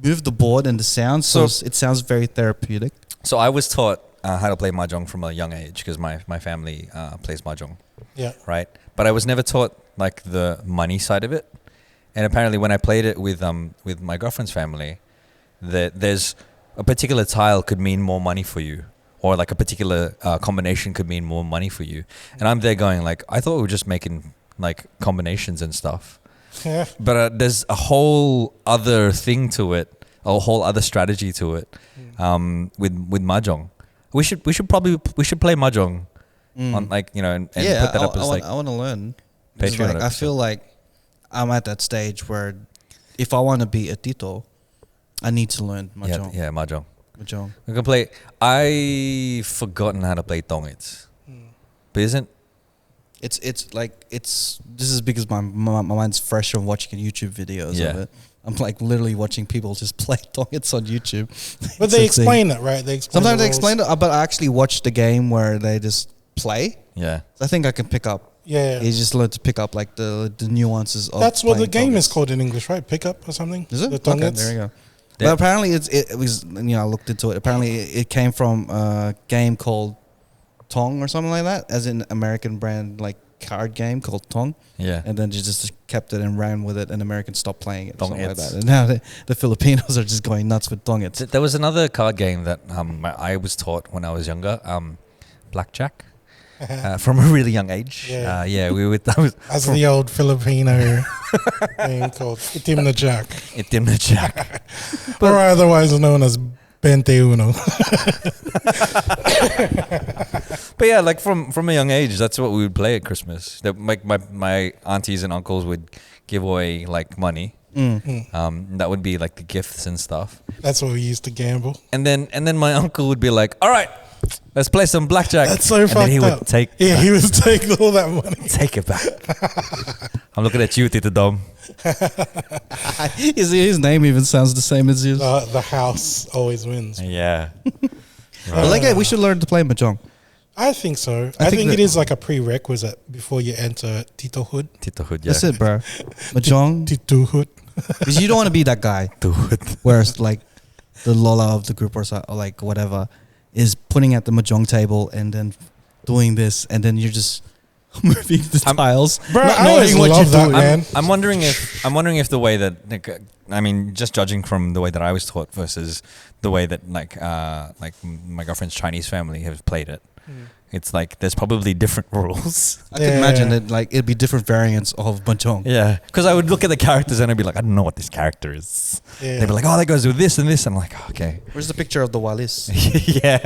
Speaker 1: move the board and the sound. So
Speaker 2: So-
Speaker 1: it sounds very therapeutic.
Speaker 2: So I was taught how to play mahjong from a young age because my family plays mahjong,
Speaker 3: Yeah.
Speaker 2: right? But I was never taught like the money side of it. And apparently, when I played it with my girlfriend's family, that there's a particular tile could mean more money for you, or like a particular combination could mean more money for you. And I'm there going like, I thought we were just making like combinations and stuff.
Speaker 3: Yeah.
Speaker 2: But there's a whole other thing to it, a whole other strategy to it, with mahjong. We should play mahjong on like and
Speaker 1: Yeah,
Speaker 2: put that up as like
Speaker 1: I want to learn.
Speaker 2: Patreon
Speaker 1: It's like, I
Speaker 2: episode.
Speaker 1: feel like I'm at that stage where if I want to be a Tito, I need to learn Mahjong.
Speaker 2: yeah mahjong.
Speaker 1: Mahjong.
Speaker 2: We can play. I forgotten how to play tongits, but isn't
Speaker 1: It's like this is because my mind's fresh from watching YouTube videos of
Speaker 2: Yeah.
Speaker 1: it. I'm like literally watching people just play Tongits on YouTube.
Speaker 3: But
Speaker 1: It's
Speaker 3: they
Speaker 1: insane.
Speaker 3: explain it, right? They explain.
Speaker 1: Sometimes
Speaker 3: the
Speaker 1: they
Speaker 3: rules.
Speaker 1: explain it, but I actually watched the game where they just play.
Speaker 2: yeah.
Speaker 1: I think I can pick up.
Speaker 3: Yeah.
Speaker 1: You just learn to pick up like the nuances of.
Speaker 3: That's what the
Speaker 1: playing
Speaker 3: game is
Speaker 1: Tongits.
Speaker 3: called in English, right? Pickup or something.
Speaker 1: Is it?
Speaker 3: The
Speaker 1: Okay,
Speaker 3: Tongits.
Speaker 1: there you go.
Speaker 2: Yeah.
Speaker 1: But apparently it was I looked into it. Apparently it came from a game called Tong or something like that, as in American brand like card game called Tong.
Speaker 2: Yeah.
Speaker 1: And then you just kept it and ran with it, and Americans stopped playing it. Or something like
Speaker 2: Tongits.
Speaker 1: that. And now the Filipinos are just going nuts with Tongits.
Speaker 2: There was another card game that I was taught when I was younger, blackjack, from a really young age.
Speaker 3: Yeah.
Speaker 2: We were. I was
Speaker 3: As the old Filipino thing called Itim na Jack,
Speaker 2: Itim na Jack.
Speaker 3: or otherwise known as 21.
Speaker 2: But yeah, like from a young age, that's what we would play at Christmas. That my aunties and uncles would give away like money. That would be like the gifts and stuff.
Speaker 3: That's what we used to gamble.
Speaker 2: And then my uncle would be like, "All right, let's play some blackjack."
Speaker 3: That's so
Speaker 2: and
Speaker 3: fucked
Speaker 2: then he
Speaker 3: up.
Speaker 2: would take
Speaker 3: He was taking all that money.
Speaker 2: take it back. I'm looking at you, Tito Dom.
Speaker 1: His name even sounds the same as yours.
Speaker 3: The house always wins.
Speaker 2: Yeah.
Speaker 1: But like, we should learn to play Mahjong.
Speaker 3: I think so.
Speaker 1: I
Speaker 3: I
Speaker 1: think
Speaker 3: think
Speaker 1: that-
Speaker 3: it is like a prerequisite before you enter Titohood.
Speaker 2: Tito Hood, yeah.
Speaker 1: That's it, bro. Mahjong.
Speaker 3: Titohood.
Speaker 1: Because you don't want to be that guy
Speaker 2: Tito Hood.
Speaker 1: where it's like the Lola of the group or like whatever is putting at the Mahjong table and then doing this, and then you're just moving the tiles.
Speaker 3: Bro,
Speaker 1: not
Speaker 3: I
Speaker 1: knowing
Speaker 3: always
Speaker 1: what
Speaker 3: love
Speaker 1: you're
Speaker 3: that,
Speaker 1: doing.
Speaker 3: man.
Speaker 2: I'm wondering if the way that like, I mean, just judging from the way that I was taught versus the way that like my girlfriend's Chinese family have played it, it's like there's probably different rules.
Speaker 1: I can imagine that like it'd be different variants of Mahjong.
Speaker 2: Yeah, because I would look at the characters and I'd be like, I don't know what this character is.
Speaker 3: Yeah.
Speaker 2: They'd be like, oh, that goes with this and this. And I'm like, oh, okay.
Speaker 1: Where's the picture of the Walis?
Speaker 2: Yeah.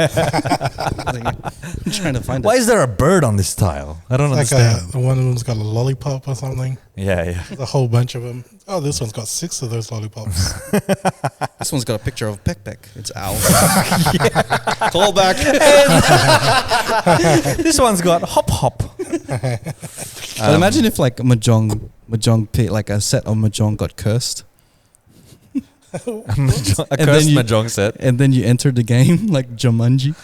Speaker 1: I'm trying to find
Speaker 2: Why
Speaker 1: it.
Speaker 2: is there a bird on this tile? I don't
Speaker 3: Like
Speaker 2: understand.
Speaker 3: one of them's got a lollipop or something.
Speaker 2: Yeah.
Speaker 3: There's a whole bunch of them. Oh, this one's got 6 of those lollipops.
Speaker 1: This one's got a picture of Peck Peck. It's Owl. Call back.
Speaker 2: This one's got hop hop.
Speaker 1: But imagine if like like a set of Mahjong got cursed,
Speaker 2: A
Speaker 1: then
Speaker 2: cursed
Speaker 1: you-
Speaker 2: mahjong set.
Speaker 1: and then you enter the game like Jumanji.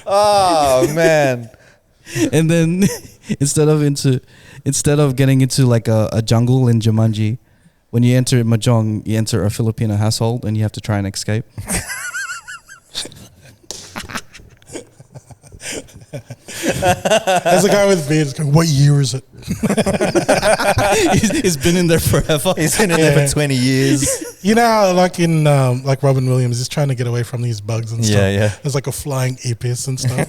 Speaker 2: Oh man.
Speaker 1: And then instead of getting into like a jungle in Jumanji, when you enter Mahjong, you enter a Filipino household and you have to try and escape.
Speaker 3: There's a guy with beards going, what year is it?
Speaker 1: He's been in there forever.
Speaker 2: He's been in there for 20 years.
Speaker 3: You know how like in like Robin Williams is trying to get away from these bugs and stuff.
Speaker 2: Yeah.
Speaker 3: There's like a flying apis and stuff.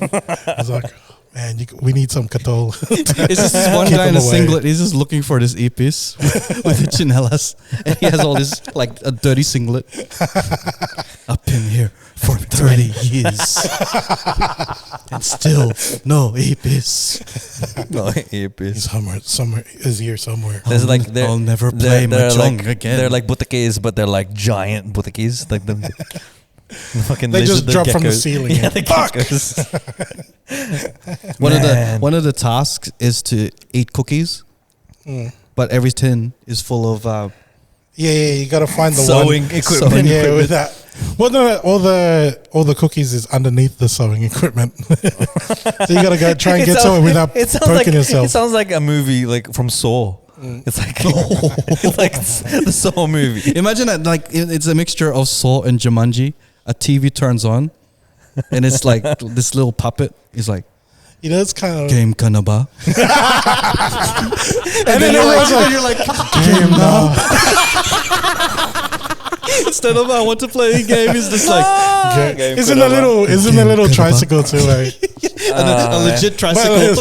Speaker 3: It's like, man, we need some katol.
Speaker 1: It's just this one
Speaker 3: Keep
Speaker 1: guy in
Speaker 3: him
Speaker 1: a
Speaker 3: away.
Speaker 1: singlet. He's just looking for this epis with the chinellas. And he has all this, like, a dirty singlet. I've been here for 30 years. And still, no epis.
Speaker 2: No, earpiece.
Speaker 3: somewhere is here somewhere.
Speaker 2: There's like
Speaker 1: I'll never play Mahjong
Speaker 2: like,
Speaker 1: again.
Speaker 2: They're like butakes, but they're like giant butakes. Like the fucking
Speaker 3: They just
Speaker 2: lizard,
Speaker 3: drop from the
Speaker 2: geckos.
Speaker 3: ceiling.
Speaker 2: Yeah, the geckos.
Speaker 1: One of the tasks is to eat cookies, but every tin is full of
Speaker 3: Yeah, you got to find the
Speaker 2: Sewing
Speaker 3: one.
Speaker 2: equipment.
Speaker 3: Yeah, with that. Well, no, all the cookies is underneath the sewing equipment. So you got to go try and
Speaker 2: It
Speaker 3: get
Speaker 2: sounds-
Speaker 3: somewhere without
Speaker 2: it sounds
Speaker 3: poking
Speaker 2: like,
Speaker 3: yourself.
Speaker 2: It sounds like a movie like from Saw. It's like it's like the Saw movie.
Speaker 1: Imagine that, like, it's a mixture of Saw and Jumanji. A TV turns on, and it's like this little puppet is like,
Speaker 3: You know, it's kind of.
Speaker 1: Game Kanaba.
Speaker 3: And then everyone's like,
Speaker 1: you're like,
Speaker 3: game now.
Speaker 1: instead of I want to play a game, he's just like,
Speaker 3: Game. Isn't a little tricycle too? Like,
Speaker 1: a legit tricycle. A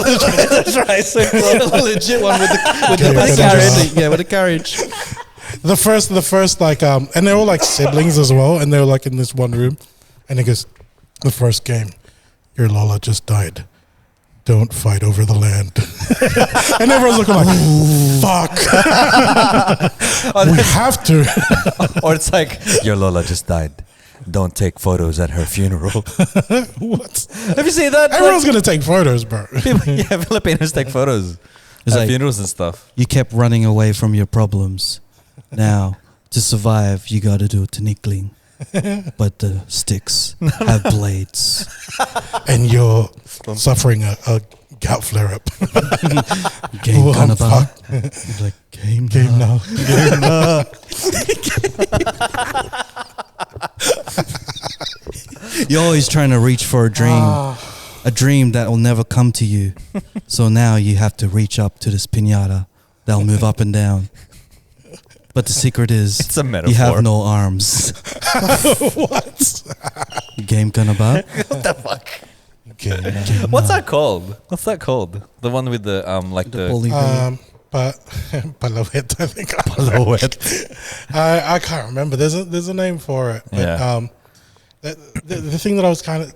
Speaker 1: legit one with the
Speaker 3: Game Kanaba.
Speaker 1: carriage. Yeah, with a carriage.
Speaker 3: the first like and they're all like siblings as well, and they're like in this one room, and it goes, the first game, your Lola just died. Don't fight over the land. And everyone's looking like, fuck. We have to.
Speaker 2: Or it's like your Lola just died. Don't take photos at her funeral.
Speaker 3: What?
Speaker 2: Have you seen that?
Speaker 3: Everyone's gonna take photos, bro.
Speaker 2: Yeah, Filipinos take photos
Speaker 1: It's
Speaker 2: at
Speaker 1: like,
Speaker 2: funerals and stuff.
Speaker 1: you kept running away from your problems. Now, to survive, you got to do tinikling. But the sticks have blades.
Speaker 3: And you're suffering a gout flare up.
Speaker 1: Game
Speaker 3: Oh,
Speaker 1: Kanaba.
Speaker 3: fuck.
Speaker 1: He's like, game
Speaker 3: Game
Speaker 1: now.
Speaker 3: now.
Speaker 1: You're always trying to reach for a dream. A dream that will never come to you. So now you have to reach up to this piñata that'll move up and down. But the secret is
Speaker 2: It's a metaphor.
Speaker 1: you have no arms.
Speaker 3: What?
Speaker 1: Game Kanaba.
Speaker 2: What the fuck?
Speaker 3: Game now.
Speaker 2: What's that called? What's that called? The one with the like
Speaker 1: The
Speaker 2: the
Speaker 1: bully thing.
Speaker 3: But Palawet, I think. I can't remember. There's a name for it. But,
Speaker 2: Yeah.
Speaker 3: the thing that I was kind of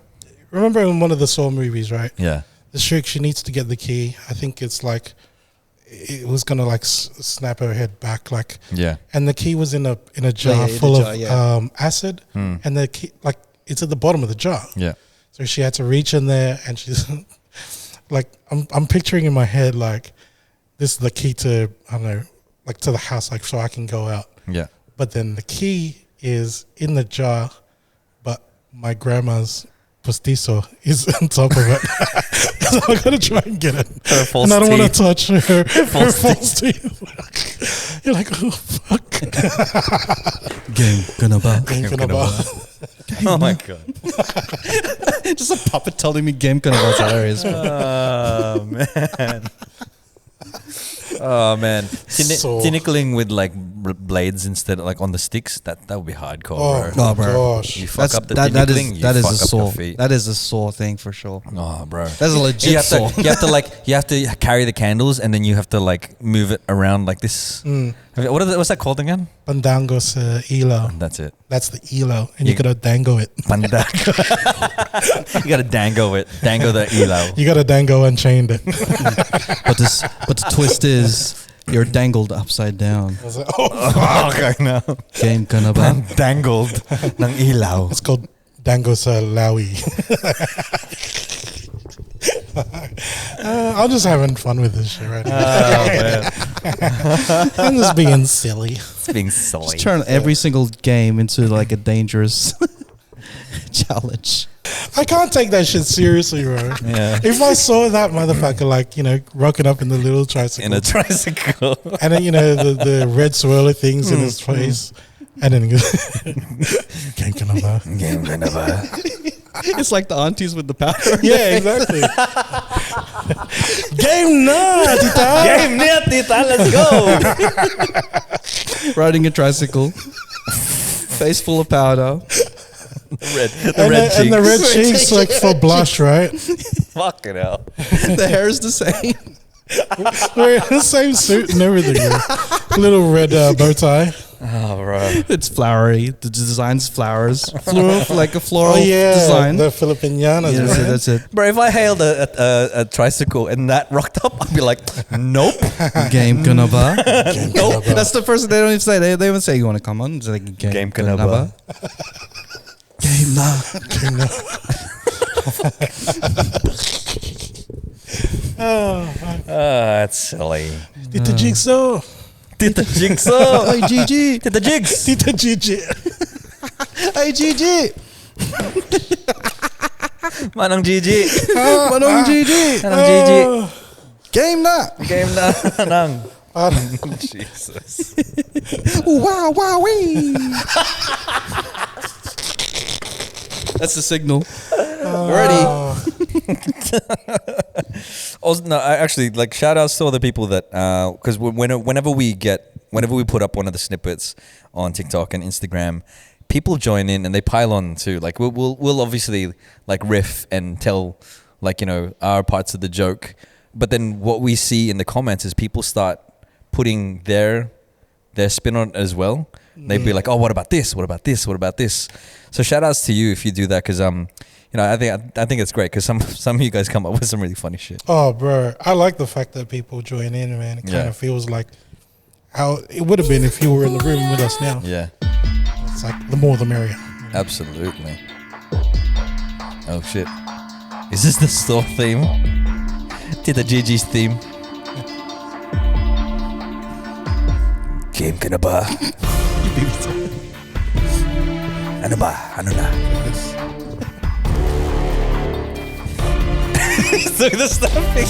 Speaker 3: remember in one of the Saw movies, right?
Speaker 2: yeah.
Speaker 3: The Shriek, she needs to get the key. I think it's like it was gonna like snap her head back, like,
Speaker 2: Yeah.
Speaker 3: and the key was in a jar
Speaker 1: in a
Speaker 3: full
Speaker 1: jar,
Speaker 3: of
Speaker 1: yeah.
Speaker 3: acid,
Speaker 2: Hmm.
Speaker 3: and the key like it's at the bottom of the jar.
Speaker 2: Yeah.
Speaker 3: So she had to reach in there, and she's like, I'm picturing in my head like this is the key to, I don't know, like to the house, like so I can go out.
Speaker 2: Yeah.
Speaker 3: But then the key is in the jar, but my grandma's postizo is on top of it. So I'm gonna try and get it,
Speaker 2: Her false
Speaker 3: and I don't want to
Speaker 2: teeth.
Speaker 3: touch her
Speaker 2: False
Speaker 3: false teeth. You're like, oh fuck.
Speaker 1: Game Kanaba.
Speaker 3: Thinking about
Speaker 2: Oh my god.
Speaker 1: Just a puppet telling me Game Kanaba is hilarious.
Speaker 2: Oh man. Oh man.
Speaker 3: So-
Speaker 2: Tinikling with like blades instead of like on the sticks. That would be hardcore.
Speaker 3: oh,
Speaker 2: bro.
Speaker 1: Oh, bro.
Speaker 3: gosh.
Speaker 2: You fuck
Speaker 1: That's,
Speaker 2: up the
Speaker 1: that
Speaker 2: tinikling,
Speaker 1: is
Speaker 2: you
Speaker 1: that is
Speaker 2: fuck
Speaker 1: a
Speaker 2: up your
Speaker 1: Saw.
Speaker 2: feet.
Speaker 1: That is a Saw thing for sure.
Speaker 2: Oh, bro.
Speaker 1: That's a legit Saw.
Speaker 2: You have to carry the candles and then you have to like move it around like this. What's that called again?
Speaker 3: Pandangos ilo.
Speaker 2: That's it.
Speaker 3: That's the ilo, and you
Speaker 2: You-
Speaker 3: gotta dango it.
Speaker 2: Pandak. You gotta dango it. Dango the elo.
Speaker 3: You gotta dango unchained it.
Speaker 1: But the twist is you're dangled upside down.
Speaker 3: I was like, oh,
Speaker 2: Oh, okay, no.
Speaker 1: Game Kanaba.
Speaker 2: Dangled ng ilaw.
Speaker 3: it's called dango sa lawi. I'm just having fun with this shit right now.
Speaker 2: Oh, man.
Speaker 3: I'm just being silly.
Speaker 2: It's being silly.
Speaker 1: Turn every single game into like a dangerous challenge.
Speaker 3: I can't take that shit seriously, bro.
Speaker 2: Yeah.
Speaker 3: If I saw that motherfucker, like, you know, rocking up in the little tricycle,
Speaker 2: In a tricycle.
Speaker 3: and then, you know, the red swirly things in his face, and then he goes, Game Canova.
Speaker 1: It's like the aunties with the powder.
Speaker 3: Yeah, exactly. Game na, tita.
Speaker 2: Game near, tita. Let's go.
Speaker 1: Riding a tricycle. Face full of powder.
Speaker 3: And the red cheeks, like, for blush, right?
Speaker 2: Fucking hell.
Speaker 1: The hair is the same.
Speaker 3: Wearing the same suit and everything. Bro. Little red bow tie.
Speaker 2: Oh, bro.
Speaker 1: It's flowery. The design's flowers. Floral, like a floral
Speaker 3: Oh yeah,
Speaker 1: design.
Speaker 3: the Filipinas.
Speaker 1: Yeah,
Speaker 3: man.
Speaker 1: that's it.
Speaker 2: Bro, if I hailed a tricycle and that rocked up, I'd be like, nope.
Speaker 1: Game Canova.
Speaker 3: Game
Speaker 1: Nope.
Speaker 3: Canova.
Speaker 1: That's the first thing they don't even say. They even say you want to come on. It's like
Speaker 2: Game Canova.
Speaker 1: Game na.
Speaker 2: That's silly.
Speaker 3: Tita Jigsaw.
Speaker 2: Tita Jigsaw.
Speaker 1: Hey GG.
Speaker 2: Tita Jigs.
Speaker 3: Tita Gigi.
Speaker 1: Hey GG.
Speaker 2: Manang Gigi.
Speaker 1: Manong GG.
Speaker 2: Manang Gigi.
Speaker 1: Game na.
Speaker 2: Game na. Manang.
Speaker 3: Parang-
Speaker 2: Jesus.
Speaker 1: Wow, wow, wee. That's the signal. Ready.
Speaker 2: Also, no, I actually like shout outs to all the people that because whenever we put up one of the snippets on TikTok and Instagram, people join in and they pile on too. Like we'll obviously like riff and tell like, you know, our parts of the joke, but then what we see in the comments is people start putting their spin on it as well. They'd be like, oh, what about this? What about this? What about this? So shout outs to you if you do that, because you know, I think it's great because some of you guys come up with some really funny shit.
Speaker 3: Oh, bro, I like the fact that people join in, man. It kind
Speaker 2: Yeah.
Speaker 3: of feels like how it would have been if you were in the room with us now.
Speaker 2: Yeah,
Speaker 3: It's like the more the merrier.
Speaker 2: absolutely. Oh shit, is this the store theme? Tita Gigi's theme. Game ka na ba? Ano ba? Ano na? Look at the stamping.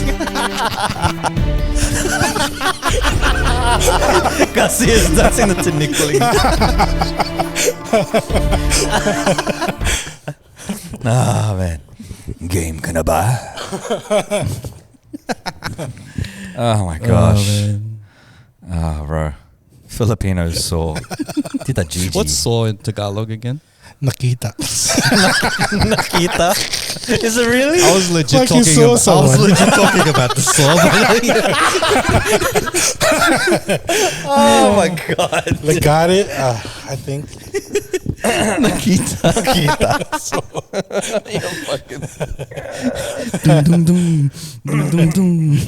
Speaker 2: Kasi is dancing the tinikling. Ah, man. Game ka na ba? Oh my gosh. Ah, bro. Filipinos saw Tita Gigi.
Speaker 1: What's saw in Tagalog again?
Speaker 3: Nakita.
Speaker 2: Nakita? Is it really?
Speaker 1: I was legit
Speaker 3: Like you
Speaker 1: talking
Speaker 3: saw
Speaker 1: about. I was
Speaker 3: someone.
Speaker 1: legit talking about the saw.
Speaker 2: Oh my god.
Speaker 3: They got it, I think.
Speaker 1: Nakita.
Speaker 2: You're fucking.
Speaker 1: Dum dum dum dum dum.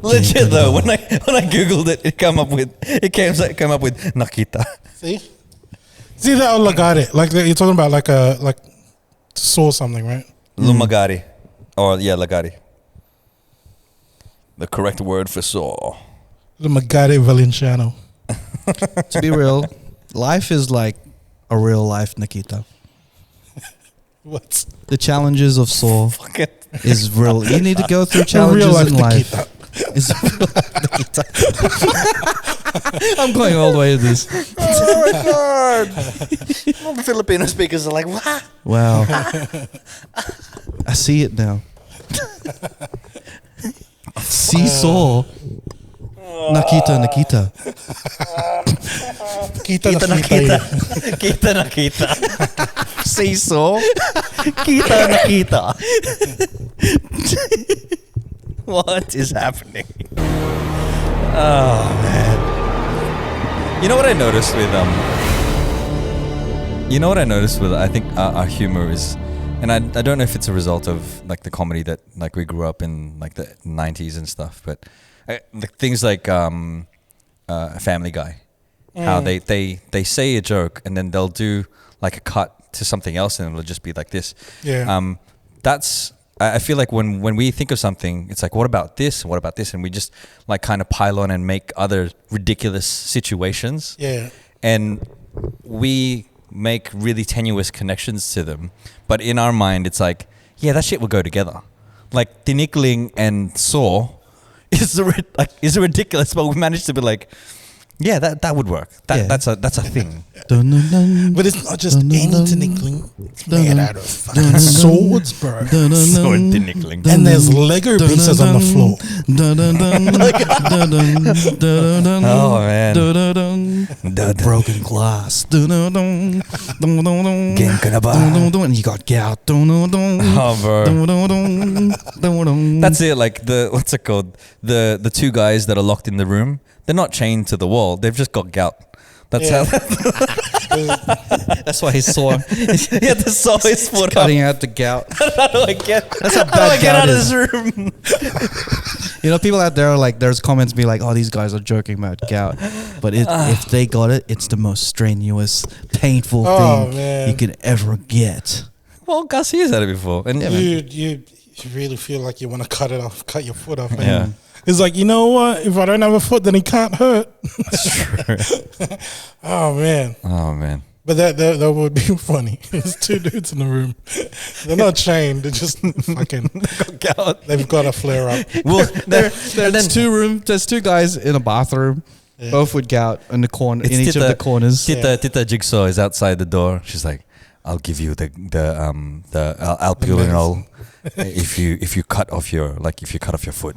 Speaker 2: Legit though, when I googled it, it came up with Nakita.
Speaker 3: See? See that or got it. Like you're talking about like saw something, right?
Speaker 2: Lumagari. Or yeah, lagari. The correct word for saw.
Speaker 3: The Magare Valenciano.
Speaker 1: To be real, life is like a real life, Nikita.
Speaker 3: What's
Speaker 1: The challenges of saw
Speaker 2: Fuck it.
Speaker 1: is real. You need to go through
Speaker 3: a
Speaker 1: challenges
Speaker 3: real life
Speaker 1: in life.
Speaker 3: Nikita?
Speaker 1: It's Nikita. I'm going all the way to this.
Speaker 2: Oh my god. All the Filipino speakers are like, what?
Speaker 1: Wow. I see it now. Seesaw. Nakita, Nikita.
Speaker 3: Kita
Speaker 2: Kita
Speaker 3: nakita.
Speaker 2: nakita. Kita nakita. Seesaw. Kita nakita. What is happening? Oh man. You know what I noticed with I think our humor is, and I don't know if it's a result of like the comedy that like we grew up in like the 90s and stuff, but the things like Family Guy, how they say a joke and then they'll do like a cut to something else and it'll just be like this.
Speaker 3: Yeah.
Speaker 2: That's I feel like when we think of something, it's like, what about this? What about this? And we just like kind of pile on and make other ridiculous situations.
Speaker 3: Yeah.
Speaker 2: And we make really tenuous connections to them, but in our mind, it's like, yeah, that shit will go together. Like Tinikling and Saw is ridiculous, but we managed to be like, yeah, that would work.
Speaker 1: Yeah.
Speaker 2: That's a thing.
Speaker 1: Dun, dun, dun,
Speaker 3: But it's not just
Speaker 1: dun, dun,
Speaker 3: any
Speaker 1: dun,
Speaker 3: tinikling. It's
Speaker 1: dun,
Speaker 3: made
Speaker 1: dun,
Speaker 3: out of
Speaker 1: dun,
Speaker 3: fucking
Speaker 1: dun,
Speaker 3: swords, bro.
Speaker 1: dun, dun,
Speaker 2: Sword
Speaker 1: dun,
Speaker 2: Tinikling.
Speaker 1: dun,
Speaker 3: And there's
Speaker 1: dun,
Speaker 3: Lego
Speaker 1: dun,
Speaker 3: pieces
Speaker 1: dun,
Speaker 3: on the floor.
Speaker 1: dun, dun, dun, dun, dun, dun, dun,
Speaker 2: Oh, man.
Speaker 1: dun, dun, dun.
Speaker 2: Dun, dun.
Speaker 1: Broken glass. Dun, dun, dun, dun, dun, dun.
Speaker 2: Game Kanaba.
Speaker 1: Dun, dun, dun. And you got gout. Dun, dun, dun.
Speaker 2: Oh, bro.
Speaker 1: Dun, dun, dun, dun, dun.
Speaker 2: That's it. Like what's it called? The two guys that are locked in the room. They're not chained to the wall. They've just got gout. That's
Speaker 3: Yeah.
Speaker 2: how.
Speaker 1: That's why he saw.
Speaker 2: Yeah, the saw is foot up.
Speaker 1: Cutting out the gout.
Speaker 2: How do I get?
Speaker 1: That's how
Speaker 2: How do I
Speaker 1: bad
Speaker 2: get
Speaker 1: gout
Speaker 2: out of
Speaker 1: is.
Speaker 2: this room?
Speaker 1: You know, people out there are like, there's comments be like, oh, these guys are joking about gout. But if they got it, it's the most strenuous, painful
Speaker 3: Oh,
Speaker 1: thing
Speaker 3: man.
Speaker 1: you could ever get.
Speaker 2: Well, Gus has had it before, and
Speaker 3: You really feel like you want to cut your foot off. Man.
Speaker 2: Yeah.
Speaker 3: It's like, you know what? If I don't have a foot, then it can't hurt. Oh man.
Speaker 2: Oh man.
Speaker 3: But that would be funny. There's two dudes in the room. They're not chained. They're just fucking.
Speaker 2: Gout.
Speaker 3: They've got a flare up.
Speaker 2: Well,
Speaker 1: There's two guys in a bathroom,
Speaker 3: Yeah.
Speaker 1: both with gout in the corner, in
Speaker 2: It's
Speaker 1: each of the corners.
Speaker 2: Tita Jigsaw is outside the door. She's like, "I'll give you the albuterol if you cut off your foot."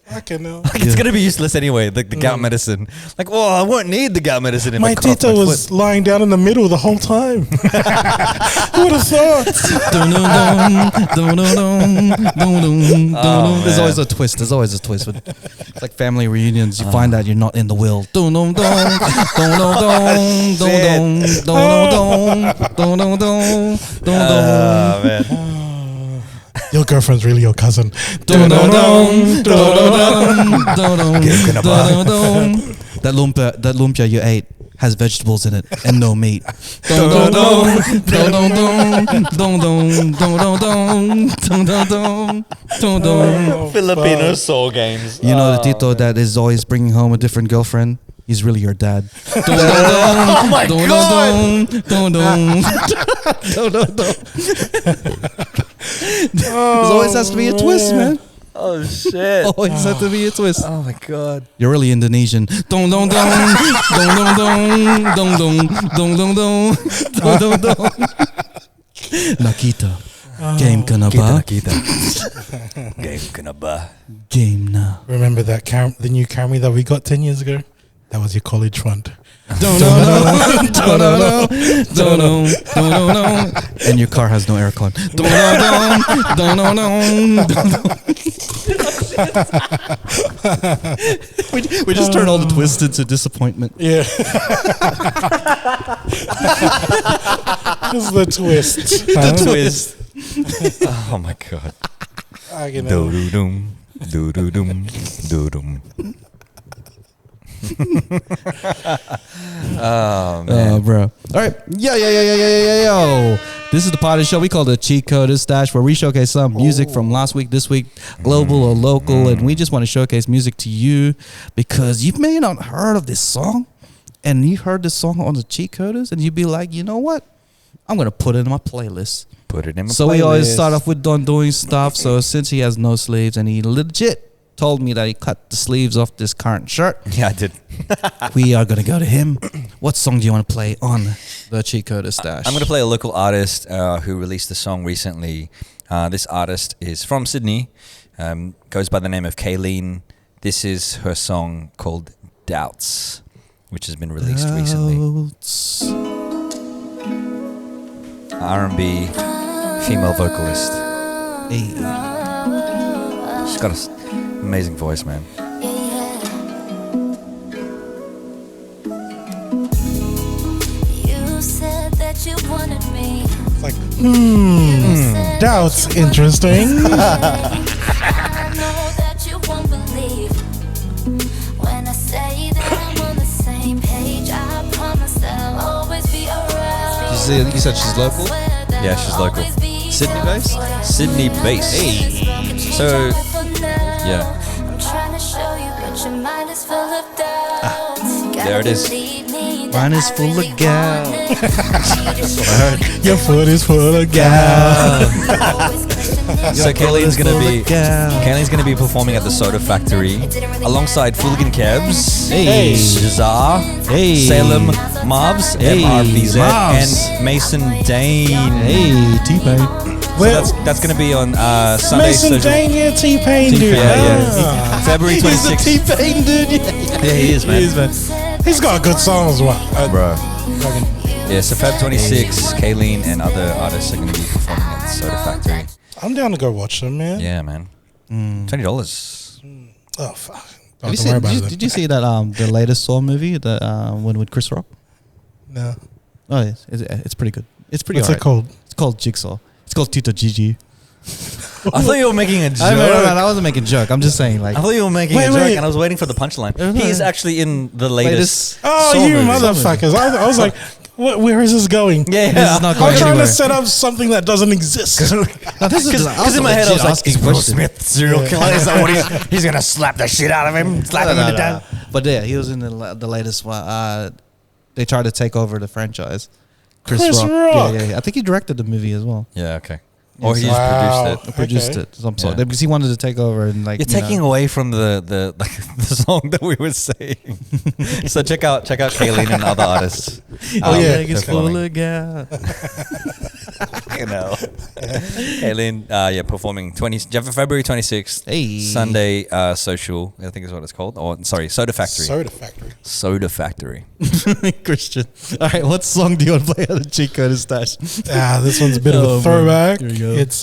Speaker 3: Fucking hell.
Speaker 2: Like, it's gonna be useless anyway. The gout medicine. Like, well, I won't need the gout medicine if I
Speaker 3: My
Speaker 2: cut off
Speaker 3: tita
Speaker 2: my
Speaker 3: was
Speaker 2: foot.
Speaker 3: lying down in the middle the whole time. Who would have thought?
Speaker 1: There's
Speaker 2: man.
Speaker 1: always a twist. There's always a twist. It's like family reunions. You find out you're not in the will.
Speaker 2: Oh man.
Speaker 3: Your girlfriend's really your cousin.
Speaker 1: That lumpia you ate has vegetables in it and no meat.
Speaker 2: Filipino soul games.
Speaker 1: You know the Tito that is always bringing home a different girlfriend? He's really your dad. Oh
Speaker 2: my
Speaker 1: There always has to be a twist, man.
Speaker 2: Oh shit.
Speaker 1: Always has to be a twist.
Speaker 2: Oh my god.
Speaker 1: You're really Indonesian. Nakita. Game kana ba?
Speaker 2: Kita. Game kena ba?
Speaker 1: Game na.
Speaker 3: Remember that the new Camry that we got 10 years ago? That was your college fund.
Speaker 1: And your car has no aircon. We just turn all the twists into disappointment.
Speaker 3: Yeah. This is the twist.
Speaker 2: The twist. Oh my god.
Speaker 3: I
Speaker 2: Do do dum. Do do dum. Do dum. Oh man.
Speaker 1: Oh, bro. All right. Yo. This is the party show. We call it Cheat Code Stash, where we showcase some music from last week, this week, global or local. And we just want to showcase music to you because you may not heard of this song. And you heard this song on the Cheat Coders, and you'd be like, you know what? I'm going to put it in my playlist.
Speaker 2: Put it in my
Speaker 1: So we always
Speaker 2: playlist.
Speaker 1: start off with Don doing stuff. So since he has no sleeves and he legit told me that he cut the sleeves off this current shirt,
Speaker 2: Yeah, I did.
Speaker 1: we are going to go to him. What song do you want to play on the Cheat Code Stash?
Speaker 2: I'm going to play a local artist who released a song recently. This artist is from Sydney, goes by the name of Kayleen. This is her song called Doubts, which has been released recently.
Speaker 1: Doubts.
Speaker 2: R&B female vocalist.
Speaker 1: Hey.
Speaker 2: She's got an amazing voice, man.
Speaker 6: You said that you wanted me.
Speaker 3: It's like, doubts interesting.
Speaker 6: I know that you won't believe when I say that I'm on the same page. I promise there'll always be around.
Speaker 1: You said she's local?
Speaker 2: Yeah, she's local.
Speaker 1: Sydney based?
Speaker 2: Sydney based. So, yeah.
Speaker 6: I'm trying to show you, but your mind is full of doubts.
Speaker 2: there it is.
Speaker 6: Lead me
Speaker 1: Mine is full of gal.
Speaker 3: Your foot is full of gal.
Speaker 2: So Kayleen's gonna
Speaker 1: full
Speaker 2: be
Speaker 1: of gal.
Speaker 2: Kayleen's gonna be performing at the Soda Factory alongside Fooligan Cabs,
Speaker 1: Hey.
Speaker 2: Shazar,
Speaker 1: Hey.
Speaker 2: Salem Mavs,
Speaker 1: Hey,
Speaker 2: MRVZ,
Speaker 1: Mavs.
Speaker 2: and Mason Dane.
Speaker 1: Hey, T-Pain.
Speaker 2: So that's gonna be on Sunday.
Speaker 3: Mason
Speaker 2: social-
Speaker 3: Dane, yeah, T-Pain, dude.
Speaker 2: Yeah. February 26th.
Speaker 1: He's the T-Pain dude.
Speaker 2: Yeah, he is, man.
Speaker 3: He's got a good song as well.
Speaker 2: Bro. Yeah, so Feb 26, Kayleen and other artists are going to be performing at the Soda Factory.
Speaker 3: I'm down to go watch them, man.
Speaker 2: Yeah, man. $20.
Speaker 3: Oh, fuck.
Speaker 1: Have
Speaker 3: Don't
Speaker 1: you seen,
Speaker 3: worry about it.
Speaker 1: did you see that the latest Saw movie, the one with Chris Rock?
Speaker 3: No.
Speaker 1: Oh, yes, it's pretty good. It's pretty.
Speaker 3: What's
Speaker 1: alright.
Speaker 3: it called?
Speaker 1: It's called Jigsaw. It's called Tito Gigi.
Speaker 2: I thought you were making a joke.
Speaker 1: I wasn't making a joke. I'm just saying, like,
Speaker 2: I thought you were making
Speaker 3: Wait,
Speaker 2: a joke,
Speaker 3: wait.
Speaker 2: and I was waiting for the punchline. He is actually in the latest.
Speaker 3: Oh,
Speaker 2: Saw
Speaker 3: you
Speaker 2: movie.
Speaker 3: motherfuckers. I was like, where is this going?
Speaker 2: Yeah,
Speaker 1: This is not
Speaker 3: I'm
Speaker 1: going
Speaker 3: trying
Speaker 1: anywhere.
Speaker 3: to set up something that doesn't exist.
Speaker 2: Because in my head I was like,
Speaker 1: asking
Speaker 2: is Will
Speaker 1: questions.
Speaker 2: Smith serial killer? Is that what he's gonna slap the shit out of him? Slap him in the down.
Speaker 1: But yeah, he was in the latest one. They tried to take over the franchise. Chris Rock. Yeah. I think he directed the movie as well.
Speaker 2: Yeah, okay. Or he
Speaker 3: Wow.
Speaker 2: just produced it.
Speaker 1: Produced
Speaker 3: Okay.
Speaker 1: it. Some sort.
Speaker 2: Yeah.
Speaker 1: Because he wanted to take over and like.
Speaker 2: You're taking away from the like the song that we were saying. So check out Kayleen and other artists.
Speaker 3: Oh, yeah.
Speaker 1: It's
Speaker 2: performing.
Speaker 1: full of gas.
Speaker 2: You know, Kayleen, performing February 26th.
Speaker 1: Hey.
Speaker 2: Sunday social, I think is what it's called. Or sorry, Soda Factory.
Speaker 3: Soda Factory.
Speaker 2: Soda Factory.
Speaker 1: Christian. All right, what song do you want to play on the cheat code stash?
Speaker 3: This one's a bit of
Speaker 1: Oh,
Speaker 3: a throwback.
Speaker 1: man. Here we go.
Speaker 3: It's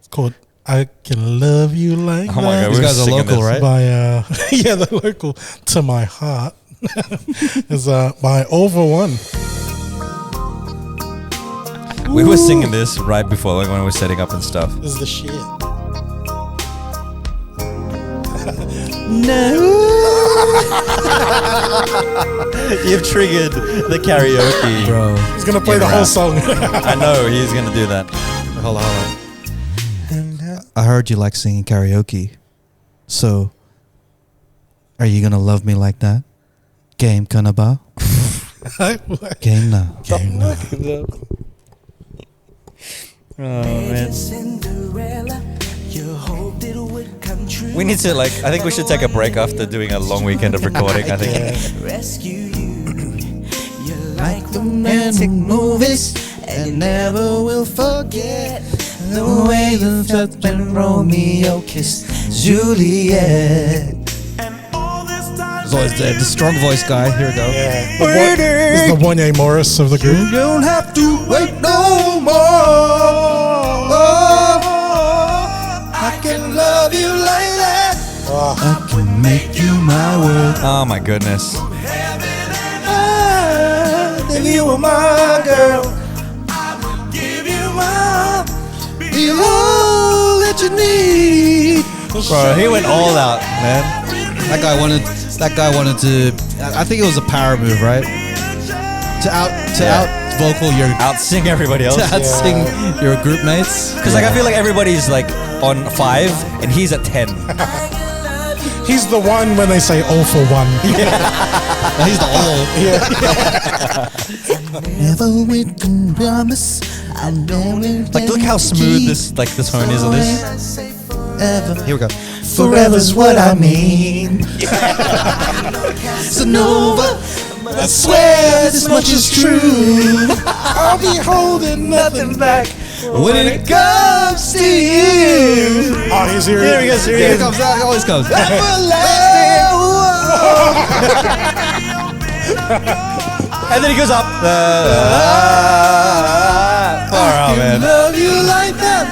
Speaker 3: called "I Can Love You Like
Speaker 2: Oh my
Speaker 3: That."
Speaker 2: God,
Speaker 1: These
Speaker 2: we're
Speaker 1: guys are
Speaker 2: singing
Speaker 1: local,
Speaker 2: this.
Speaker 1: right?
Speaker 3: By yeah, the local To My Heart. It's by Over One.
Speaker 2: We were singing this right before, like when we were setting up and stuff.
Speaker 3: This is the shit.
Speaker 2: You've triggered the karaoke.
Speaker 1: Bro.
Speaker 3: He's gonna play
Speaker 2: Yeah,
Speaker 3: the whole
Speaker 2: rap.
Speaker 3: song.
Speaker 2: I know he's gonna do that.
Speaker 1: Hold on. I heard you like singing karaoke. So, are you going to love me like that? Game Kanaba? Game now. Game now.
Speaker 2: We need to I think we should take a break after doing a long weekend of recording. I think.
Speaker 1: Like romantic movies and never will forget the way the first when Romeo kissed Juliet. So it's the strong voice guy. Here we go.
Speaker 3: Yeah. This is the Wanye Morris of the
Speaker 1: You
Speaker 3: group.
Speaker 1: don't have to wait no more. I can love you like that. I can make you my world.
Speaker 2: Oh my goodness.
Speaker 1: If you were my girl, I would give you my be all that you need.
Speaker 2: Bro, he went all out, man.
Speaker 1: That guy wanted to. I think it was a power move, right? To out vocal your
Speaker 2: Out sing everybody else.
Speaker 1: to out sing your group mates.
Speaker 2: Because I feel like everybody's on 5 and he's at 10.
Speaker 3: He's the one when they say "all for one."
Speaker 1: He's the old. Never we can promise. I know it.
Speaker 2: Look how smooth the tone is of this.
Speaker 1: Ever. Here we go. Forever's what I mean. Sonova, I swear this much is true. I'll be holding nothing back when it comes to you.
Speaker 3: Oh, he's here.
Speaker 2: Here he goes, here he
Speaker 1: Here it
Speaker 2: goes.
Speaker 1: comes. It always comes.
Speaker 2: And then he goes up. Far out, man.
Speaker 1: Love you like that.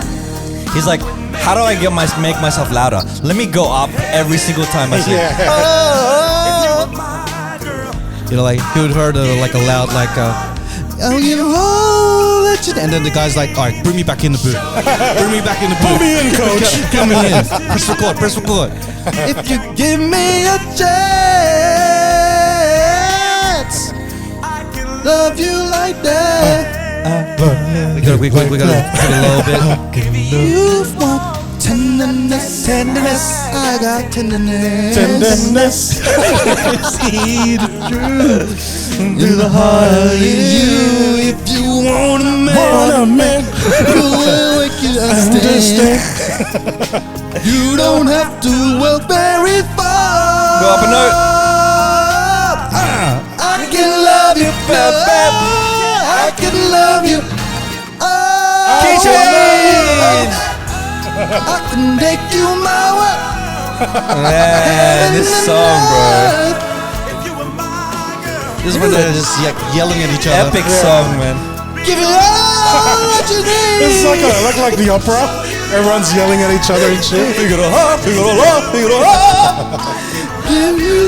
Speaker 2: He's like, how do I make myself louder? Let me go up every single time I sing.
Speaker 1: You know, like he would heard like a loud oh, you know, and then the guy's like, all right, bring me back in the booth. Bring me back in the booth.
Speaker 3: Put me in, coach.
Speaker 1: Come in. Press record. Press record. If you give me a chance, love you like that. We gotta put a little bit. You've walked 10 tenderness, I got tenderness. See the truth in the heart of you. If you want a man, you will make you understand. You don't have to walk very far.
Speaker 2: Go up a note.
Speaker 1: I can love you, I can love you. I can take you my way.
Speaker 2: Man, this song, bro.
Speaker 1: This is when they're just yelling at each other.
Speaker 2: Epic song, man.
Speaker 1: Give it all what you need.
Speaker 3: It's like the opera. Everyone's yelling at each other and shit.
Speaker 1: Give you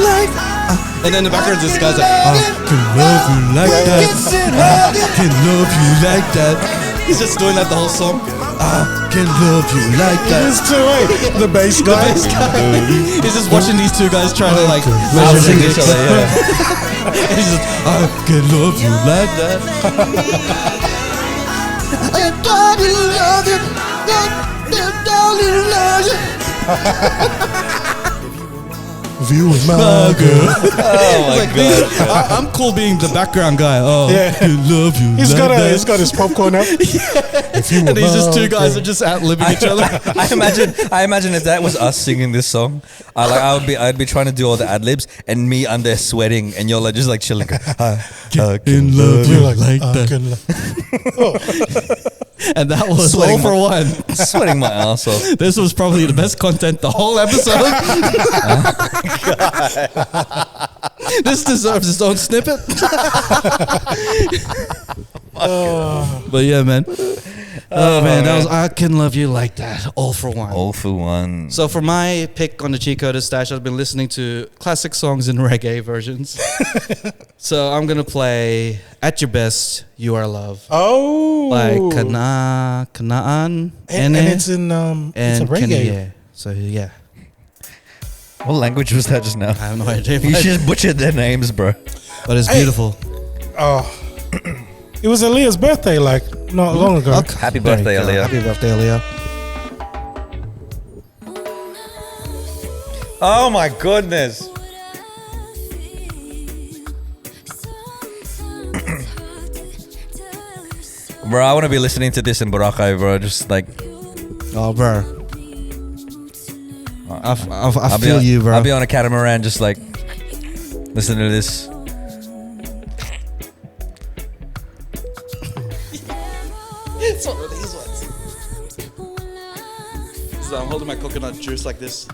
Speaker 1: like. And then in the background, this guy's like, I can love you like that. I can love you like that. He's just doing that the whole song. I can love you like that.
Speaker 3: It's too late. The bass guy.
Speaker 1: He's just watching these two guys trying to like
Speaker 2: Bouncing each other, yeah.
Speaker 1: He's just, I can love you like that. I love you. Love you. If you was my girl.
Speaker 2: Oh my god.
Speaker 1: I'm cool being the background guy. Oh,
Speaker 3: Yeah.
Speaker 1: I love you.
Speaker 3: He's
Speaker 1: like
Speaker 3: got
Speaker 1: that.
Speaker 3: his popcorn up. If you
Speaker 1: And
Speaker 3: were
Speaker 1: these just
Speaker 3: my
Speaker 1: two guys
Speaker 3: girl.
Speaker 1: are just out-living each other.
Speaker 2: I imagine if that was us singing this song, I'd be trying to do all the ad libs and me under sweating and you're like just like chilling. I
Speaker 1: In love you
Speaker 3: You're
Speaker 1: like,
Speaker 3: like,
Speaker 1: that.
Speaker 3: can love.
Speaker 1: And that was
Speaker 2: Sweating
Speaker 1: all for one.
Speaker 2: sweating my ass off.
Speaker 1: This was probably the best content the whole episode. This deserves its own snippet. But yeah, man. Oh man, that was I Can Love You Like That. All for one.
Speaker 2: All for one.
Speaker 1: So for my pick on the Cheat Coders Stash, I've been listening to classic songs in reggae versions. So I'm gonna play At Your Best, You Are Love.
Speaker 3: Oh.
Speaker 1: By Kanaan,
Speaker 3: and it's in
Speaker 1: and
Speaker 3: it's a reggae.
Speaker 1: Kanye. So yeah,
Speaker 2: What language was that just now?
Speaker 1: I have no idea.
Speaker 2: You just butchered their names, bro.
Speaker 1: But it's beautiful.
Speaker 3: Oh. It was Aaliyah's birthday, like not long ago.
Speaker 1: Okay.
Speaker 2: Happy
Speaker 1: There you
Speaker 2: birthday,
Speaker 1: go.
Speaker 2: Aaliyah.
Speaker 1: Happy birthday, Aaliyah.
Speaker 2: Oh my goodness. Bro, I want to be listening to this in Boracay, bro. Just like
Speaker 1: Oh, bro. I
Speaker 2: I'll
Speaker 1: feel
Speaker 2: be,
Speaker 1: you, bro.
Speaker 2: I'll be on a catamaran, just like listening to this.
Speaker 1: It's one of these ones. So I'm holding my coconut juice like this.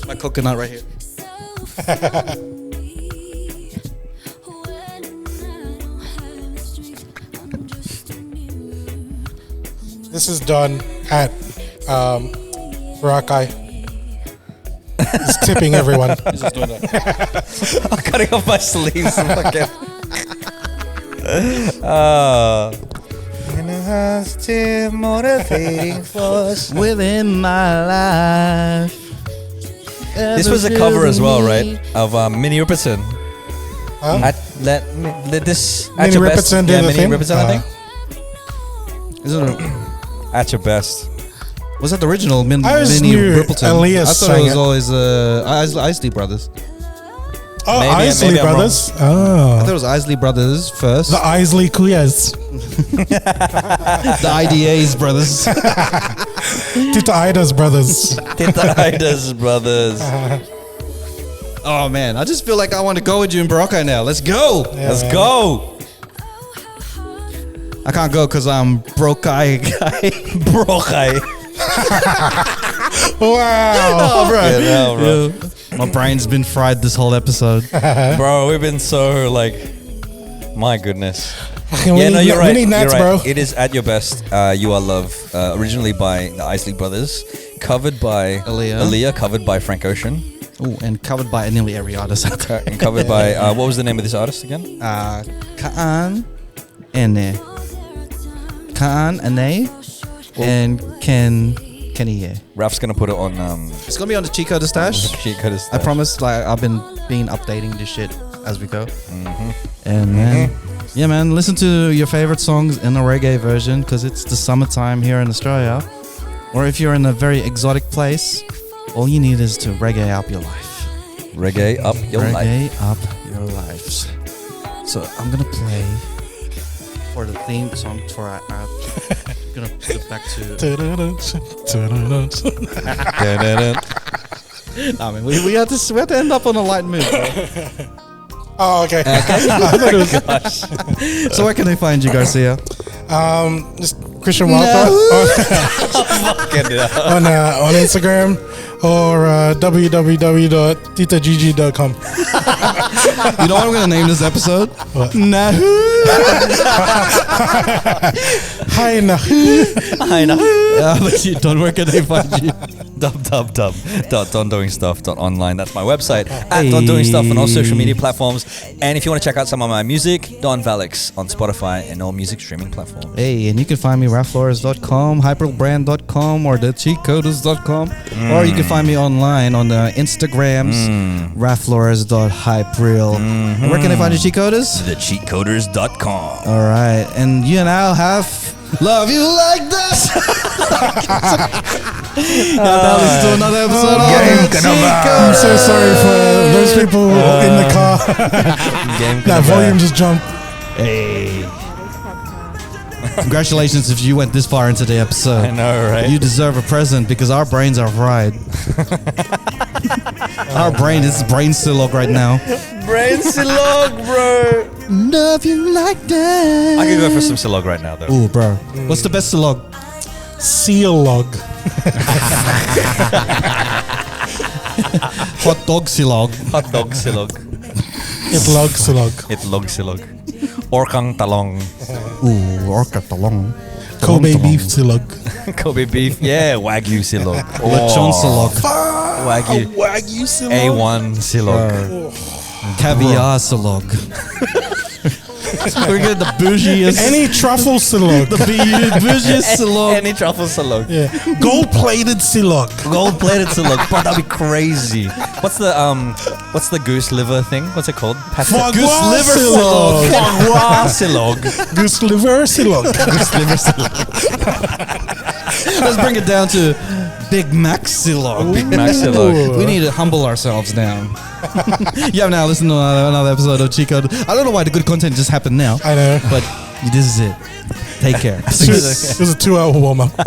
Speaker 1: My coconut right here.
Speaker 3: This is done at Boracay. He's tipping everyone.
Speaker 1: He's just doing that.
Speaker 2: I'm cutting off my sleeves. Fucking. motivating force.
Speaker 1: Within my life.
Speaker 2: This was a cover as well, right? Of Minnie Riperton.
Speaker 3: Huh?
Speaker 2: Let this
Speaker 3: Minnie
Speaker 2: at your best.
Speaker 3: Riperton did
Speaker 2: Yeah,
Speaker 3: the
Speaker 2: Minnie
Speaker 3: thing?
Speaker 2: Riperton, I think.
Speaker 1: Isn't it?
Speaker 2: At your best.
Speaker 1: Was that the original
Speaker 3: I always
Speaker 1: Minnie
Speaker 3: knew
Speaker 1: Riperton?
Speaker 3: Aaliyah
Speaker 1: I thought
Speaker 3: sang
Speaker 1: it was
Speaker 3: it.
Speaker 1: always Isley Brothers.
Speaker 3: Oh,
Speaker 2: Maybe-
Speaker 3: Isley
Speaker 2: maybe I'm
Speaker 3: Brothers.
Speaker 1: I
Speaker 3: Oh.
Speaker 1: thought it was Isley Brothers first.
Speaker 3: The Isley Kuyas.
Speaker 1: The IDA's brothers.
Speaker 3: Tita Ida's brothers.
Speaker 2: Tita Ida's brothers.
Speaker 1: Oh man, I just feel like I want to go with you in Boracay now. Let's go.
Speaker 2: Let's go.
Speaker 1: I can't go because I'm broke guy.
Speaker 2: Boracay.
Speaker 3: Wow.
Speaker 1: Oh, bro.
Speaker 2: Yeah, no, bro.
Speaker 1: Yeah. My brain's been fried this whole episode.
Speaker 2: Bro, we've been so like, my goodness.
Speaker 3: We
Speaker 2: Yeah, no,
Speaker 3: need-
Speaker 2: you're right.
Speaker 3: We need Nats,
Speaker 2: You're right.
Speaker 3: bro.
Speaker 2: It is At Your Best, You Are Love, originally by the Isley Brothers, covered by
Speaker 1: Aaliyah.
Speaker 2: covered by Frank Ocean,
Speaker 1: Ooh, and covered by nearly every artist out there.
Speaker 2: and covered by, what was the name of this artist again?
Speaker 1: Kaan Ene. Kaan Ene and Kenny.
Speaker 2: Ralph's gonna put it on
Speaker 1: It's gonna be on the Chico the Stash.
Speaker 2: Cheat Coders
Speaker 1: I
Speaker 2: Stash.
Speaker 1: promise. Like I've been updating this shit as we go. And man, yeah, man, listen to your favorite songs in the reggae version because it's the summertime here in Australia. Or if you're in a very exotic place, all you need is to reggae up your life.
Speaker 2: Reggae up your life.
Speaker 1: Reggae up your lives. So I'm gonna play for the theme song for I'm gonna put it back to. I mean, we have to end up on a light mood. Right?
Speaker 3: Oh, okay. I thought it was-
Speaker 1: So where can they find you, Garcia?
Speaker 3: Just Christian Walker on Instagram or www.titagg.com.
Speaker 1: You know what I'm gonna name this episode?
Speaker 3: What?
Speaker 1: Nahoo.
Speaker 3: Hi, Nahu.
Speaker 1: But you don't work at they find you.
Speaker 2: www.dondoingstuff.online. That's my website. At
Speaker 1: Hey.
Speaker 2: Don Doing Stuff on all social media platforms. And if you want to check out some of my music, Don Valix on Spotify and all music streaming platforms.
Speaker 1: Hey, and you can find me raflores.com, hyperbrand.com, or thecheatcoders.com. Or you can find me online on the Instagrams, raflores.hyperreal. And where can they find you, cheat coders?
Speaker 2: Thecheatcoders.com.
Speaker 1: All right, and you and I'll have Love You Like This. Now listen to another episode of The Cheat
Speaker 3: I'm
Speaker 1: Coders.
Speaker 3: so sorry for those people in the car. That volume just jumped.
Speaker 1: Hey. Congratulations if you went this far into the episode.
Speaker 2: I know, right?
Speaker 1: You deserve a present because our brains are fried. Our brain is brain silog right now.
Speaker 2: Brain silog, bro.
Speaker 1: Love you like that.
Speaker 2: I could go for some silog right now, though.
Speaker 1: Ooh, bro. What's the best silog?
Speaker 3: Seal log.
Speaker 1: Hot dog silog.
Speaker 2: Hot dog silog.
Speaker 3: It log silog.
Speaker 2: It log silog. Orkang talong.
Speaker 1: Ooh, orca talong.
Speaker 3: Kobe beef silog.
Speaker 2: Kobe beef. Yeah, Wagyu silog.
Speaker 1: Lechon silog.
Speaker 2: Wagyu.
Speaker 3: Wagyu silog.
Speaker 2: A1 silog.
Speaker 1: Caviar silog. We're getting the bougiest.
Speaker 3: Any truffle silog.
Speaker 1: the bougiest silog.
Speaker 2: Any truffle silog.
Speaker 3: Yeah. Gold plated silog.
Speaker 2: Gold plated silog. Bro, that'd be crazy. What's the goose liver thing? What's it called?
Speaker 3: Foie
Speaker 1: Goose
Speaker 3: gras
Speaker 1: liver
Speaker 3: silog.
Speaker 2: Foie gras silog.
Speaker 3: Goose liver silog.
Speaker 1: Let's bring it down to Big Mac silog.
Speaker 2: Big Mac silog.
Speaker 1: We need to humble ourselves down. You have now listened to another episode of Chico. I don't know why the good content just happened now,
Speaker 3: I know.
Speaker 1: but this is it. Take care.
Speaker 3: It was a 2-hour warm up.
Speaker 1: All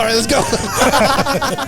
Speaker 1: right, let's go.